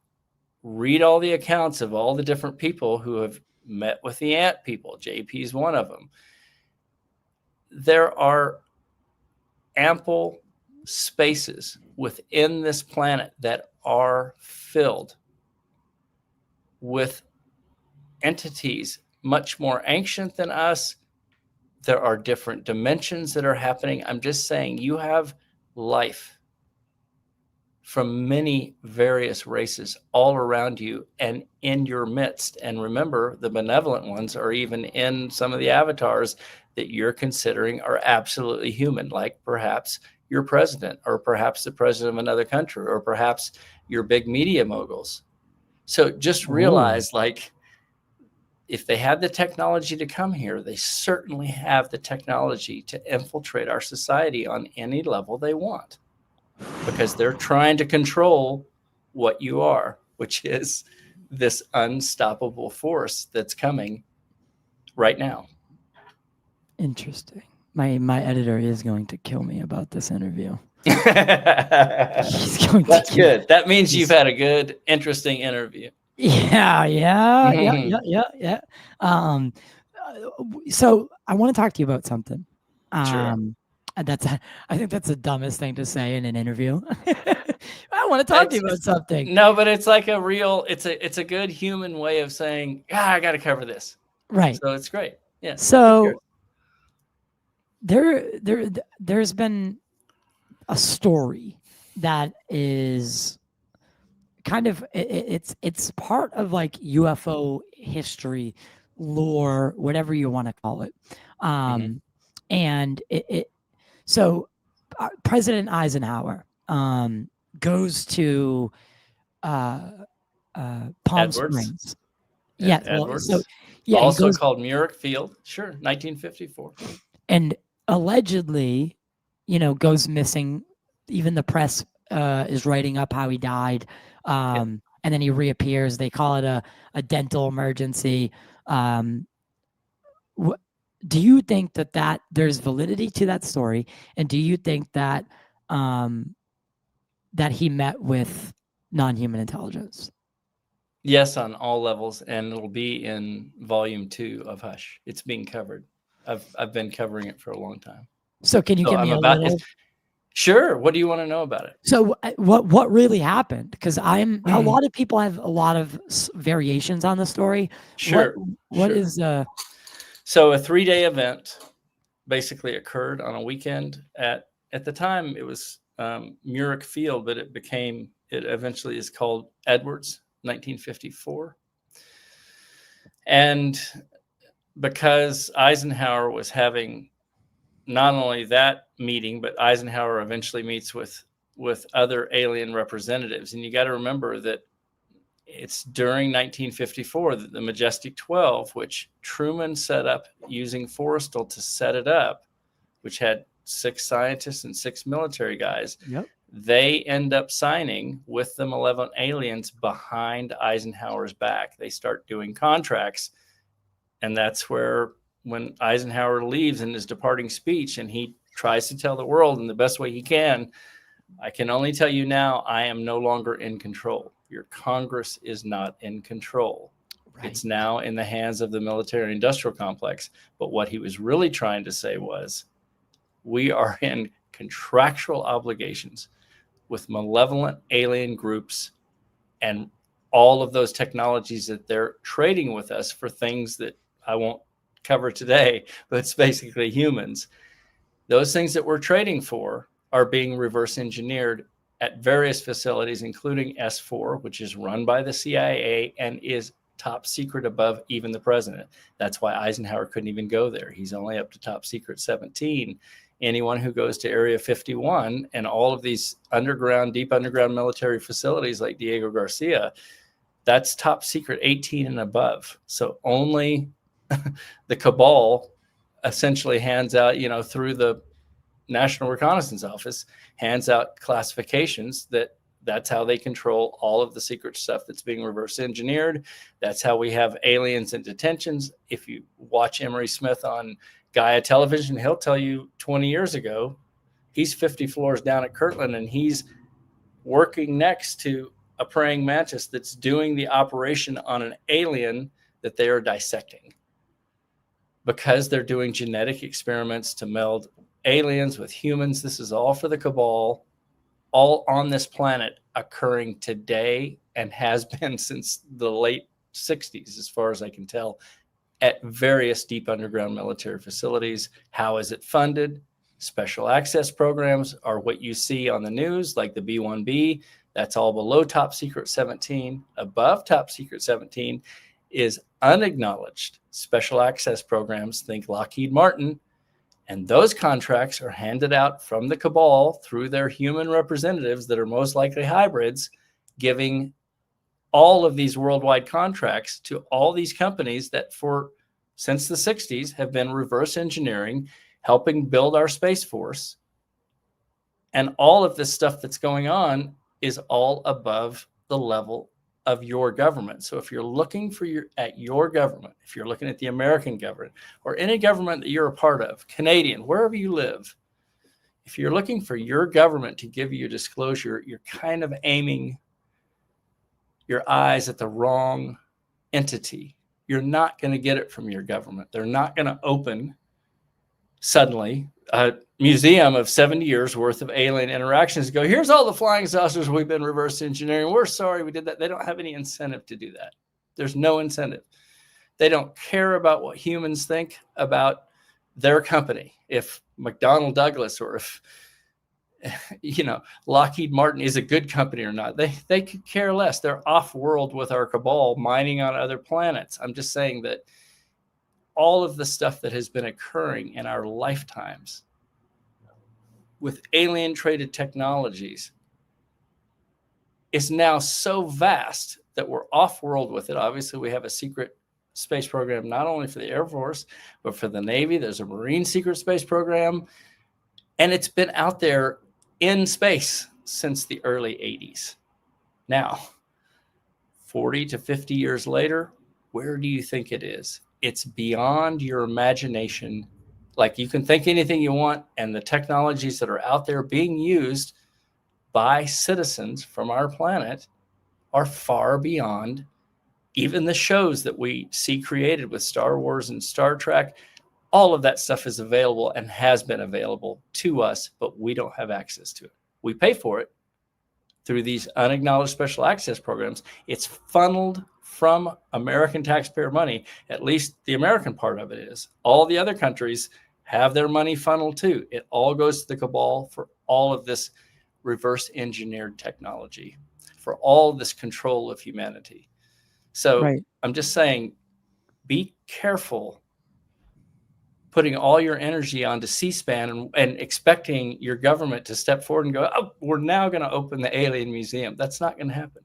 read all the accounts of all the different people who have met with the ant people. JP is one of them. There are ample spaces within this planet that are filled with entities much more ancient than us. There are different dimensions that are happening. I'm just saying you have life from many various races all around you and in your midst. And remember, the benevolent ones are even in some of the avatars that you're considering are absolutely human, like perhaps your president, or perhaps the president of another country, or perhaps your big media moguls. So just realize, like, if they had the technology to come here, they certainly have the technology to infiltrate our society on any level they want, because they're trying to control what you are, which is this unstoppable force that's coming right now. Interesting. My editor is going to kill me about this interview. That's good. That means you've had a good, interesting interview. Yeah. So I want to talk to you about something. Sure. I think that's the dumbest thing to say in an interview. I want to talk to you about something. No, but it's like a real, it's a good human way of saying, I got to cover this. Right. So it's great. Yeah. So there's been a story that is kind of, it's part of like UFO history, lore, whatever you want to call it. And so President Eisenhower goes to Palm Springs. Yeah, Edwards. Also called Muir Field. Sure, 1954. And allegedly, goes missing. Even the press is writing up how he died. And then he reappears. They call it a dental emergency. Do you think that there's validity to that story? And do you think that that he met with non-human intelligence? Yes, on all levels, and it'll be in volume 2 of Hush. It's being covered. I've been covering it for a long time. So can you give me a little? Sure. What do you want to know about it? So what really happened? Because a lot of people have a lot of variations on the story. Sure. What is So a 3-day event basically occurred on a weekend at the time. It was Murik Field, but it eventually is called Edwards, 1954. And because Eisenhower was having not only that meeting, but Eisenhower eventually meets with other alien representatives. And you got to remember that it's during 1954 that the Majestic 12, which Truman set up using Forrestal to set it up, which had 6 scientists and 6 military guys, Yep. they end up signing with the malevolent aliens behind Eisenhower's back. They start doing contracts. And that's where, when Eisenhower leaves in his departing speech and he tries to tell the world in the best way he can, I can only tell you now, I am no longer in control. Your Congress is not in control. Right. It's now in the hands of the military industrial complex. But what he was really trying to say was, we are in contractual obligations with malevolent alien groups and all of those technologies that they're trading with us for things that I won't cover today, but it's basically humans. Those things that we're trading for are being reverse engineered at various facilities, including S4, which is run by the CIA and is top secret above even the president. That's why Eisenhower couldn't even go there. He's only up to top secret 17. Anyone who goes to Area 51 and all of these deep underground military facilities like Diego Garcia, that's top secret 18 and above. So only the cabal essentially hands out, through the National Reconnaissance Office, hands out classifications that's how they control all of the secret stuff that's being reverse engineered. That's how we have aliens in detentions. If you watch Emery Smith on Gaia television, he'll tell you 20 years ago, he's 50 floors down at Kirtland and he's working next to a praying mantis that's doing the operation on an alien that they are dissecting, because they're doing genetic experiments to meld aliens with humans. This is all for the cabal, all on this planet, occurring today and has been since the late 60s, as far as I can tell, at various deep underground military facilities. How is it funded? Special access programs are what you see on the news, like the B-1B. That's all below top secret 17. Above top secret 17 is unacknowledged special access programs. Think Lockheed Martin. And those contracts are handed out from the cabal through their human representatives that are most likely hybrids, giving all of these worldwide contracts to all these companies that since the 60s have been reverse engineering, helping build our Space Force. And all of this stuff that's going on is all above the level of your government. So if you're looking at your government, if you're looking at the American government or any government that you're a part of, Canadian, wherever you live, if you're looking for your government to give you disclosure, you're kind of aiming your eyes at the wrong entity. You're not going to get it from your government. They're not going to open suddenly a museum of 70 years worth of alien interactions. Go, here's all the flying saucers we've been reverse engineering. We're sorry we did that. They don't have any incentive to do that. There's no incentive. They don't care about what humans think about their company. If McDonnell Douglas or if Lockheed Martin is a good company or not, they could care less. They're off world with our cabal, mining on other planets. I'm just saying that all of the stuff that has been occurring in our lifetimes with alien traded technologies is now so vast that we're off world with it. Obviously, we have a secret space program, not only for the Air Force, but for the Navy. There's a Marine secret space program, and it's been out there in space since the early 80s. Now, 40 to 50 years later, where do you think it is? It's beyond your imagination. Like, you can think anything you want, and the technologies that are out there being used by citizens from our planet are far beyond even the shows that we see created with Star Wars and Star Trek. All of that stuff is available and has been available to us, but we don't have access to it. We pay for it through these unacknowledged special access programs. It's funneled from American taxpayer money. At least the American part of it is. All the other countries have their money funneled too. It all goes to the cabal for all of this reverse engineered technology for all this control of humanity. So Right. I'm just saying, be careful putting all your energy onto C-SPAN and expecting your government to step forward and go, oh, we're now going to open the alien museum. That's not going to happen.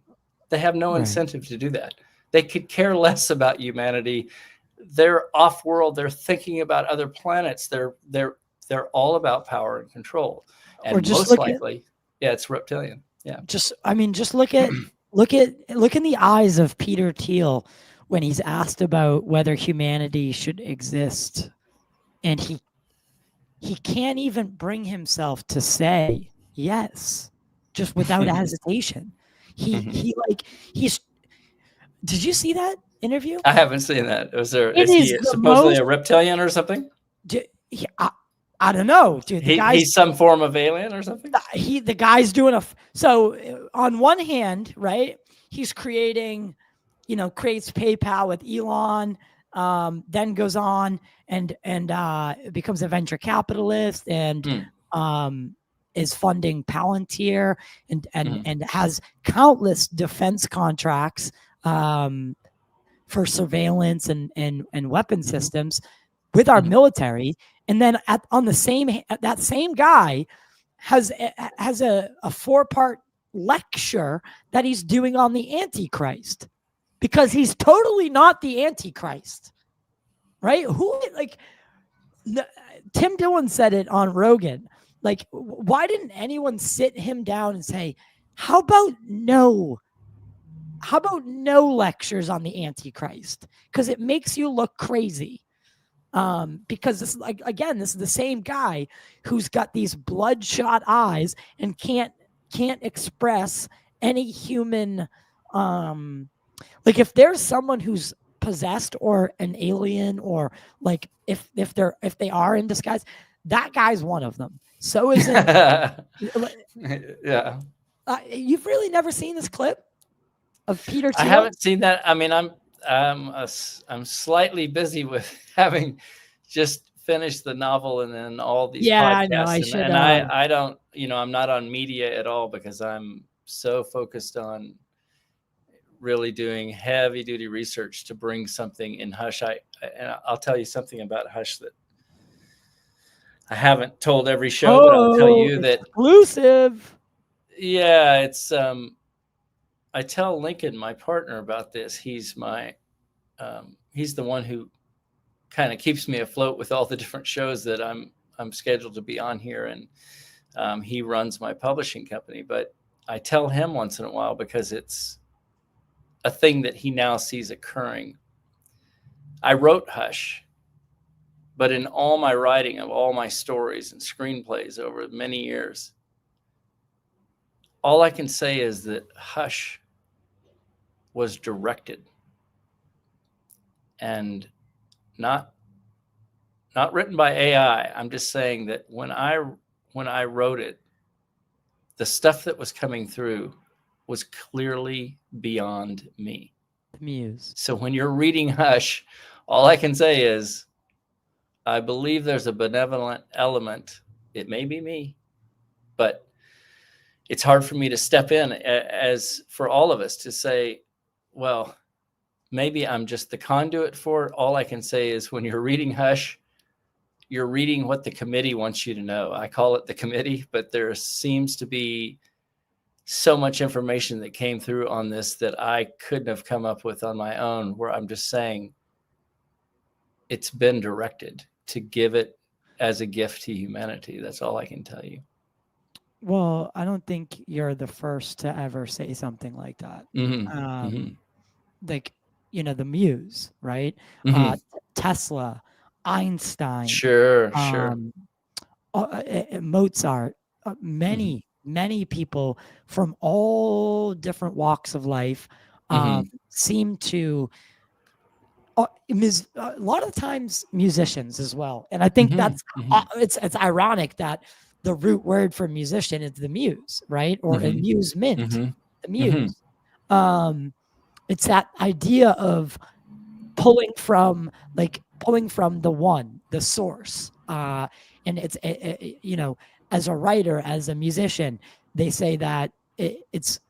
They have no incentive to do that. They could care less about humanity. They're off-world. They're thinking about other planets. They're all about power and control. And or just most likely, it's reptilian. Yeah. Just look in the eyes of Peter Thiel when he's asked about whether humanity should exist, and he can't even bring himself to say yes, just without hesitation. He's. Did you see that interview? I haven't seen that. Is he the supposedly a reptilian or something? I don't know, dude. He's some form of alien or something. The guy's doing so on one hand, right? He's creates PayPal with Elon, then goes on and becomes a venture capitalist and is funding Palantir and has countless defense contracts for surveillance and weapon systems with our military. And then that same guy has a 4-part lecture that he's doing on the Antichrist, because he's totally not the Antichrist, right? Tim Dillon said it on Rogan. Like, why didn't anyone sit him down and say, how about no lectures on the Antichrist? Because it makes you look crazy. Because this is the same guy who's got these bloodshot eyes and can't express any human, if there's someone who's possessed or an alien, or like if they are in disguise, that guy's one of them. So is it? Yeah. You've really never seen this clip of Peter Thiel? I haven't seen that. I mean, I'm slightly busy with having just finished the novel and then all these podcasts. I know. I don't, I'm not on media at all because I'm so focused on really doing heavy duty research to bring something in Hush. And I'll tell you something about Hush that I haven't told every show, but I'll tell you that exclusive. Yeah, it's I tell Lincoln, my partner, about this. He's he's the one who kind of keeps me afloat with all the different shows that I'm scheduled to be on here, and he runs my publishing company. But I tell him once in a while because it's a thing that he now sees occurring. I wrote Hush, but in all my writing of all my stories and screenplays over many years, all I can say is that Hush was directed and not written by AI. I'm just saying that when I wrote it, the stuff that was coming through was clearly beyond me. The muse. So when you're reading Hush, all I can say is, I believe there's a benevolent element. It may be me, but it's hard for me to step in, as for all of us, to say, well, maybe I'm just the conduit for it. All I can say is when you're reading Hush, you're reading what the committee wants you to know. I call it the committee, but there seems to be so much information that came through on this that I couldn't have come up with on my own, where I'm just saying it's been directed to give it as a gift to humanity. That's all I can tell you. Well, I don't think you're the first to ever say something like that. Like, the muse, right? Tesla, Einstein, sure. Mozart, many people from all different walks of life seem to, a lot of times musicians as well. And I think that's it's ironic that the root word for musician is the muse, right? Or amusement, the muse. It's that idea of pulling from the one, the source. And it's, as a writer, as a musician, they say that it's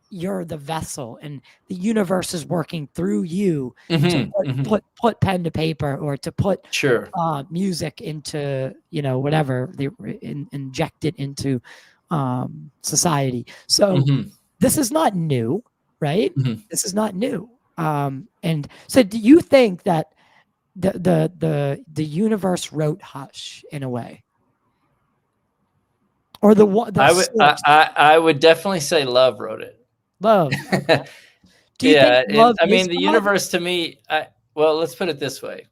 you're the vessel and the universe is working through you to put pen to paper or to put Sure. music into, whatever they inject it into society. So this is not new, right? This is not new. And so do you think that the universe wrote Hush in a way? Or I would definitely say love wrote it. Love. Okay. Do you Yeah, think love I mean, is the God? universe to me, well, let's put it this way.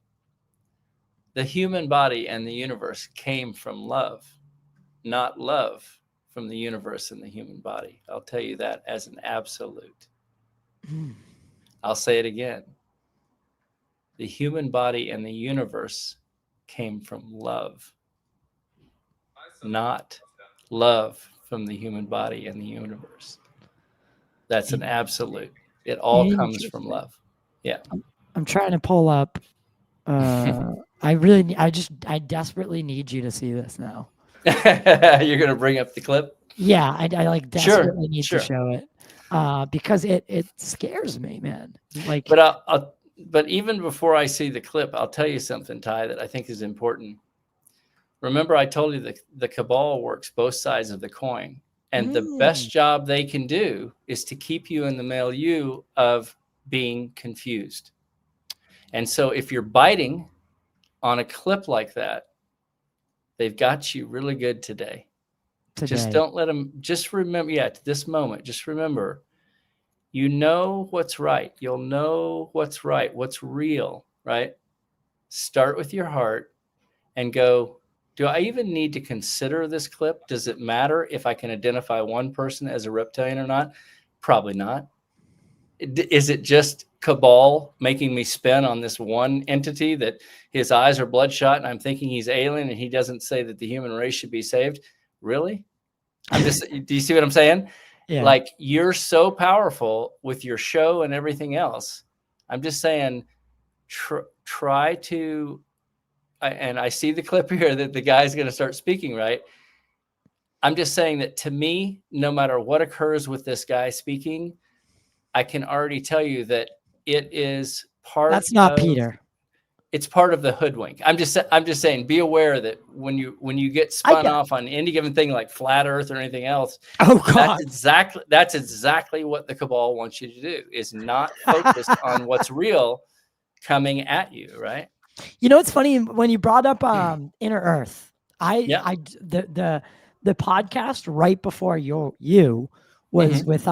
The human body and the universe came from love, not love from the universe and the human body. I'll tell you that as an absolute. I'll say it again. The human body and the universe came from love, not love from the human body and the universe. That's an absolute. It all comes from love. Yeah. I'm trying to pull up. I desperately need you to see this now. You're going to bring up the clip? Yeah, I like desperately need to show it because it scares me, man. Like, but even before I see the clip, I'll tell you something, Ty, that I think is important. Remember, I told you that the cabal works both sides of the coin. And the best job they can do is to keep you in the milieu of being confused. And so if you're biting on a clip like that, they've got you really good today. Just don't let them, just remember, to this moment, just remember, you know what's right. You'll know what's right, what's real, right? Start with your heart and go, do I even need to consider this clip? Does it matter if I can identify one person as a reptilian or not? Probably not. Is it just cabal making me spin on this one entity that his eyes are bloodshot and I'm thinking he's alien and he doesn't say that the human race should be saved? Really? Do you see what I'm saying? Yeah. Like, you're so powerful with your show and everything else. I'm just saying, try to, and I see the clip here that the guy's going to start speaking, right? I'm just saying that to me, no matter what occurs with this guy speaking, I can already tell you that it is part. That's not Peter. It's part of the hoodwink. I'm just saying, be aware that when you get spun off on any given thing like flat Earth or anything else, that's exactly what the cabal wants you to do, is not focus on what's real coming at you, right? You know, it's funny when you brought up Inner Earth. The podcast right before you was with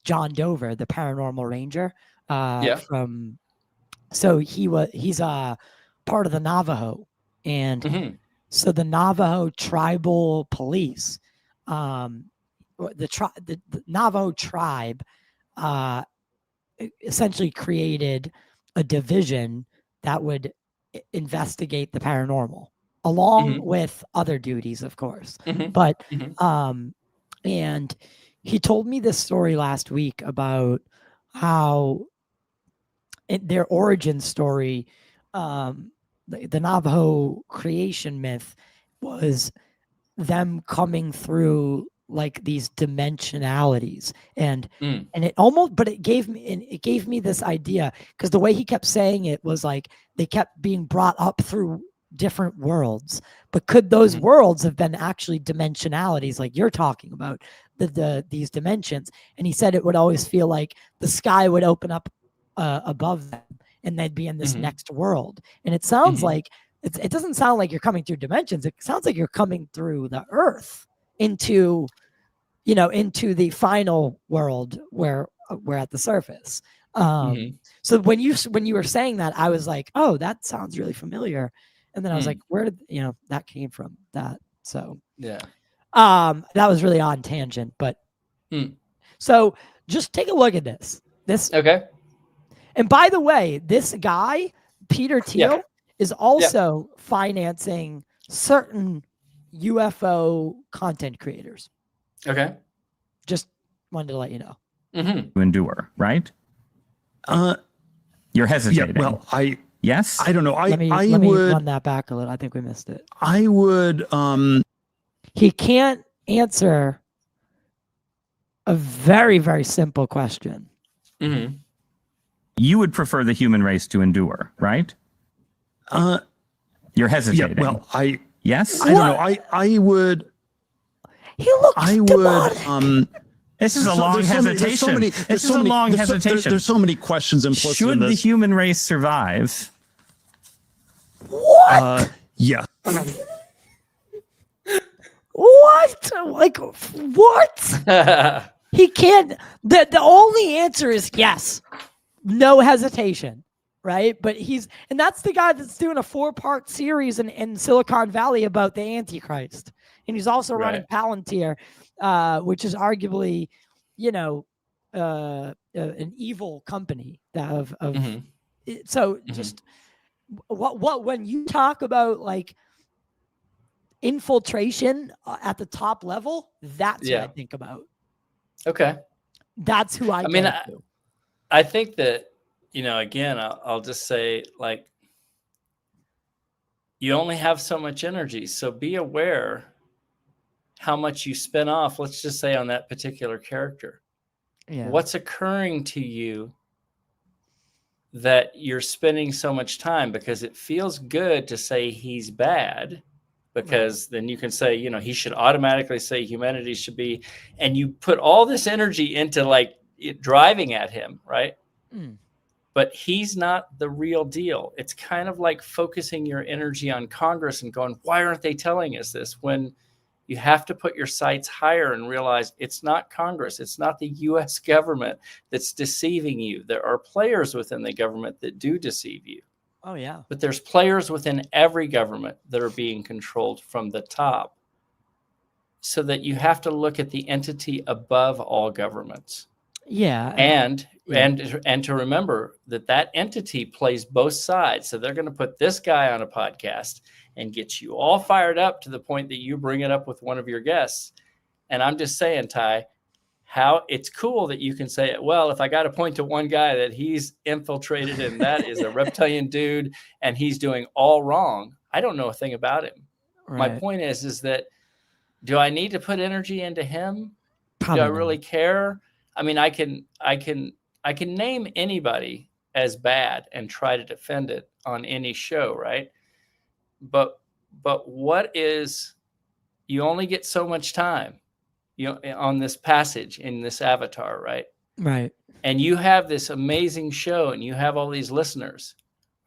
John Dover, the paranormal ranger from. So he's part of the Navajo, and so the Navajo tribal police, the Navajo tribe, essentially created a division that would investigate the paranormal, along with other duties, of course. But and he told me this story last week about how their origin story, the Navajo creation myth, was them coming through like these dimensionalities, and it gave me this idea, because the way he kept saying it was like they kept being brought up through different worlds, but could those worlds have been actually dimensionalities like you're talking about, these dimensions? And he said it would always feel like the sky would open up above them and they'd be in this next world. And it sounds like it doesn't sound like you're coming through dimensions. It sounds like you're coming through the earth into the final world where we're at the surface. So when you were saying that, I was like, oh, that sounds really familiar. And then I was like, where did that came from? That. So yeah. That was really on tangent, but so just take a look at this. Okay. And by the way, this guy, Peter Thiel, is also financing certain UFO content creators. Okay. Just wanted to let you know. Endure, right? You're hesitating. Yeah, well, yes? I don't know. Let me run that back a little. I think we missed it. I would He can't answer a very, very simple question. Mm-hmm. You would prefer the human race to endure, right? You're hesitating. Yeah, well, Yes? I don't know. I would. He looks I would. demonic. This is a long hesitation. This is a long hesitation. There's so many questions implicit Should in the this. human race survive? What? Yeah. What? Like, what? He can't. The only answer is yes. No hesitation. Right? But and that's the guy that's doing a 4-part series in Silicon Valley about the Antichrist. And he's also running Palantir, which is arguably, an evil company of so just what when you talk about like infiltration at the top level, that's what I think about. Okay. That's who I mean, to. I think that, again, I'll just say, like, you only have so much energy, so be aware how much you spin off, let's just say, on that particular character. Yeah. What's occurring to you that you're spending so much time? Because it feels good to say he's bad, because then you can say, he should automatically say humanity should be, and you put all this energy into like driving at him, right? But he's not the real deal. It's kind of like focusing your energy on Congress and going, why aren't they telling us this? When you have to put your sights higher and realize it's not Congress. It's not the U.S. government that's deceiving you. There are players within the government that do deceive you. Oh, yeah. But there's players within every government that are being controlled from the top. So that you have to look at the entity above all governments. Yeah. And to remember that entity plays both sides. So they're going to put this guy on a podcast and get you all fired up to the point that you bring it up with one of your guests. And I'm just saying, Ty, how it's cool that you can say, well, if I got to point to one guy that he's infiltrated and that is a reptilian dude and he's doing all wrong, I don't know a thing about him. Right. My point is that do I need to put energy into him? Probably do I really care? I mean, I can name anybody as bad and try to defend it on any show, right? But what is, you only get so much time, on this passage in this avatar, right? Right. And you have this amazing show and you have all these listeners.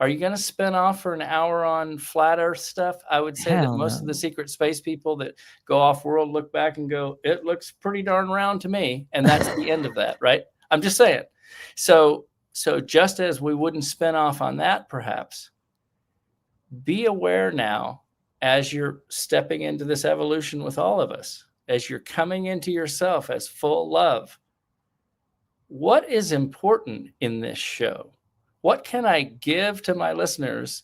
Are you going to spin off for an hour on flat earth stuff? I would say that most of the secret space people that go off world look back and go, it looks pretty darn round to me. And that's the end of that, right? I'm just saying. So just as we wouldn't spin off on that, perhaps, be aware now as you're stepping into this evolution with all of us, as you're coming into yourself as full love. What is important in this show? What can I give to my listeners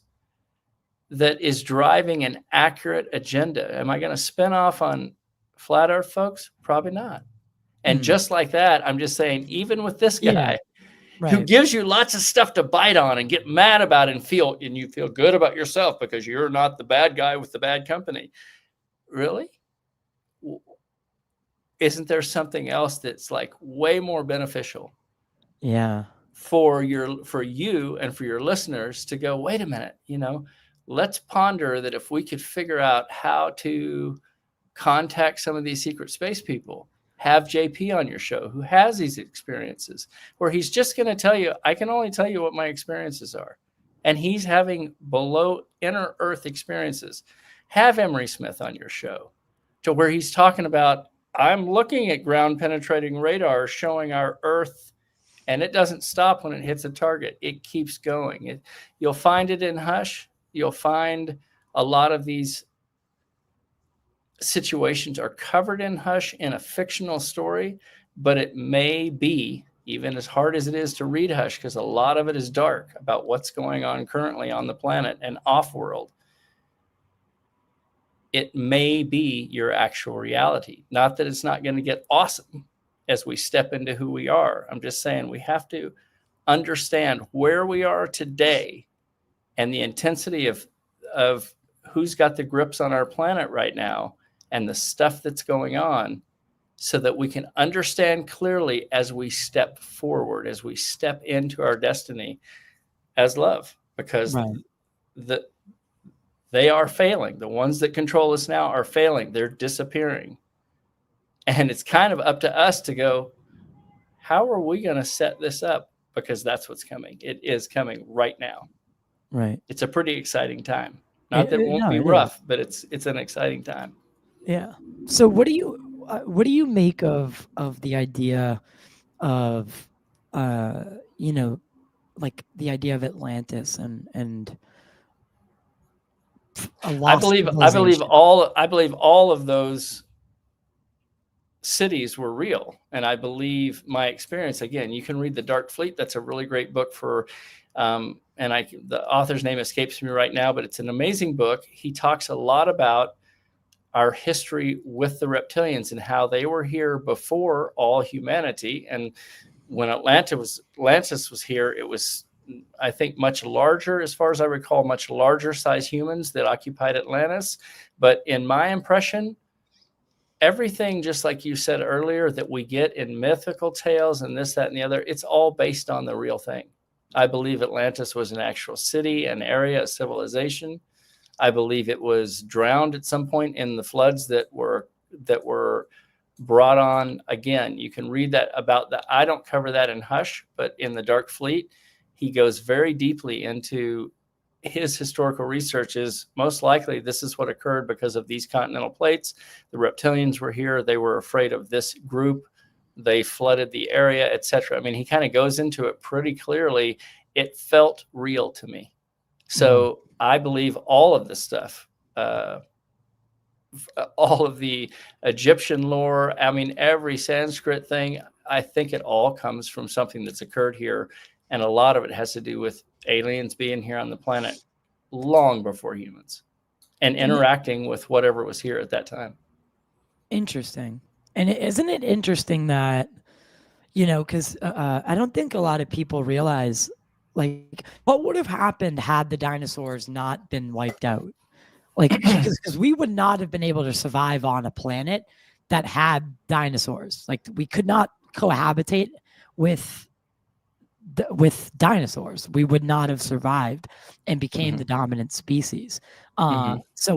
that is driving an accurate agenda? Am I going to spin off on flat earth folks? Probably not. And just like that, I'm just saying, even with this guy who gives you lots of stuff to bite on and get mad about and you feel good about yourself because you're not the bad guy with the bad company. Really? Isn't there something else that's like way more beneficial? Yeah. For you and for your listeners to go, wait a minute, let's ponder that if we could figure out how to contact some of these secret space people, have JP on your show who has these experiences where he's just going to tell you, I can only tell you what my experiences are. And he's having below inner earth experiences. Have Emery Smith on your show to where he's talking about, I'm looking at ground penetrating radar showing our earth. And it doesn't stop when it hits a target. It keeps going. You'll find it in Hush. You'll find a lot of these situations are covered in Hush in a fictional story, but it may be, even as hard as it is to read Hush, because a lot of it is dark about what's going on currently on the planet and off-world. It may be your actual reality. Not that it's not going to get awesome as we step into who we are. I'm just saying we have to understand where we are today and the intensity of who's got the grips on our planet right now and the stuff that's going on so that we can understand clearly as we step forward, as we step into our destiny as love, because Right. they are failing. The ones that control us now are failing. They're disappearing. And it's kind of up to us to go, how are we going to set this up? Because that's what's coming. It is coming right now. Right. It's a pretty exciting time. Not that it won't No, be it is. rough, but it's an exciting time. Yeah. So what do you make of the idea of you know, like the idea of Atlantis and a I lost believe civilization? all of those cities were real, and I believe my experience. Again, you can read The Dark Fleet. That's a really great book for, and the author's name escapes me right now, but it's an amazing book. He talks a lot about our history with the reptilians and how they were here before all humanity. And when Atlantis was here, it was, I think, much larger, as far as I recall, much larger size humans that occupied Atlantis. But in my impression, everything, just like you said earlier, that we get in mythical tales and this, that, and the other, it's all based on the real thing. I believe Atlantis was an actual city, an area, a civilization. I believe it was drowned at some point in the floods that were brought on. Again, you can read that about that. I don't cover that in Hush, but in The Dark Fleet, he goes very deeply into his historical research. Is most likely this is what occurred because of these continental plates. The reptilians were here. They were afraid of this group. They flooded the area, etc. I mean, he kind of goes into it pretty clearly. It felt real to me. So I believe all of this stuff, all of the Egyptian lore, I mean, every Sanskrit thing, I think it all comes from something that's occurred here. And a lot of it has to do with aliens being here on the planet long before humans and interacting with whatever was here at that time. Interesting. And isn't it interesting that, you know, because I don't think a lot of people realize, like, what would have happened had the dinosaurs not been wiped out? Like, because we would not have been able to survive on a planet that had dinosaurs. Like, we could not cohabitate with dinosaurs. We would not have survived and became the dominant species. So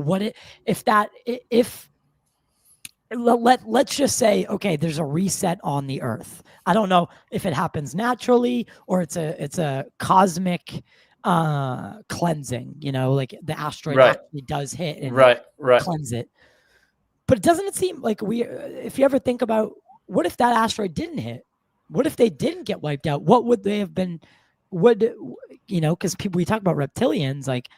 let's just say, okay, there's a reset on the Earth. I don't know if it happens naturally or it's a cosmic cleansing, you know, like the asteroid actually does hit and cleanse it. But doesn't it seem like if you ever think about, what if that asteroid didn't hit? What if they didn't get wiped out? What would they have been? Because we talk about reptilians, like.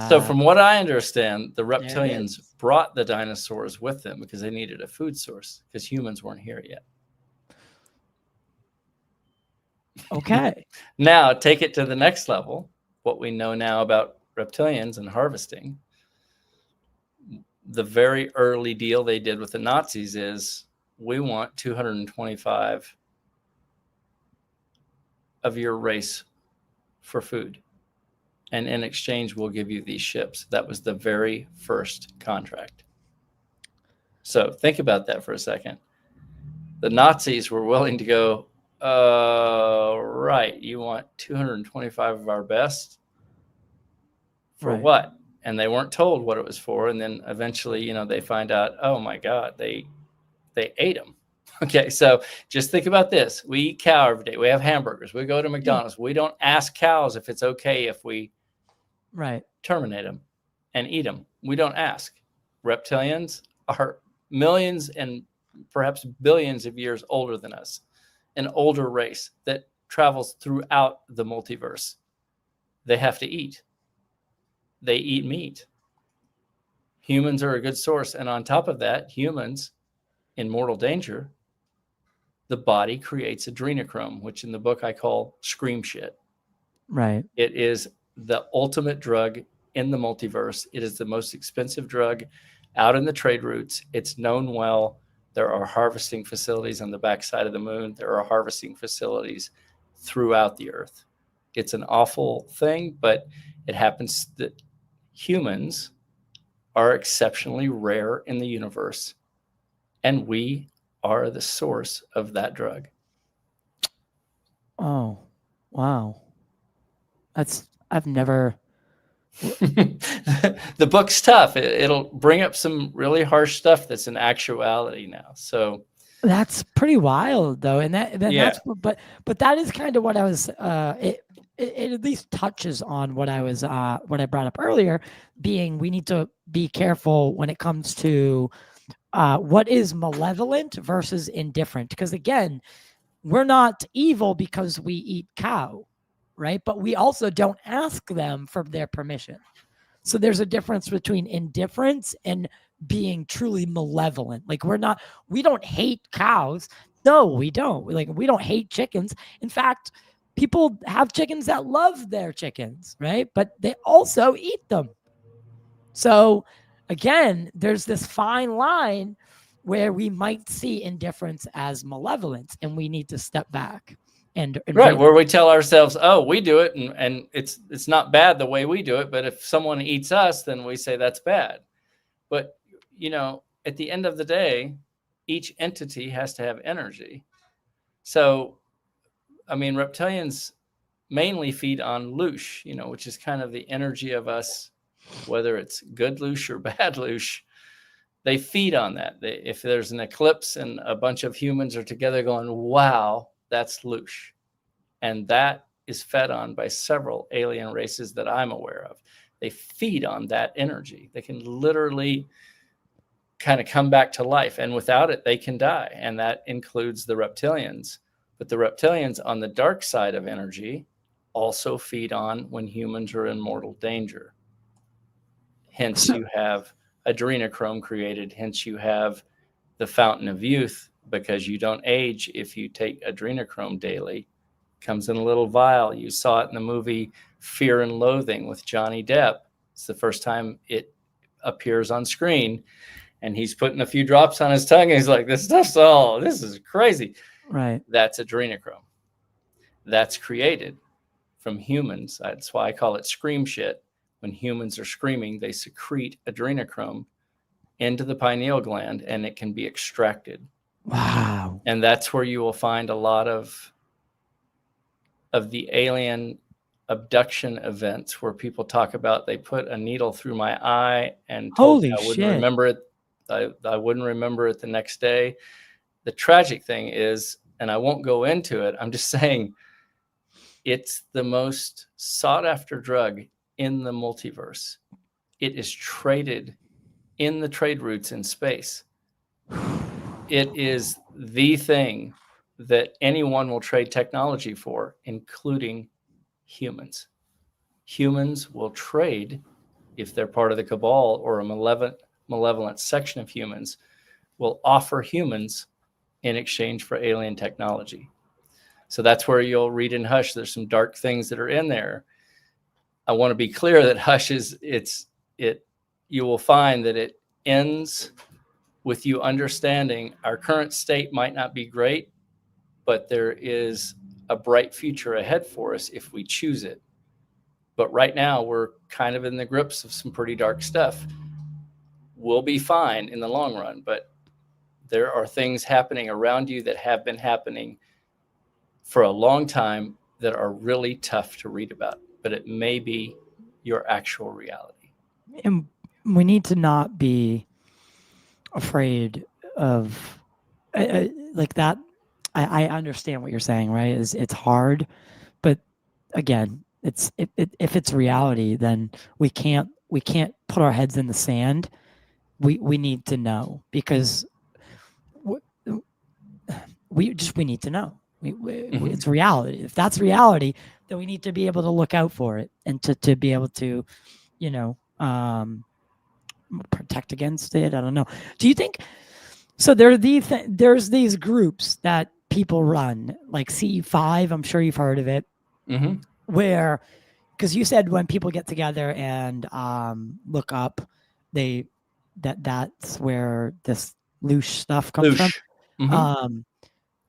So from what I understand, the reptilians brought the dinosaurs with them because they needed a food source because humans weren't here yet. Okay. Now take it to the next level. What we know now about reptilians and harvesting. The very early deal they did with the Nazis is, we want 225 of your race for food. And in exchange, we'll give you these ships. That was the very first contract. So think about that for a second. The Nazis were willing to go, right, you want 225 of our best? For what? And they weren't told what it was for. And then eventually, you know, they find out, oh my God, they ate them. Okay, so just think about this. We eat cow every day. We have hamburgers. We go to McDonald's. We don't ask cows if it's okay if we terminate them and eat them. We don't ask. Reptilians are millions and perhaps billions of years older than us, an older race that travels throughout the multiverse. They have to eat. They eat meat. Humans are a good source. And on top of that, humans in mortal danger, the body creates adrenochrome, which in the book I call scream shit. Right. It is the ultimate drug in the multiverse. It is the most expensive drug out in the trade routes. It's known well. There are harvesting facilities on the backside of the moon. There are harvesting facilities throughout the earth. It's an awful thing, but it happens that humans are exceptionally rare in the universe. and we are the source of that drug. Oh, wow. I've never. The book's tough. It'll bring up some really harsh stuff that's in actuality now. So That's pretty wild, though, and Yeah. but that is kind of what I was. It at least touches on what I was what I brought up earlier, being we need to be careful when it comes to what is malevolent versus indifferent, because again, we're not evil because we eat cow, right? But we also don't ask them for their permission. So there's a difference between indifference and being truly malevolent. Like we don't hate cows. No, we don't. We don't hate chickens. In fact, people have chickens that love their chickens, right? But they also eat them. So again, there's this fine line where we might see indifference as malevolence, and we need to step back and right, really, where we tell ourselves, oh, we do it, and it's not bad the way we do it, but if someone eats us, then we say that's bad. But at the end of the day, each entity has to have energy. So I mean, reptilians mainly feed on loosh, which is kind of the energy of us, whether it's good loosh or bad loosh. They feed on that. If there's an eclipse and a bunch of humans are together going, wow, that's loosh. And that is fed on by several alien races that I'm aware of. They feed on that energy. They can literally kind of come back to life. And without it, they can die. And that includes the reptilians. But the reptilians on the dark side of energy also feed on when humans are in mortal danger. Hence, you have adrenochrome created. Hence, you have the fountain of youth, because you don't age if you take adrenochrome daily. Comes in a little vial. You saw it in the movie Fear and Loathing with Johnny Depp. It's the first time it appears on screen, and he's putting a few drops on his tongue, and he's like, this is crazy. right. That's adrenochrome. That's created from humans. That's why I call it scream shit. When humans are screaming, they secrete adrenochrome into the pineal gland, and it can be extracted. Wow. And that's where you will find a lot of the alien abduction events where people talk about they put a needle through my eye and told me Holy I wouldn't shit. remember it. I wouldn't remember it the next day. The tragic thing is, and I won't go into it, I'm just saying it's the most sought after drug in the multiverse. It is traded in the trade routes in space. It is the thing that anyone will trade technology for, including humans. Humans will trade, if they're part of the cabal or a malevolent section of humans, will offer humans in exchange for alien technology. So that's where you'll read in Hush, there's some dark things that are in there. I want to be clear that Hush you will find that it ends with you understanding our current state might not be great, but there is a bright future ahead for us if we choose it. But right now, we're kind of in the grips of some pretty dark stuff. We'll be fine in the long run, but there are things happening around you that have been happening for a long time that are really tough to read about, but it may be your actual reality. And we need to not be afraid of like that. I understand what you're saying, right? It's hard, but again, if it's reality, then we can't put our heads in the sand. We need to know, because we need to know. It's reality. If that's reality, then we need to be able to look out for it and to be able to, protect against it. I don't know. Do you think so? There's these groups that people run, like CE5. I'm sure you've heard of it. Mm-hmm. Where, because you said when people get together and look up, that's where this loose stuff comes from. Mm-hmm.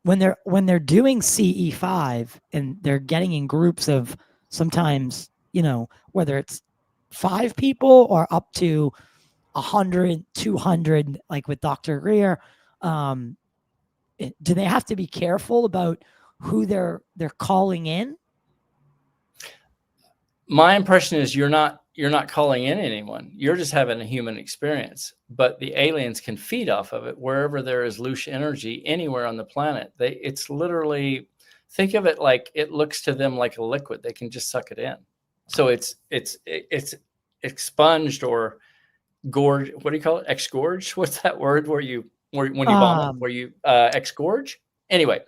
When they're doing CE5 and they're getting in groups of sometimes, whether it's 5 people or up to 100, 200, like with Dr. Greer, Do they have to be careful about who they're calling in? My impression is you're not calling in anyone. You're just having a human experience. But the aliens can feed off of it wherever there is loose energy anywhere on the planet. It's literally, think of it like it looks to them like a liquid. They can just suck it in. So it's expunged or gorge. What do you call it? Exgorge? What's that word when you vomit? Where you exgorge? Anyway,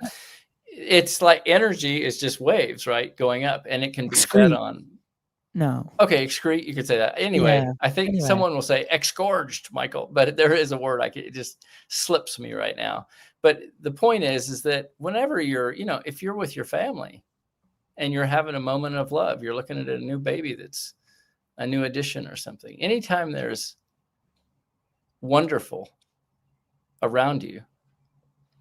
it's like energy is just waves, right, going up, and it can be fed on. No. Okay, excrete. You could say that. Anyway, Yeah, I think someone will say exgorged, Michael, but there is a word it just slips me right now. But the point is that whenever you're, if you're with your family and you're having a moment of love, you're looking at a new baby that's a new addition or something. Anytime there's wonderful around you,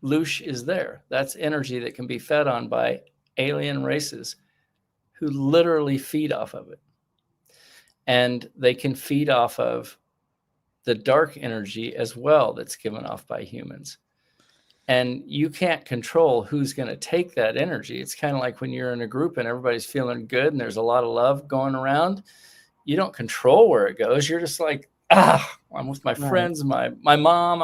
loosh is there. That's energy that can be fed on by alien races who literally feed off of it. And they can feed off of the dark energy as well that's given off by humans. And you can't control who's going to take that energy. It's kind of like when you're in a group and everybody's feeling good and there's a lot of love going around. You don't control where it goes. You're just like, I'm with my friends, my mom,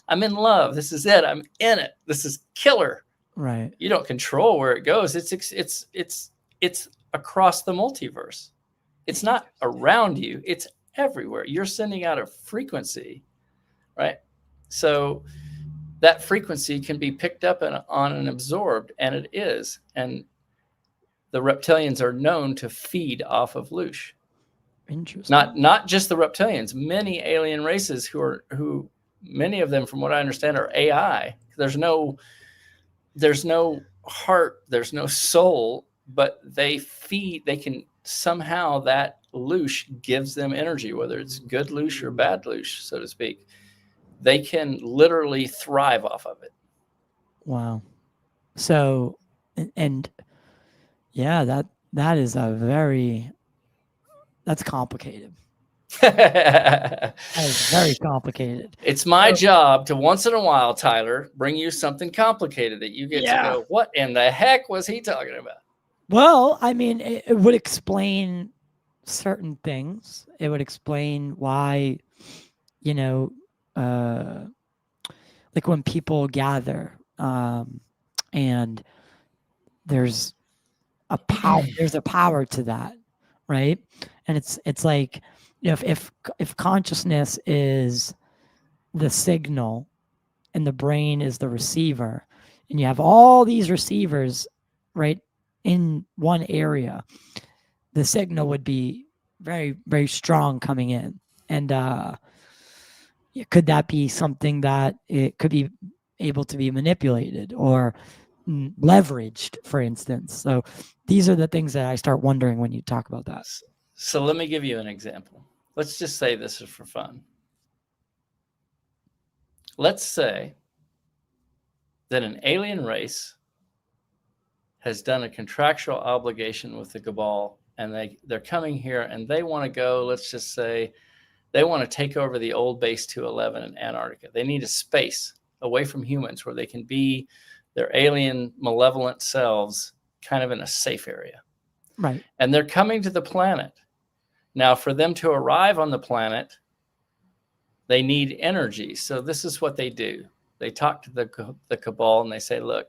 I'm in love. This is it. I'm in it. This is killer. Right. You don't control where it goes. It's across the multiverse. It's not around you. It's everywhere. You're sending out a frequency, right? So that frequency can be picked up on and absorbed, and it is. And the reptilians are known to feed off of loosh. Interesting. Not just the reptilians. Many alien races who many of them, from what I understand, are AI. There's no heart. There's no soul. But they feed. They can somehow, that loosh gives them energy, whether it's good loosh or bad loosh, so to speak. They can literally thrive off of it. Wow. So, and yeah, that is that's complicated. That is very complicated. It's my job to once in a while, Tyler, bring you something complicated that you get to go, what in the heck was he talking about? Well, I mean, it would explain certain things. It would explain why, like when people gather, and there's a power to that, right? And it's like, if consciousness is the signal and the brain is the receiver, and you have all these receivers, right, in one area, the signal would be very, very strong coming in. And could that be something that it could be able to be manipulated or leveraged, for instance? So these are the things that I start wondering when you talk about that. So let me give you an example. Let's just say this is for fun. Let's say that an alien race has done a contractual obligation with the cabal, and they're coming here and they want to go, let's just say they want to take over the old base 211 in Antarctica. They need a space away from humans where they can be their alien malevolent selves, kind of in a safe area. Right. And they're coming to the planet. Now, for them to arrive on the planet, they need energy. So this is what they do. They talk to the cabal and they say, look,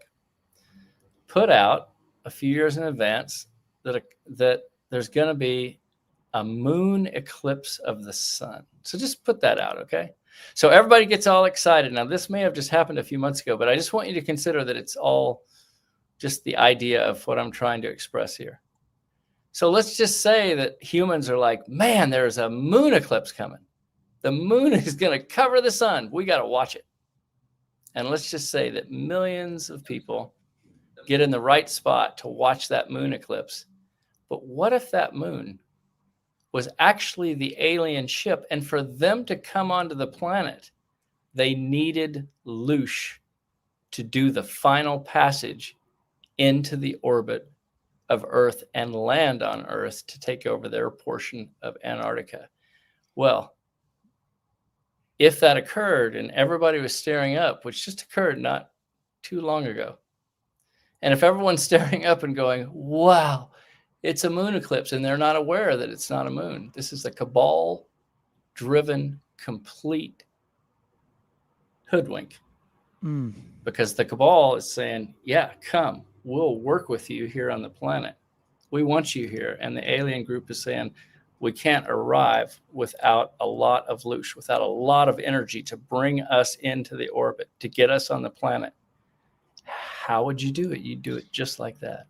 put out a few years in advance that there's going to be a moon eclipse of the sun. So just put that out, okay? So everybody gets all excited. Now, this may have just happened a few months ago, but I just want you to consider that it's all just the idea of what I'm trying to express here. So let's just say that humans are like, man, there's a moon eclipse coming. The moon is going to cover the sun. We got to watch it. And let's just say that millions of people get in the right spot to watch that moon eclipse. But what if that moon was actually the alien ship, and for them to come onto the planet, they needed loosh to do the final passage into the orbit of Earth and land on Earth to take over their portion of Antarctica? Well, if that occurred and everybody was staring up, which just occurred not too long ago, and if everyone's staring up and going, wow, it's a moon eclipse, and they're not aware that it's not a moon. This is a cabal-driven, complete hoodwink. Because the cabal is saying, yeah, come, we'll work with you here on the planet. We want you here. And the alien group is saying, we can't arrive without a lot of loosh, without a lot of energy to bring us into the orbit, to get us on the planet. How would you do it? You do it just like that.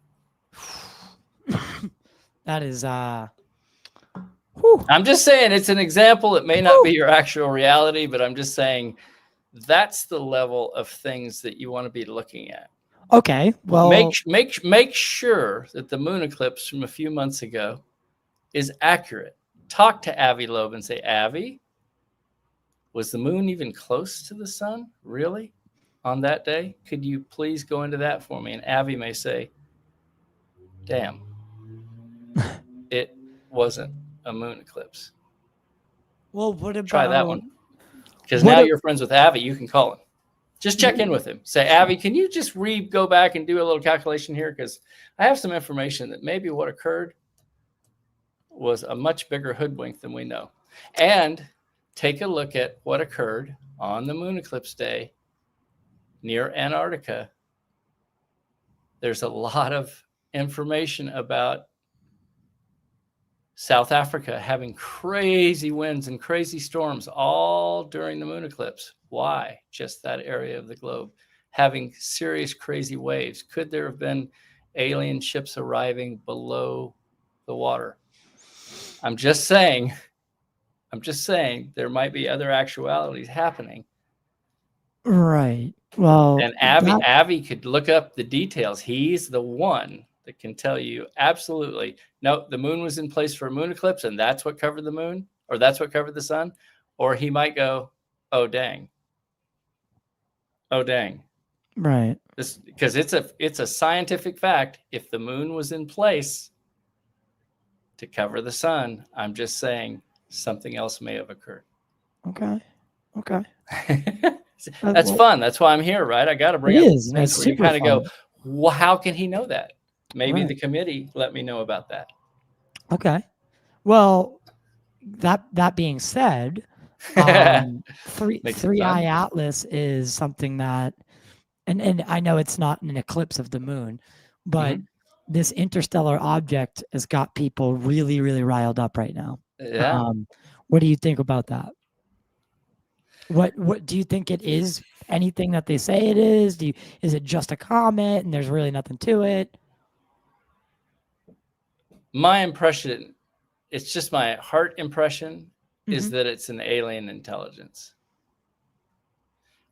That is, I'm just saying it's an example. It may not be your actual reality, but I'm just saying that's the level of things that you want to be looking at. okay. Well, Make sure that the moon eclipse from a few months ago is accurate. Talk to Avi Loeb and say, Avi, was the moon even close to the sun? Really? On that day? Could you please go into that for me? And Avi may say, damn, it wasn't a moon eclipse. well, what about Try that one. Because now you're friends with Avi, you can call him. Just check in with him. Say, Avi, can you just go back and do a little calculation here? Because I have some information that maybe what occurred was a much bigger hoodwink than we know. And take a look at what occurred on the moon eclipse day near Antarctica. There's a lot of information about South Africa having crazy winds and crazy storms all during the moon eclipse. Why? Just that area of the globe having serious, crazy waves. Could there have been alien ships arriving below the water? I'm just saying there might be other actualities happening. right? Well, And Avi could look up the details. He's the one that can tell you absolutely, no, the moon was in place for a moon eclipse, and that's what covered the moon, or that's what covered the sun. Or he might go, oh, dang. Oh, dang. right. Because it's a scientific fact. If the moon was in place to cover the sun, I'm just saying something else may have occurred. Okay. That's fun. That's why I'm here, right? I got to bring It up is. things It's where you super kind of go, fun. well, how can he know that? Maybe Right. the committee let me know about that. Okay. Well, that being said, Makes it three fun. eye atlas is something that, and I know it's not an eclipse of the moon, but this interstellar object has got people really, really riled up right now. Yeah. What do you think about that? What do you think it is? Anything that they say it is? Is it just a comet and there's really nothing to it? My impression, it's just my heart impression, is that it's an alien intelligence.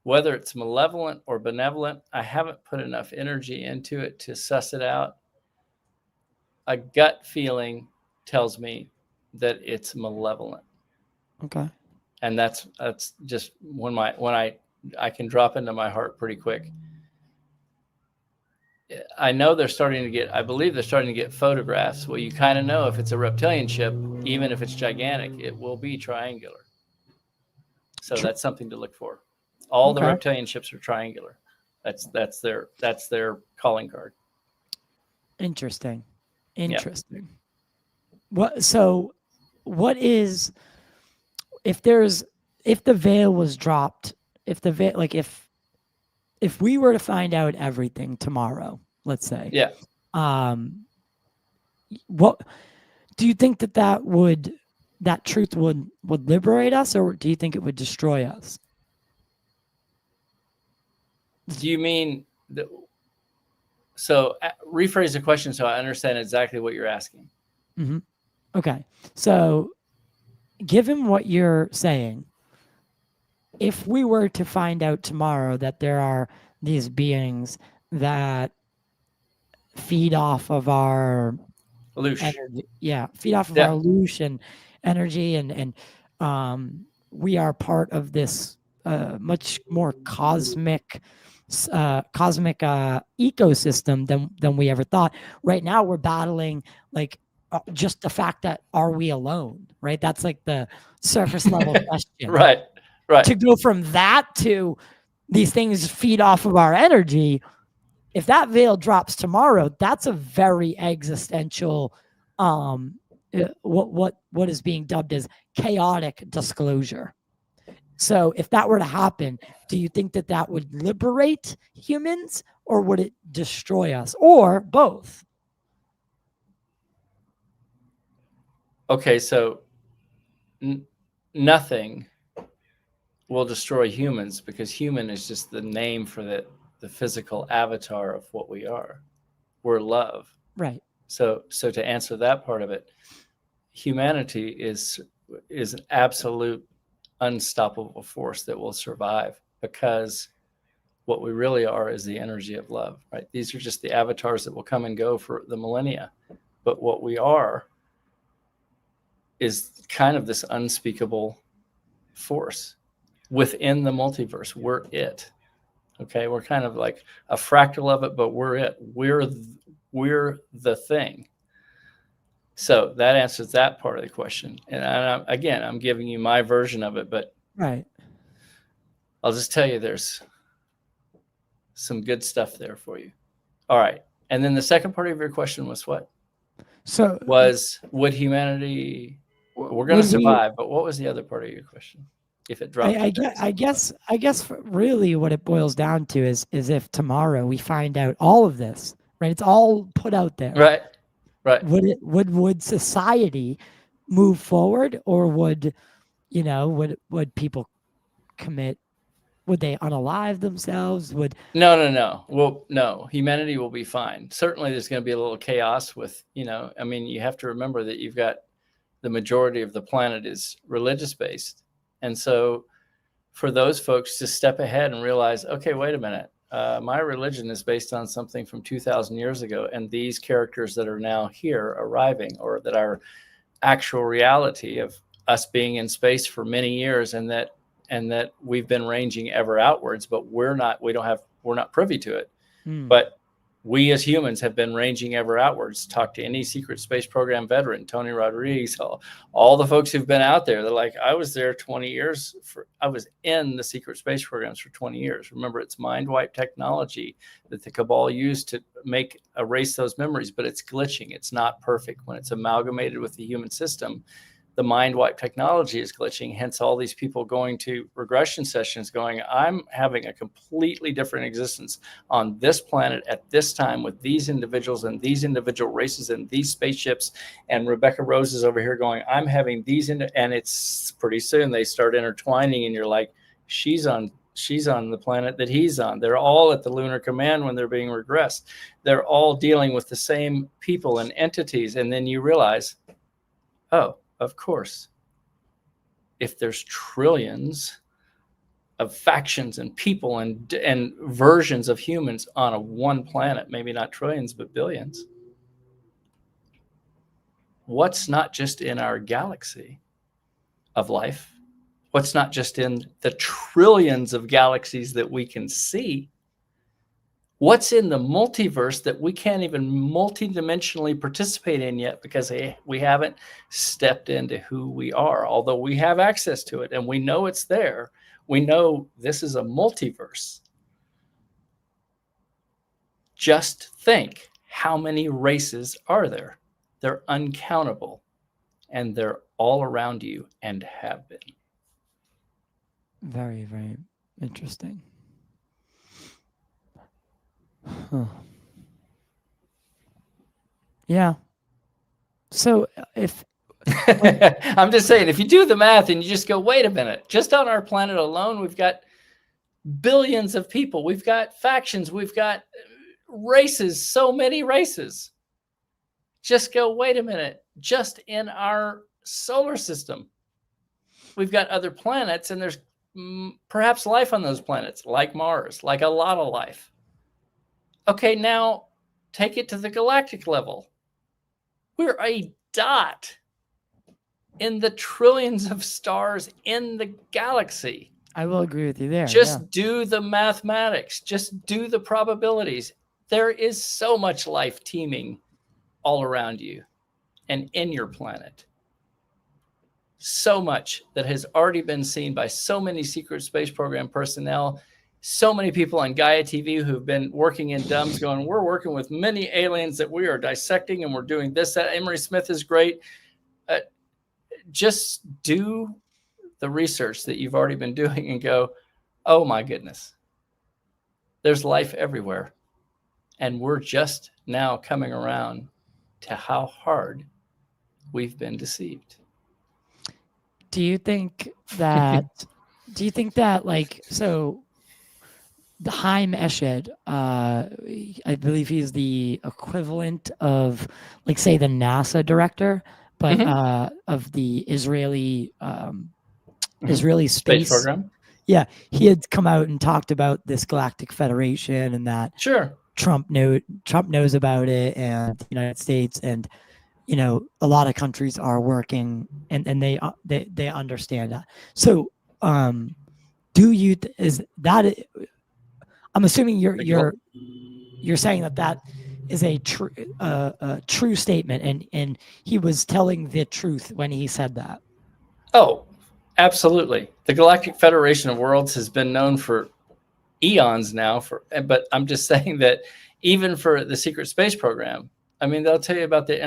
Whether it's malevolent or benevolent, I haven't put enough energy into it to suss it out. A gut feeling tells me that it's malevolent. Okay. And that's just when I can drop into my heart pretty quick. I know I believe they're starting to get photographs. Well, you kind of know if it's a reptilian ship, even if it's gigantic, it will be triangular. So that's something to look for. All the reptilian ships are triangular. That's their calling card. Interesting. Yeah. What is, if the veil was dropped, if we were to find out everything tomorrow, let's say, Yeah. what do you think that truth would liberate us, or do you think it would destroy us? Do you mean rephrase the question so I understand exactly what you're asking. Okay. So given what you're saying, if we were to find out tomorrow that there are these beings that feed off of our Loosh. energy, feed off of our loosh and energy, and we are part of this much more cosmic ecosystem than we ever thought. Right now, we're battling just the fact that, are we alone? Right? That's like the surface level question. Right. Right. To go from that to these things feed off of our energy, if that veil drops tomorrow, that's a very existential, what is being dubbed as chaotic disclosure. So if that were to happen, do you think that that would liberate humans, or would it destroy us, or both? Okay, so nothing will destroy humans, because human is just the name for the physical avatar of what we are. We're love. Right. So to answer that part of it, humanity is an absolute unstoppable force that will survive, because what we really are is the energy of love, right? These are just the avatars that will come and go for the millennia. But what we are is kind of this unspeakable force within the multiverse. We're it. Okay, we're kind of like a fractal of it, but we're it. We're the thing. So that answers that part of the question. And I'm giving you my version of it, but Right. I'll just tell you there's some good stuff there for you. All right. And then the second part of your question was what? So Would humanity, we're going to survive, but what was the other part of your question? If it dropped. I guess really what it boils down to is if tomorrow we find out all of this, right? It's all put out there. Right. Right. Would society move forward, or would people commit? Would they unalive themselves? No. Well, no, humanity will be fine. Certainly there's going to be a little chaos with, I mean, you have to remember that you've got the majority of the planet is religious based. And so for those folks to step ahead and realize, okay, wait a minute, my religion is based on something from 2,000 years ago. And these characters that are now here arriving, or that are actual reality of us being in space for many years, and that we've been ranging ever outwards, but we're not privy to it. But we as humans have been ranging ever outwards. Talk to any secret space program veteran, Tony Rodriguez, all the folks who've been out there. They're like, I was there 20 years. I was in the secret space programs for 20 years. Remember, it's mind wipe technology that the cabal used to erase those memories, but it's glitching. It's not perfect. When it's amalgamated with the human system, the mind wipe technology is glitching. Hence all these people going to regression sessions going, I'm having a completely different existence on this planet at this time with these individuals and these individual races and these spaceships. And Rebecca Rose is over here going, I'm having these, and it's pretty soon they start intertwining, and you're like, she's on the planet that he's on. They're all at the Lunar Command when they're being regressed. They're all dealing with the same people and entities. And then you realize, oh, of course, if there's trillions of factions and people and versions of humans on one planet, maybe not trillions, but billions, what's not just in our galaxy of life, what's not just in the trillions of galaxies that we can see, what's in the multiverse that we can't even multidimensionally participate in yet, because we haven't stepped into who we are, although we have access to it and we know it's there. We know this is a multiverse. Just think, how many races are there? They're uncountable, and they're all around you and have been. Very, very interesting. Huh. Yeah. So if I'm just saying, if you do the math and you just go, wait a minute, just on our planet alone, we've got billions of people. We've got factions. We've got races, so many races. Just go, wait a minute, just in our solar system, we've got other planets, and there's perhaps life on those planets, like Mars, like a lot of life. Okay, now take it to the galactic level. We're a dot in the trillions of stars in the galaxy. I will agree with you there. Just do the mathematics. Just do the probabilities. There is so much life teeming all around you and in your planet. so much that has already been seen by so many secret space program personnel, so many people on Gaia TV who've been working in DUMS going, we're working with many aliens that we are dissecting and we're doing this, that. Emery Smith is great. Just do the research that you've already been doing and go, oh my goodness, there's life everywhere. And we're just now coming around to how hard we've been deceived. Do you think that, like, so the Haim Eshed, I believe he's the equivalent of, like, say, the NASA director, but of the Israeli space program. Yeah, he had come out and talked about this Galactic Federation and that Sure. Trump knows about it, and the United States, and a lot of countries are working, and they understand that. So, is that? I'm assuming you're saying that is a true statement, and he was telling the truth when he said that. Oh, absolutely. The Galactic Federation of Worlds has been known for eons now, but I'm just saying that even for the secret space program, I mean, they'll tell you about the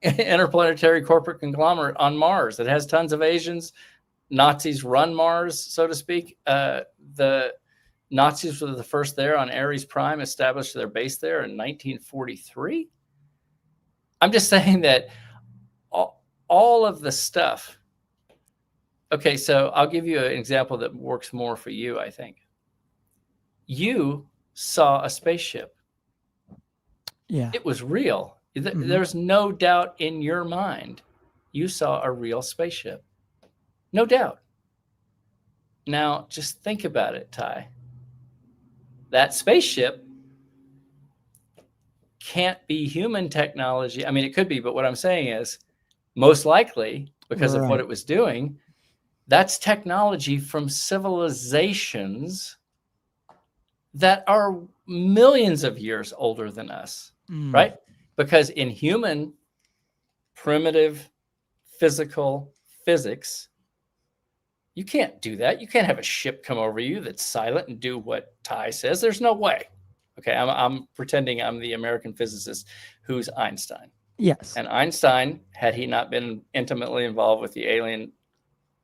interplanetary corporate conglomerate on Mars that has tons of Asians. Nazis run Mars, so to speak. The Nazis were the first there on Ares Prime, established their base there in 1943. I'm just saying that all of the stuff. Okay, so I'll give you an example that works more for you, I think. You saw a spaceship. Yeah. It was real. There's no doubt in your mind you saw a real spaceship. No doubt. Now, just think about it, Ty. That spaceship can't be human technology. I mean, it could be, but what I'm saying is, most likely, because of what it was doing, that's technology from civilizations that are millions of years older than us, right? Because in human primitive physical physics, you can't do that. You can't have a ship come over you that's silent and do what Ty says. There's no way. Okay, I'm pretending I'm the American physicist who's Einstein. Yes. And Einstein, had he not been intimately involved with the alien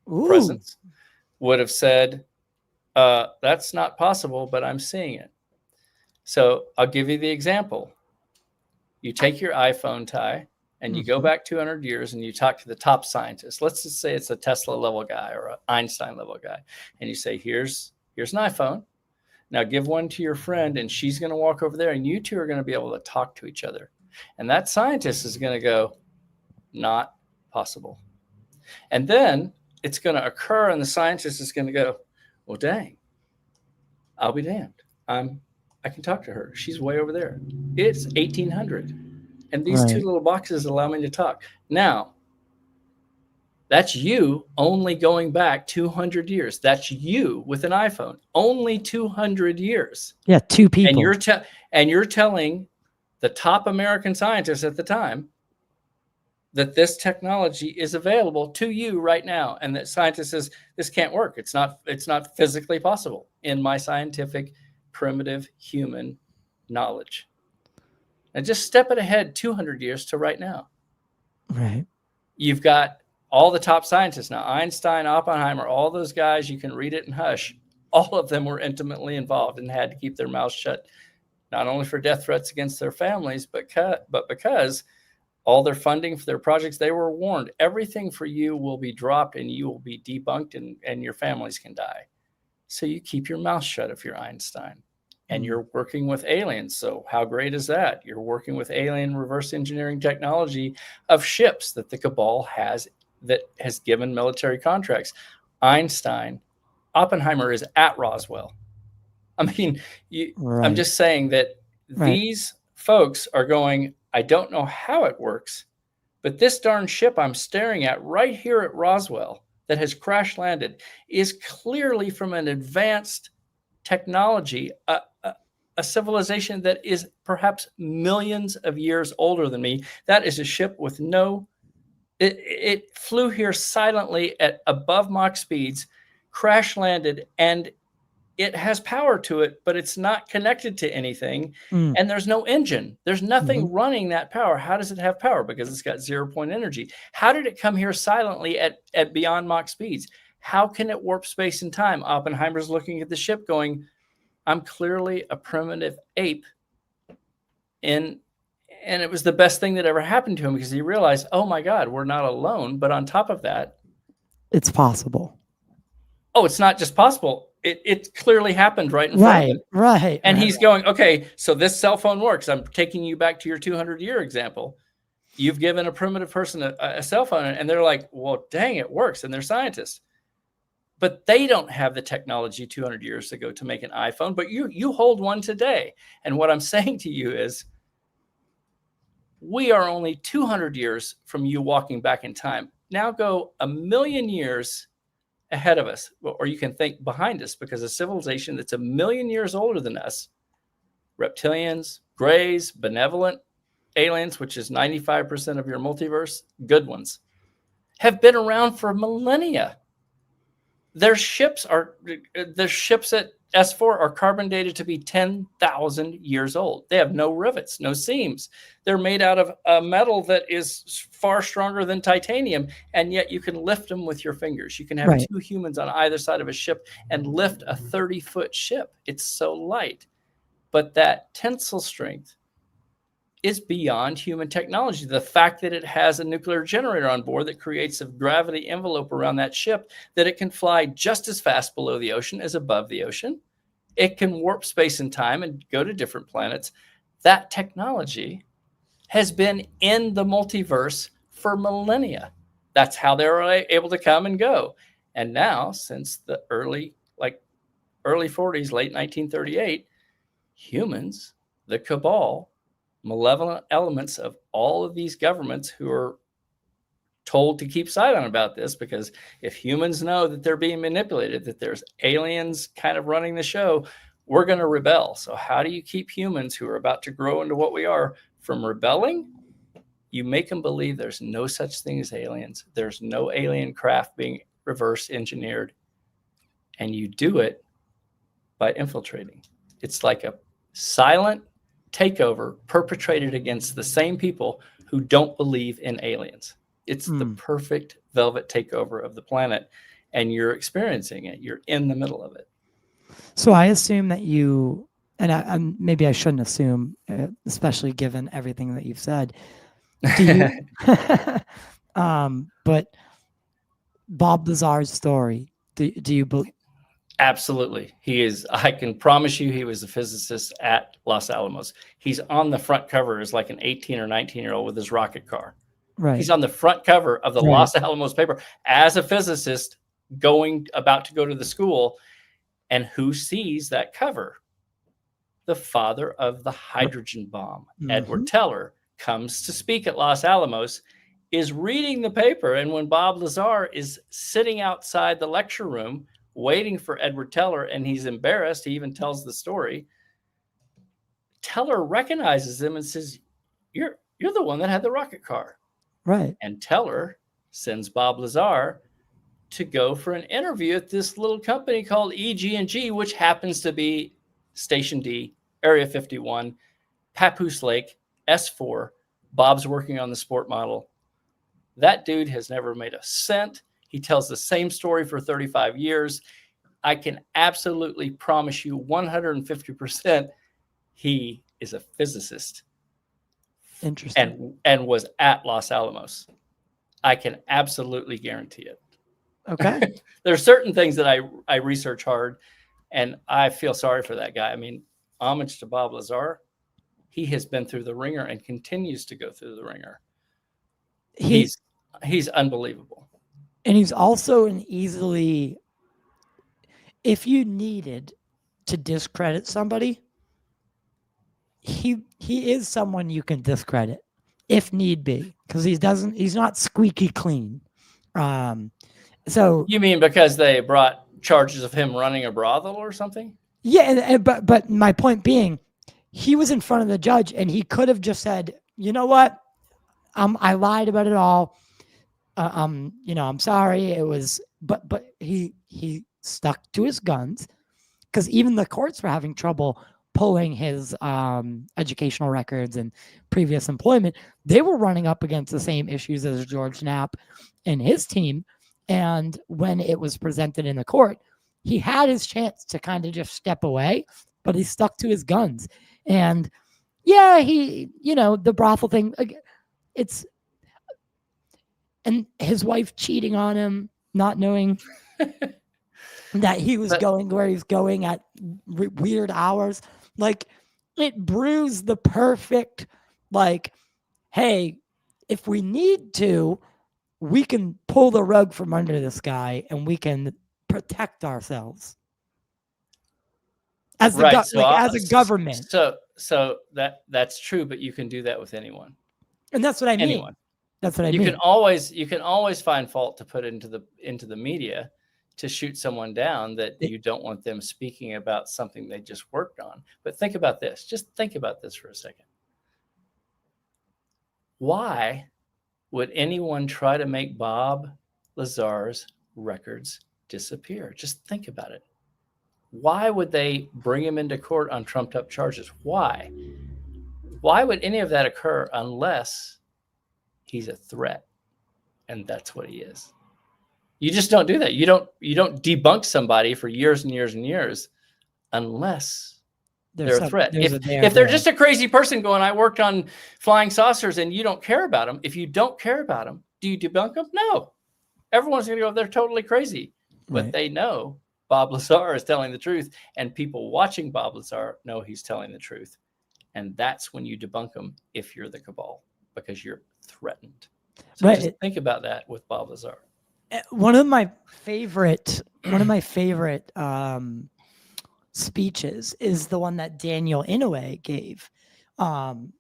presence, would have said, that's not possible, but I'm seeing it. So I'll give you the example. You take your iPhone, Ty, and you go back 200 years and you talk to the top scientists. Let's just say it's a Tesla level guy or an Einstein level guy. And you say, here's an iPhone. Now give one to your friend, and she's going to walk over there, and you two are going to be able to talk to each other. And that scientist is going to go, not possible. And then it's going to occur, and the scientist is going to go, well, dang, I'll be damned. I can talk to her. She's way over there. It's 1800. And these two little boxes allow me to talk. Now, that's you only going back 200 years. That's you with an iPhone. Only 200 years. Yeah, two people. And you're telling the top American scientists at the time that this technology is available to you right now, and that scientist says this can't work. It's not physically possible in my scientific, primitive human knowledge. And just step it ahead 200 years to right now. Right. You've got all the top scientists now, Einstein, Oppenheimer, all those guys, you can read it in hush. All of them were intimately involved and had to keep their mouths shut, not only for death threats against their families, but because all their funding for their projects, they were warned, everything for you will be dropped and you will be debunked, and your families can die. So you keep your mouth shut if you're Einstein. And you're working with aliens. So how great is that? You're working with alien reverse engineering technology of ships that the cabal has, that has given military contracts. Einstein, Oppenheimer is at Roswell. I mean, I'm just saying that these folks are going, I don't know how it works, but this darn ship I'm staring at right here at Roswell that has crash landed is clearly from an advanced technology, a civilization that is perhaps millions of years older than me. That is a ship with no It flew here silently at above Mach speeds, crash landed, and it has power to it, but it's not connected to anything. And there's no engine. There's nothing running that power. How does it have power? Because it's got 0-point energy. How did it come here silently at beyond Mach speeds? How can it warp space and time? Oppenheimer's looking at the ship going, I'm clearly a primitive ape. And it was the best thing that ever happened to him, because he realized, oh my God, we're not alone. But on top of that, it's possible. Oh, it's not just possible. It clearly happened right in front of him. Right. And he's going, okay, so this cell phone works. I'm taking you back to your 200-year example. You've given a primitive person a cell phone, and they're like, well, dang, it works. And they're scientists. But they don't have the technology 200 years ago to make an iPhone, but you hold one today. And what I'm saying to you is, we are only 200 years from you walking back in time. Now go 1,000,000 years ahead of us, or you can think behind us, because a civilization that's 1,000,000 years older than us, reptilians, grays, benevolent aliens, which is 95% of your multiverse, good ones, have been around for millennia. Their ships at S4 are carbon dated to be 10,000 years old. They have no rivets, no seams. They're made out of a metal that is far stronger than titanium, and yet you can lift them with your fingers. You can have two humans on either side of a ship and lift a 30-foot ship. It's so light. But that tensile strength is beyond human technology. The fact that it has a nuclear generator on board that creates a gravity envelope around that ship, that it can fly just as fast below the ocean as above the ocean. It can warp space and time and go to different planets. That technology has been in the multiverse for millennia. That's how they were able to come and go. And now, since the early 40s, late 1938, humans, the cabal, malevolent elements of all of these governments who are told to keep silent about this, because if humans know that they're being manipulated, that there's aliens kind of running the show, we're going to rebel. So how do you keep humans who are about to grow into what we are from rebelling? You make them believe there's no such thing as aliens. There's no alien craft being reverse engineered. And you do it by infiltrating. It's like a silent takeover perpetrated against the same people who don't believe in aliens. It's the perfect velvet takeover of the planet, and you're experiencing it. You're in the middle of it. So I assume that you, and maybe I shouldn't assume, especially given everything that you've said. Do you, but Bob Lazar's story, do you believe? Absolutely. He is. I can promise you he was a physicist at Los Alamos. He's on the front cover as like an 18 or 19-year-old with his rocket car. Right. He's on the front cover of the Los Alamos paper as a physicist about to go to the school. And who sees that cover? The father of the hydrogen bomb, Edward Teller, comes to speak at Los Alamos, is reading the paper. And when Bob Lazar is sitting outside the lecture room waiting for Edward Teller, and he's embarrassed, he even tells the story, Teller recognizes him and says, you're the one that had the rocket car. Right. And Teller sends Bob Lazar to go for an interview at this little company called EG&G, which happens to be Station D, Area 51, Papoose Lake, S4. Bob's working on the sport model. That dude has never made a cent. He tells the same story for 35 years. I can absolutely promise you 150% he is a physicist. Interesting. And was at Los Alamos. I can absolutely guarantee it. Okay. There are certain things that I research hard, and I feel sorry for that guy. I mean, homage to Bob Lazar. He has been through the ringer and continues to go through the ringer. He's unbelievable. And he's also an easily, if you needed to discredit somebody, he is someone you can discredit if need be, because he's not squeaky clean. So you mean because they brought charges of him running a brothel or something? Yeah, but my point being, he was in front of the judge and he could have just said, you know what? I lied about it all. I'm sorry. It was, but he stuck to his guns, because even the courts were having trouble pulling his educational records and previous employment. They were running up against the same issues as George Knapp and his team. And when it was presented in the court, he had his chance to kind of just step away, but he stuck to his guns. And yeah, the brothel thing, and his wife cheating on him, not knowing that he was going where he's going at weird hours. Like, it bruised the perfect, like, hey, if we need to, we can pull the rug from under this guy and we can protect ourselves as Right. as a government. So that's true, but you can do that with anyone. And that's what I mean. Anyone. That's what I You mean. can always find fault to put into the media to shoot someone down that you don't want them speaking about something they just worked on. But think about this. Just think about this for a second. Why would anyone try to make Bob Lazar's records disappear? Just think about it. Why would they bring him into court on trumped up charges? Why? Why would any of that occur unless he's a threat? And that's what he is. You just don't do that. You don't debunk somebody for years and years and years unless they're a threat. If they're just a crazy person going, I worked on flying saucers, and you don't care about them. If you don't care about them, do you debunk them? No. Everyone's going to go, they're totally crazy. But they know Bob Lazar is telling the truth, and people watching Bob Lazar know he's telling the truth. And that's when you debunk them if you're the cabal, because you're threatened. So just think about that with Bob Lazar. One of my favorite speeches is the one that Daniel Inouye gave, and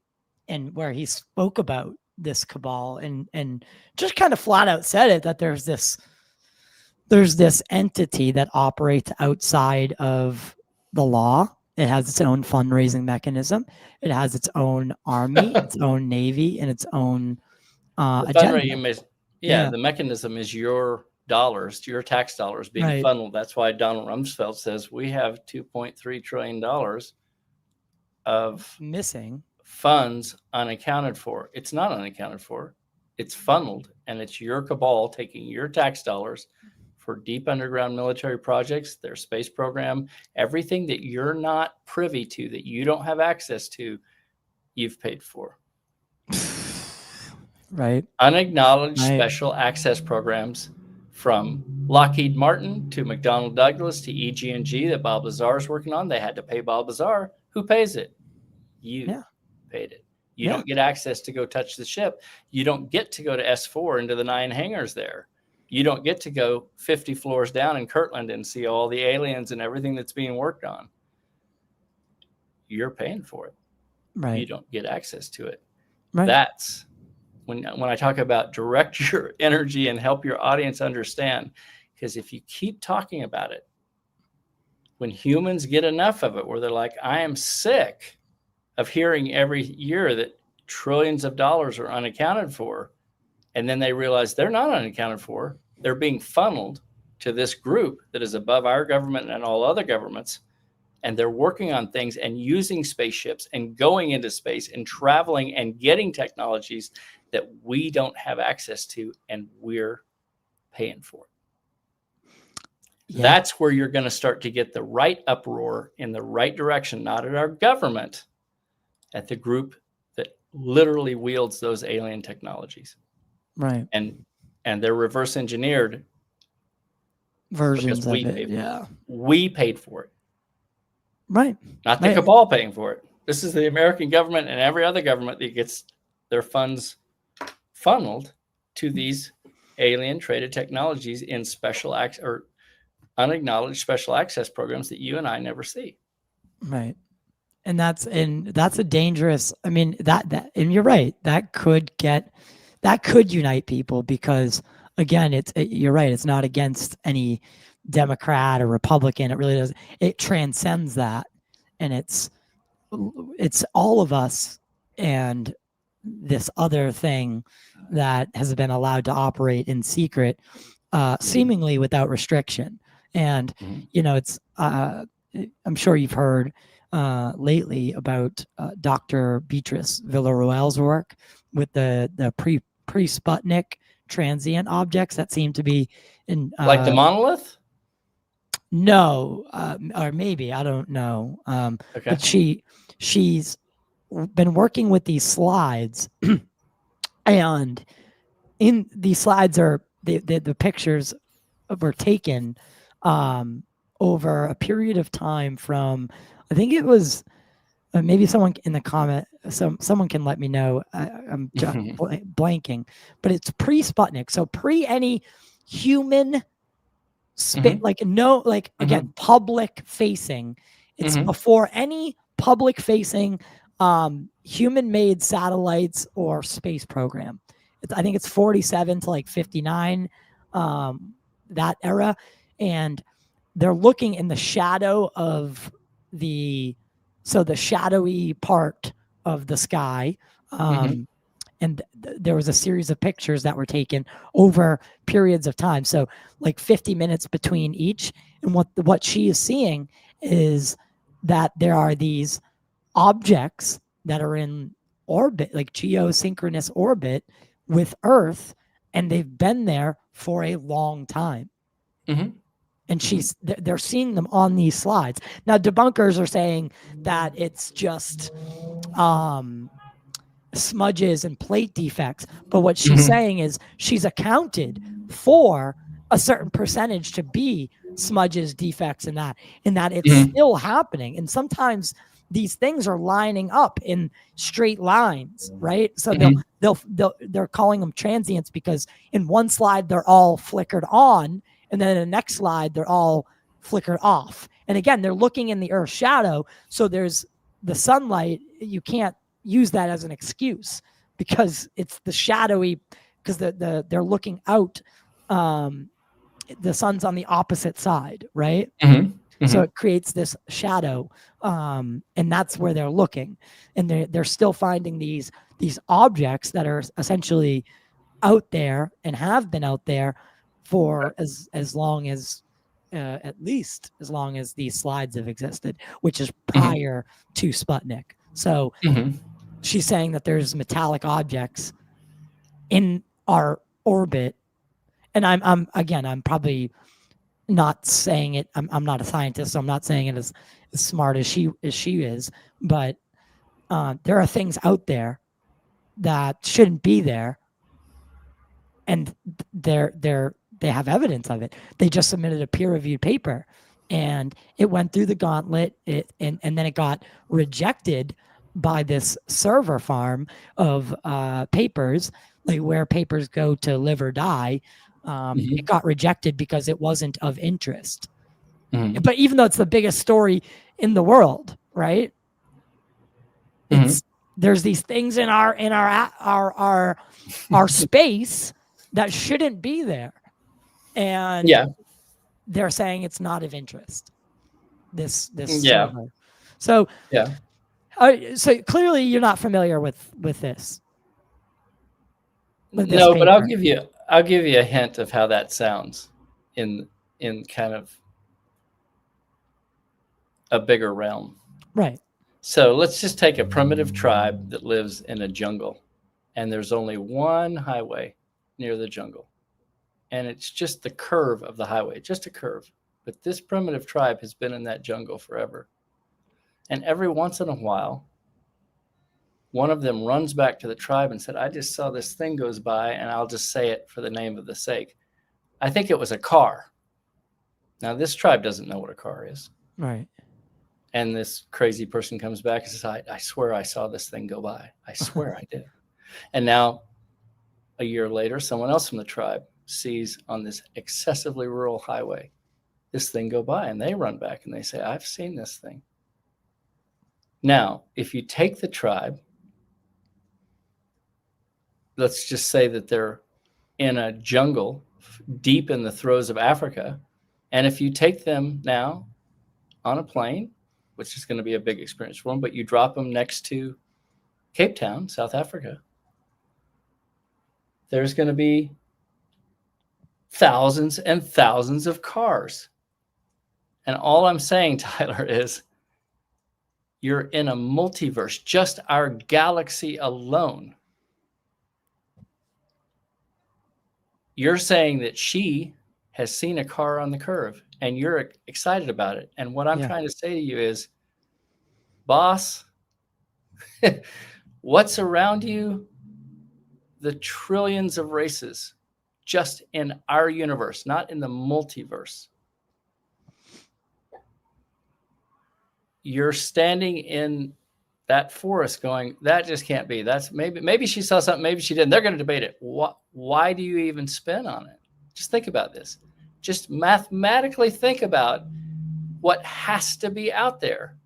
where he spoke about this cabal and just kind of flat out said it, that there's this entity that operates outside of the law. It has its own fundraising mechanism. It has its own army, its own navy, and its own agenda. The mechanism is your dollars, your tax dollars being funneled. That's why Donald Rumsfeld says we have $2.3 trillion of missing funds unaccounted for. It's not unaccounted for. It's funneled, and it's your cabal taking your tax dollars for deep underground military projects, their space program, everything that you're not privy to, that you don't have access to, you've paid for. Unacknowledged special access programs, from Lockheed Martin to McDonnell Douglas to EG&G that Bob Lazar is working on. They had to pay Bob Lazar. Who pays it? You paid it. You don't get access to go touch the ship. You don't get to go to S4 into the 9 hangars there. You don't get to go 50 floors down in Kirtland and see all the aliens and everything that's being worked on. You're paying for it. You don't get access to it. That's when I talk about direct your energy and help your audience understand, because if you keep talking about it, when humans get enough of it where they're like, I am sick of hearing every year that trillions of dollars are unaccounted for, and then they realize they're not unaccounted for, they're being funneled to this group that is above our government and all other governments, and they're working on things and using spaceships and going into space and traveling and getting technologies that we don't have access to, and we're paying for it. That's where you're going to start to get the right uproar in the right direction, not at our government, at the group that literally wields those alien technologies. And they're reverse engineered versions of it. We paid for it. Not the right. cabal paying for it. This is the American government and every other government that gets their funds funneled to these alien traded technologies in special or unacknowledged special access programs that you and I never see. Right. And that's a dangerous, I mean, that and you're right, that could unite people, because again, you're right, it's not against any Democrat or Republican. It really does. It transcends that, and it's all of us, and this other thing that has been allowed to operate in secret, seemingly without restriction. And Mhm. it's I'm sure you've heard lately about Dr. Beatrice Villaruel's work with the pre-Sputnik transient objects that seem to be in Like the monolith? no, or maybe I don't know. Okay. But she's been working with these slides, and in these slides are the pictures were taken over a period of time from, I think it was maybe someone in the comment, someone can let me know. I'm just blanking, but it's pre-Sputnik, so pre any human Mhm. like no, like again, public facing. It's Mhm. before any public facing human made satellites or space program. I think it's 47 to like 59, that era. And they're looking in the shadow of the shadowy part of the sky. Mhm. And there was a series of pictures that were taken over periods of time, so like 50 minutes between each. And what she is seeing is that there are these objects that are in orbit, like geosynchronous orbit with Earth, and they've been there for a long time. Mhm. And they're seeing them on these slides. Now debunkers are saying that it's just smudges and plate defects, but what she's Mhm. saying is she's accounted for a certain percentage to be smudges, defects, and that it's Mhm. still happening. And sometimes these things are lining up in straight lines, right? So Mhm. they're calling them transients because in one slide they're all flickered on, and then in the next slide they're all flickered off. And again, they're looking in the Earth's shadow, so there's the sunlight. You can't use that as an excuse because it's the shadowy, because they're looking out. The sun's on the opposite side, right? Mhm. So Mhm. it creates this shadow, and that's where they're looking, and they're still finding these objects that are essentially out there and have been out there for as long as at least as long as these slides have existed, which is Mhm. prior to Sputnik. So Mhm. she's saying that there's metallic objects in our orbit, and I'm probably not saying it. I'm not a scientist, so I'm not saying it as smart as she is, but there are things out there that shouldn't be there, and they have evidence of it. They just submitted a peer-reviewed paper, and it went through the gauntlet. And then it got rejected by this server farm of papers, like where papers go to live or die. It Mhm. got rejected because it wasn't of interest. Mhm. But even though it's the biggest story in the world, right? Mhm. It's there's these things in our space that shouldn't be there, and Yeah. they're saying it's not of interest. This Yeah. server. So Yeah. so clearly you're not familiar with this No, but paper, I'll give you a hint of how that sounds in kind of a bigger realm. right? So let's just take a primitive tribe that lives in a jungle, and there's only one highway near the jungle, and it's just the curve of the highway, just a curve. But this primitive tribe has been in that jungle forever. And every once in a while, one of them runs back to the tribe and said, I just saw this thing goes by, and I'll just say it for the name of the sake. I think it was a car. Now, this tribe doesn't know what a car is. Right. And this crazy person comes back and says, I swear I saw this thing go by. I swear I did. And now, a year later, someone else from the tribe sees on this excessively rural highway this thing go by, and they run back and they say, I've seen this thing. Now, if you take the tribe, let's just say that they're in a jungle deep in the throes of Africa, and if you take them now on a plane, which is going to be a big experience for them, but you drop them next to Cape Town, South Africa, there's going to be thousands and thousands of cars. And all I'm saying, Tyler, is you're in a multiverse, just our galaxy alone. You're saying that she has seen a car on the curve and you're excited about it. And what I'm trying to say to you is, boss, what's around you? The trillions of races just in our universe, not in the multiverse. You're standing in that forest going, that just can't be. That's maybe she saw something, maybe she didn't. They're going to debate it. Why do you even spin on it? Just think about this. Just mathematically think about what has to be out there.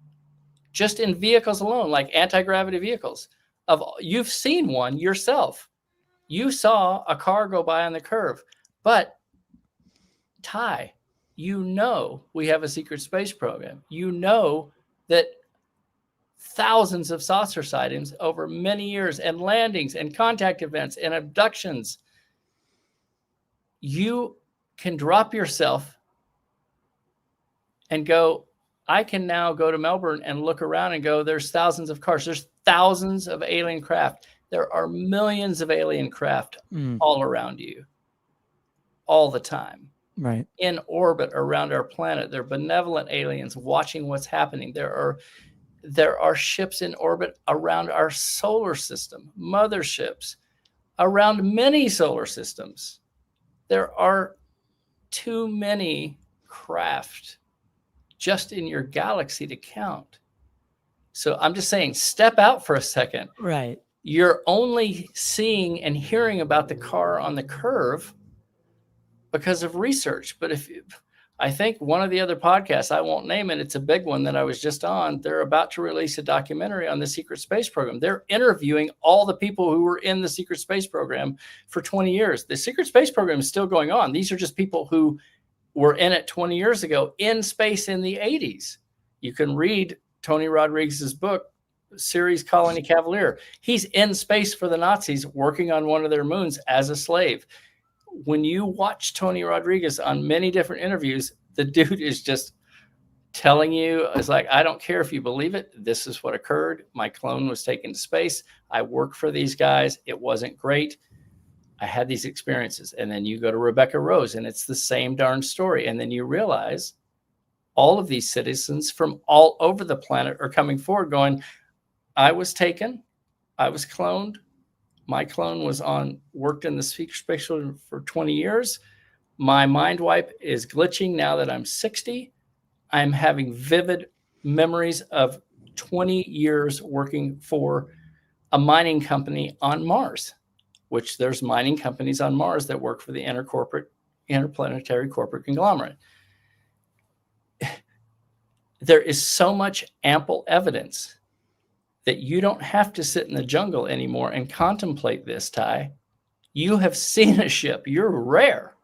Just in vehicles alone, like anti-gravity vehicles. You've seen one yourself. You saw a car go by on the curve. But, Ty, you know we have a secret space program. You know that thousands of saucer sightings over many years and landings and contact events and abductions. You can drop yourself and go, I can now go to Melbourne and look around and go, there's thousands of cars. There's thousands of alien craft. There are millions of alien craft all around you all the time. Right. In orbit around our planet. They're benevolent aliens watching what's happening. There are ships in orbit around our solar system, motherships, around many solar systems. There are too many craft just in your galaxy to count. So I'm just saying, step out for a second. Right. You're only seeing and hearing about the car on the curve because of research. But I think one of the other podcasts, I won't name it, it's a big one that I was just on, they're about to release a documentary on the secret space program. They're interviewing all the people who were in the secret space program for 20 years. The secret space program is still going on. These are just people who were in it 20 years ago in space in the 80s. You can read Tony Rodriguez's book, Series Colony Cavalier. He's in space for the Nazis working on one of their moons as a slave. When you watch Tony Rodriguez on many different interviews, the dude is just telling you, it's like, I don't care if you believe it. This is what occurred. My clone was taken to space. I worked for these guys. It wasn't great. I had these experiences. And then you go to Rebecca Rose and it's the same darn story. And then you realize all of these citizens from all over the planet are coming forward going, I was taken. I was cloned. My clone worked in the secret space for 20 years. My mind wipe is glitching now that I'm 60. I'm having vivid memories of 20 years working for a mining company on Mars, which there's mining companies on Mars that work for the interplanetary corporate conglomerate. There is so much ample evidence that you don't have to sit in the jungle anymore and contemplate this, Ty. You have seen a ship. You're rare.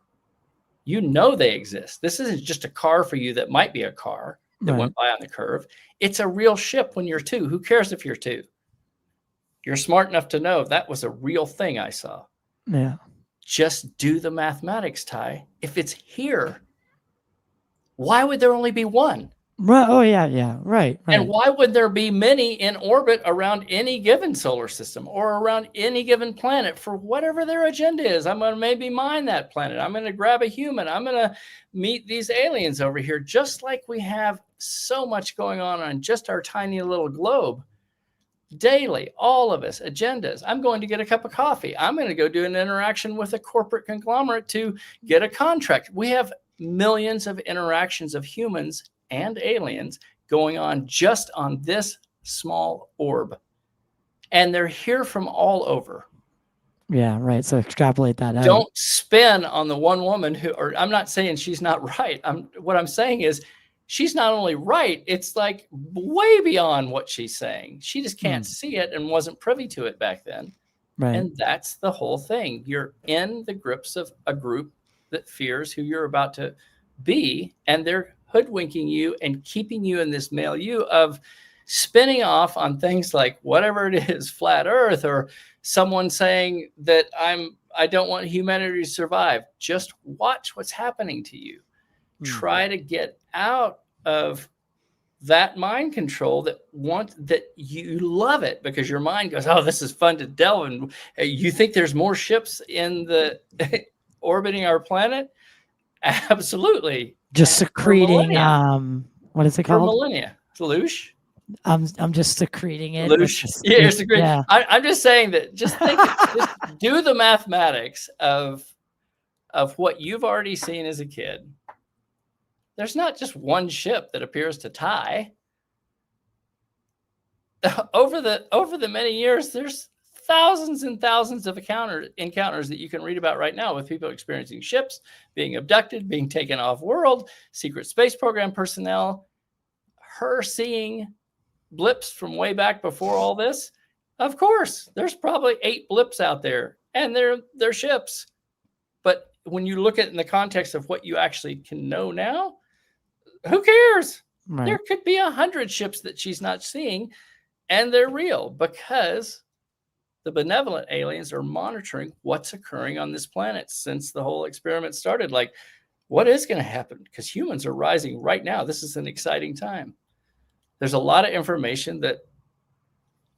You know they exist. This isn't just a car for you that might be a car that went by on the curve. It's a real ship when you're two. Who cares if you're two? You're smart enough to know that was a real thing I saw. Yeah. Just do the mathematics, Ty. If it's here, why would there only be one? Right. Oh, yeah. Right. And why would there be many in orbit around any given solar system or around any given planet for whatever their agenda is? I'm going to maybe mine that planet. I'm going to grab a human. I'm going to meet these aliens over here, just like we have so much going on just our tiny little globe. Daily, all of us, agendas. I'm going to get a cup of coffee. I'm going to go do an interaction with a corporate conglomerate to get a contract. We have millions of interactions of humans and aliens going on just on this small orb. And they're here from all over. Yeah, right. So extrapolate that out. Don't spin on the one woman or I'm not saying she's not right. What I'm saying is she's not only right, it's like way beyond what she's saying. She just can't see it and wasn't privy to it back then. Right. And that's the whole thing. You're in the grips of a group that fears who you're about to be, and they're hoodwinking you and keeping you in this milieu of spinning off on things like whatever it is, flat earth, or someone saying that I don't want humanity to survive. Just watch what's happening to you. Try to get out of that mind control that you love it because your mind goes, oh, this is fun to delve. And you think there's more ships in the orbiting our planet? Absolutely. Just secreting, millennia. what is it For called? millennia. Loosh? I'm just secreting it. Loosh. Yeah, it's a great. Yeah. I'm just saying that just just do the mathematics of what you've already seen as a kid. There's not just one ship that appears to tie. Over the many years, there's thousands and thousands of encounters that you can read about right now with people experiencing ships being abducted, being taken off world, secret space program personnel, her seeing blips from way back before all this. Of course, there's probably 8 blips out there, and they're ships. But when you look at it in the context of what you actually can know now, who cares? Right. There could be 100 ships that she's not seeing, and they're real because the benevolent aliens are monitoring what's occurring on this planet since the whole experiment started. Like, what is going to happen? Because humans are rising right now. This is an exciting time. There's a lot of information that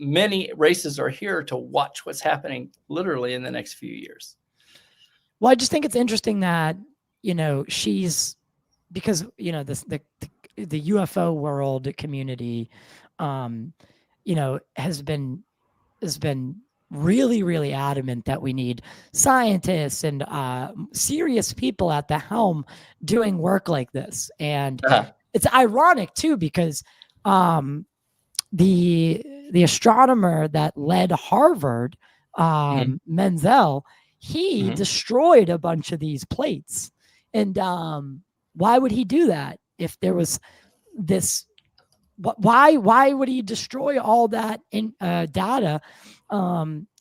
many races are here to watch what's happening literally in the next few years. Well, I just think it's interesting that, she's, because, the UFO world community, has been really, really adamant that we need scientists and serious people at the helm doing work like this. And it's ironic too, because the astronomer that led Harvard, Menzel, he destroyed a bunch of these plates. And why would he do that if there was this? Why would he destroy all that data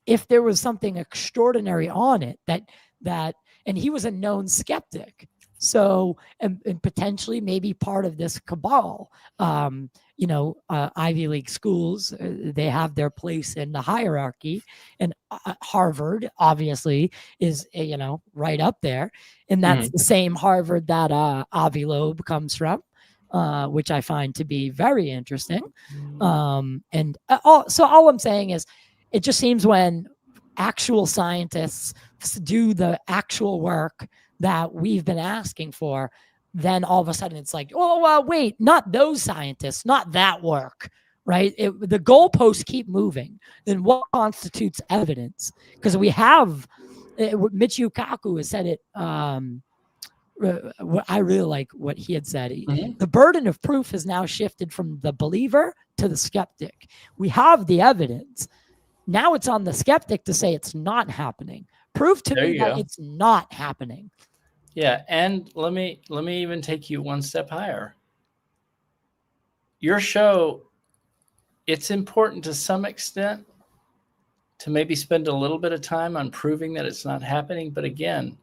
if there was something extraordinary on it that and he was a known skeptic, so and potentially maybe part of this cabal. Ivy League schools, they have their place in the hierarchy, and Harvard obviously is right up there, and that's the same Harvard that Avi Loeb comes from. Which I find to be very interesting. So all I'm saying is, it just seems when actual scientists do the actual work that we've been asking for, then all of a sudden it's like, oh, wait, not those scientists, not that work, right? The goalposts keep moving. Then what constitutes evidence? Because we have, Michio Kaku has said it, I really like what he had said. The burden of proof has now shifted from the believer to the skeptic. We have the evidence. Now it's on the skeptic to say it's not happening. Prove to me that it's not happening. Yeah, and let me even take you one step higher. Your show, it's important to some extent to maybe spend a little bit of time on proving that it's not happening. But again,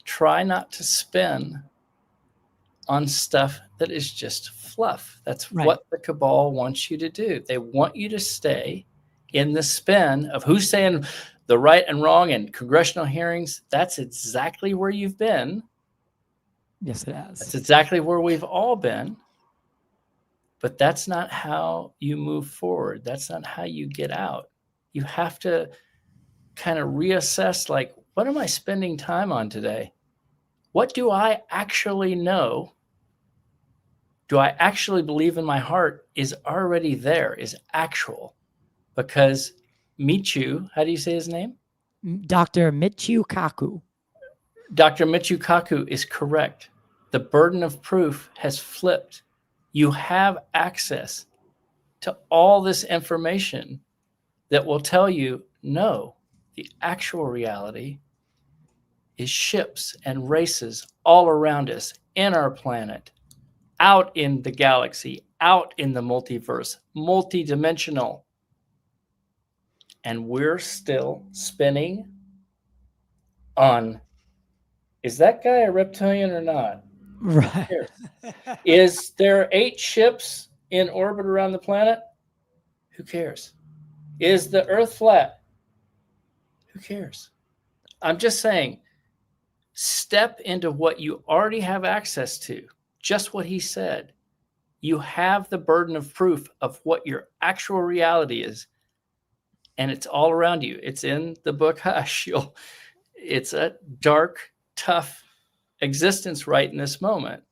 try not to spin on stuff that is just fluff. That's what the cabal wants you to do. They want you to stay in the spin of who's saying the right and wrong and congressional hearings. That's exactly where you've been. Yes, it has. That's exactly where we've all been. But that's not how you move forward. That's not how you get out. You have to kind of reassess, like, what am I spending time on today? What do I actually know? Do I actually believe in my heart is already there, is actual? Because Michio, how do you say his name? Dr. Michio Kaku. Dr. Michio Kaku is correct. The burden of proof has flipped. You have access to all this information that will tell you, no, the actual reality is ships and races all around us, in our planet, out in the galaxy, out in the multiverse, multidimensional. And we're still spinning on, is that guy a reptilian or not? Right. Is there 8 ships in orbit around the planet? Who cares? Is the Earth flat? Who cares? I'm just saying, step into what you already have access to, just what he said. You have the burden of proof of what your actual reality is, and it's all around you. It's in the book Hush. It's a dark, tough existence right in this moment.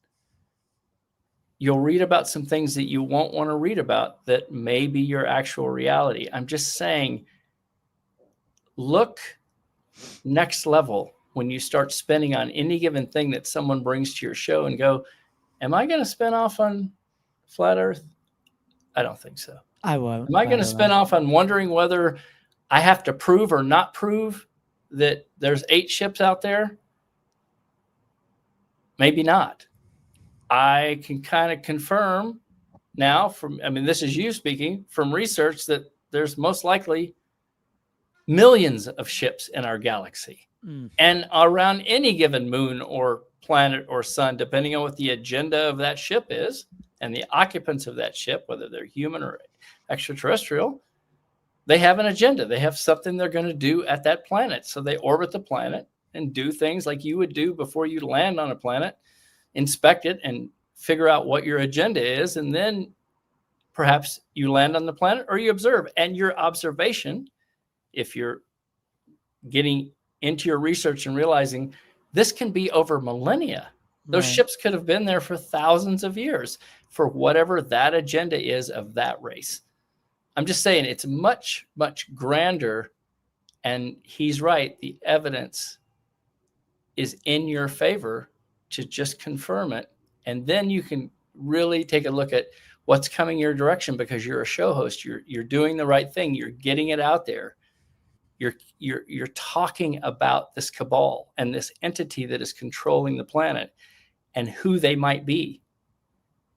You'll read about some things that you won't want to read about that may be your actual reality. I'm just saying, look next level when you start spending on any given thing that someone brings to your show and go, am I going to spin off on flat Earth? I don't think so. I won't. Am I going to spin off on wondering whether I have to prove or not prove that there's 8 ships out there? Maybe not. I can kind of confirm now this is you speaking, from research that there's most likely millions of ships in our galaxy. And around any given moon or planet or sun, depending on what the agenda of that ship is and the occupants of that ship, whether they're human or extraterrestrial, they have an agenda. They have something they're going to do at that planet. So they orbit the planet and do things like you would do before you land on a planet, inspect it and figure out what your agenda is. And then perhaps you land on the planet or you observe. And your observation, if you're getting into your research and realizing this can be over millennia. Those ships could have been there for thousands of years for whatever that agenda is of that race. I'm just saying it's much, much grander. And he's right. The evidence is in your favor to just confirm it. And then you can really take a look at what's coming your direction, because you're a show host. You're doing the right thing. You're getting it out there. You're talking about this cabal and this entity that is controlling the planet and who they might be.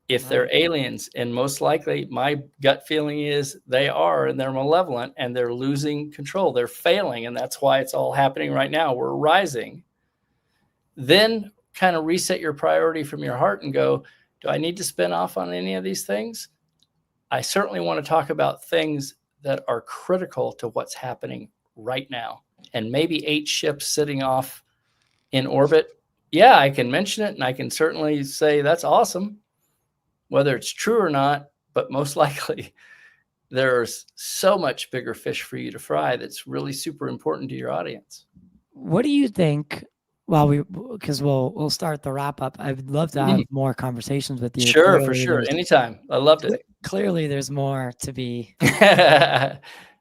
If they're aliens, and most likely my gut feeling is they are, and they're malevolent and they're losing control. They're failing. And that's why it's all happening right now. We're rising. Then kind of reset your priority from your heart and go, do I need to spin off on any of these things? I certainly want to talk about things that are critical to what's happening right now. And maybe 8 ships sitting off in orbit. Yeah, I can mention it, and I can certainly say that's awesome, whether it's true or not. But most likely there's so much bigger fish for you to fry that's really super important to your audience. What do you think? Because we'll start the wrap up. I'd love to have more conversations with you. Sure, for sure. Anytime. I loved it. Clearly there's more to be.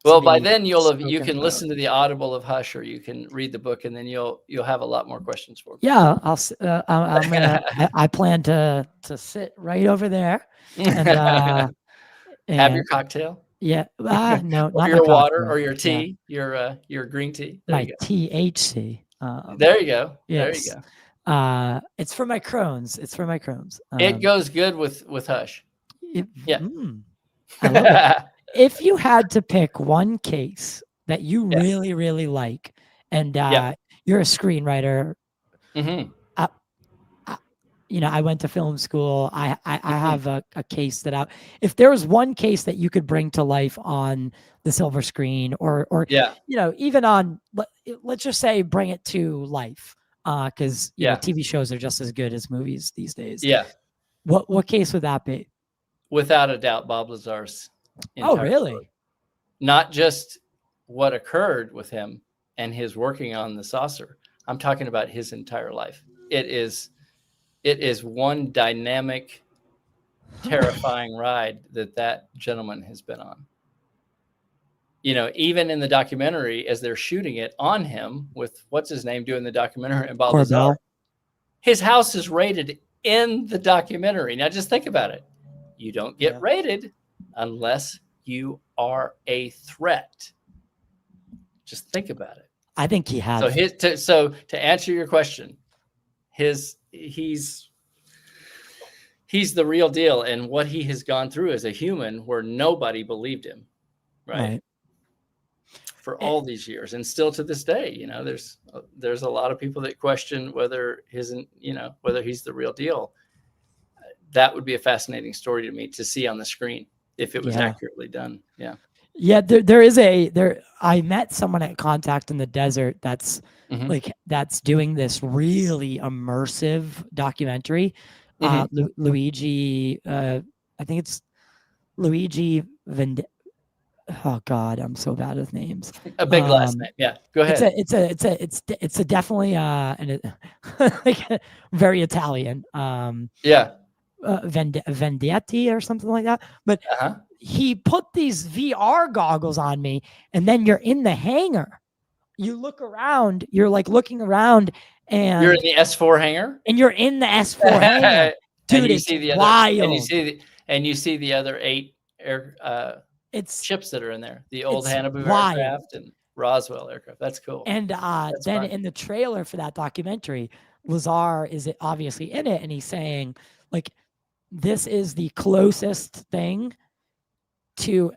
Well, by then you can listen to the Audible of Hush, or you can read the book, and then you'll have a lot more questions for me. Yeah, I'm gonna. I plan to sit right over there and have your cocktail. Yeah, no, not your water cocktail. Or your tea, your green tea. My THC. There you go. Yes. There you go. It's for my Crohn's. It goes good with Hush. I love it. If you had to pick one case that you really, really like, and you're a screenwriter, I went to film school. I have a case that if there was one case that you could bring to life on the silver screen, or even on, let's just say, bring it to life, because TV shows are just as good as movies these days. Yeah. What case would that be? Without a doubt, Bob Lazar's. Oh, really? Story. Not just what occurred with him and his working on the saucer. I'm talking about his entire life. It is one dynamic, terrifying ride that gentleman has been on. Even in the documentary, as they're shooting it on him with what's his name doing the documentary, and Bob Lazar, his house is raided in the documentary. Now just think about it. You don't get raided unless you are a threat. Just think about it. I think he has. So to answer your question, he's the real deal, and what he has gone through as a human, where nobody believed him, right? For all these years, and still to this day, there's a lot of people that question whether he's the real deal. That would be a fascinating story to me to see on the screen if it was accurately done. Yeah. Yeah, I met someone at Contact in the Desert that's Mhm. that's doing this really immersive documentary. Mhm. Luigi, I think it's Luigi Vend. Oh God, I'm so bad with names. A big last name. Yeah, go ahead. It's a definitely like very Italian. Yeah. Vendetti or something like that. But Uh-huh. he put these VR goggles on me, and then you're in the hangar. You look around, you're like looking around, You're in and the S4 hangar? you're in the S4 hangar. And Dude, you it's see the other wild. and you see the other 8 air It's ships that are in there. The old it's Hannibal wild. aircraft and Roswell aircraft. That's cool. And That's then fun. in the trailer for that documentary, Lazar is obviously in it, and he's saying, like, this is the closest thing to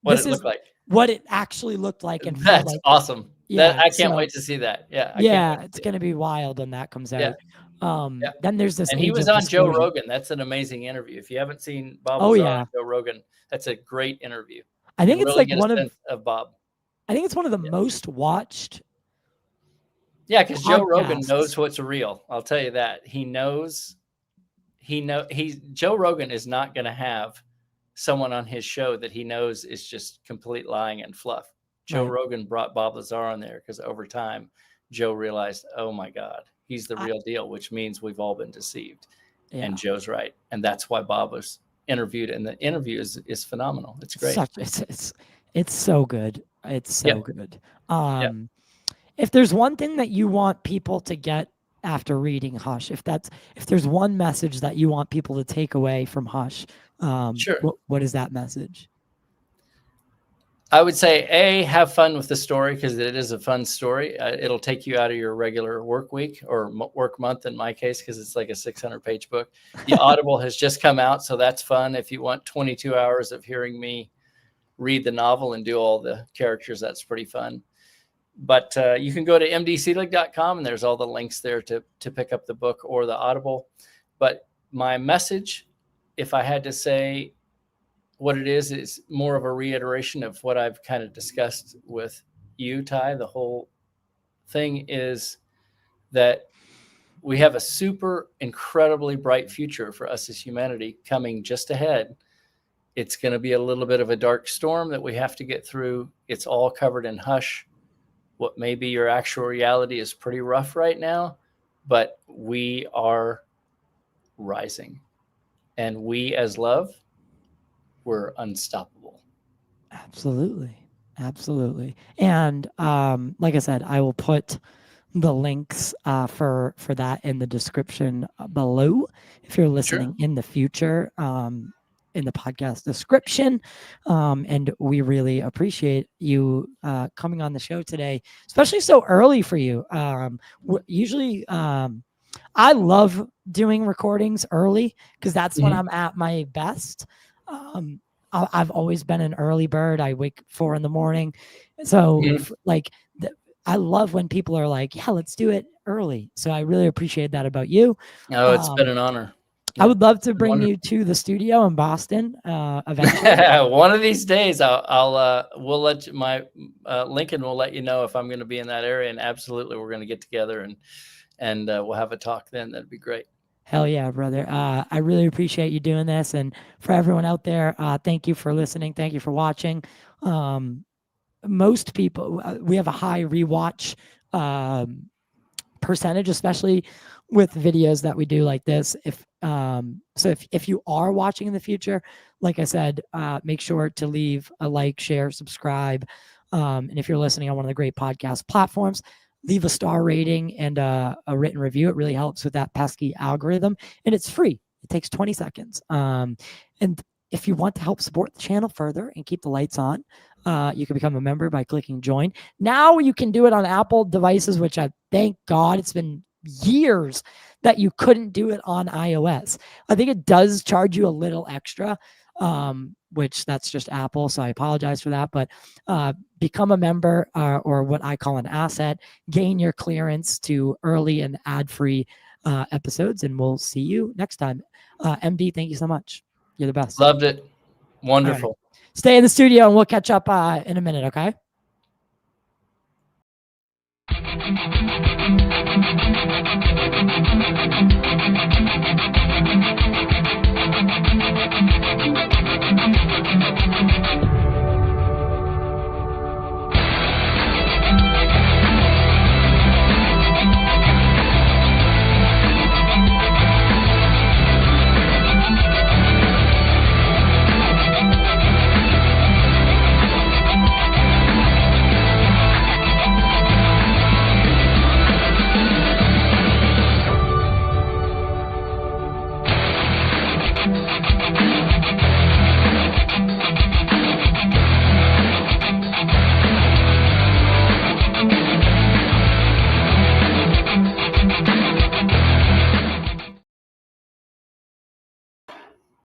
What this it is looked like. what it actually looked like and felt That's like. awesome. Yeah, I can't so wait to see that. Yeah, I can't yeah, wait to it's see it. gonna be wild when that comes Yeah. out. Yeah. Then there's this And he Age was of on Joe Disclosure. Rogan. That's an amazing interview. If you haven't seen Bob Oh Lazar yeah, on Joe Rogan, that's a great interview. I You think it's really like get a sense of Bob. I think it's one of the Yeah. most watched Yeah, because Joe Rogan podcasts. knows what's real. I'll tell you that. Joe Rogan is not going to have someone on his show that he knows is just complete lying and fluff. Joe Right. Rogan brought Bob Lazar on there because over time, Joe realized, oh my God, he's the real deal, which means we've all been deceived. Yeah. And Joe's right. And that's why Bob was interviewed. And the interview is phenomenal. It's great. It's so good. It's so Yep. good. Yep. If there's one thing that you want people to get after reading Hush, if there's one message that you want people to take away from Hush, Sure. what is that message? I would say, have fun with the story because it is a fun story. It'll take you out of your regular work week or work month in my case because it's like a 600-page book. The Audible has just come out, so that's fun. If you want 22 hours of hearing me read the novel and do all the characters, that's pretty fun. But you can go to mdselig.com, and there's all the links there to pick up the book or the Audible. But my message, if I had to say what it is more of a reiteration of what I've kind of discussed with you, Ty. The whole thing is that we have a super incredibly bright future for us as humanity coming just ahead. It's going to be a little bit of a dark storm that we have to get through. It's all covered in hush. What may be your actual reality is pretty rough right now, but we are rising. And we as love, we're unstoppable. Absolutely. And like I said, I will put the links for that in the description below if you're listening in the future, in the podcast description. And we really appreciate you coming on the show today, especially so early for you. Usually I love doing recordings early because that's when I'm at my best. I've always been an early bird. I wake 4 a.m. So I love when people are like, yeah, let's do it early. So I really appreciate that about you. Oh, it's been an honor. I would love to bring you to the studio in Boston eventually. One of these days, we'll let you, Lincoln will let you know if I'm going to be in that area, and absolutely, we're going to get together and we'll have a talk then. That'd be great. Hell yeah, brother. I really appreciate you doing this, and for everyone out there, thank you for listening. Thank you for watching. Most people, we have a high rewatch percentage, especially with videos that we do like this. If you are watching in the future, like I said, make sure to leave a like, share, subscribe. And if you're listening on one of the great podcast platforms, leave a star rating and a written review. It really helps with that pesky algorithm, and it's free. It takes 20 seconds. And if you want to help support the channel further and keep the lights on, you can become a member by clicking join. Now you can do it on Apple devices, which I thank God it's been years that you couldn't do it on iOS. I think it does charge you a little extra, which that's just Apple. So I apologize for that, but become a member or what I call an asset, gain your clearance to early and ad-free episodes, and we'll see you next time. MD, thank you so much. You're the best. Loved it. Wonderful. Stay in the studio and we'll catch up in a minute, okay?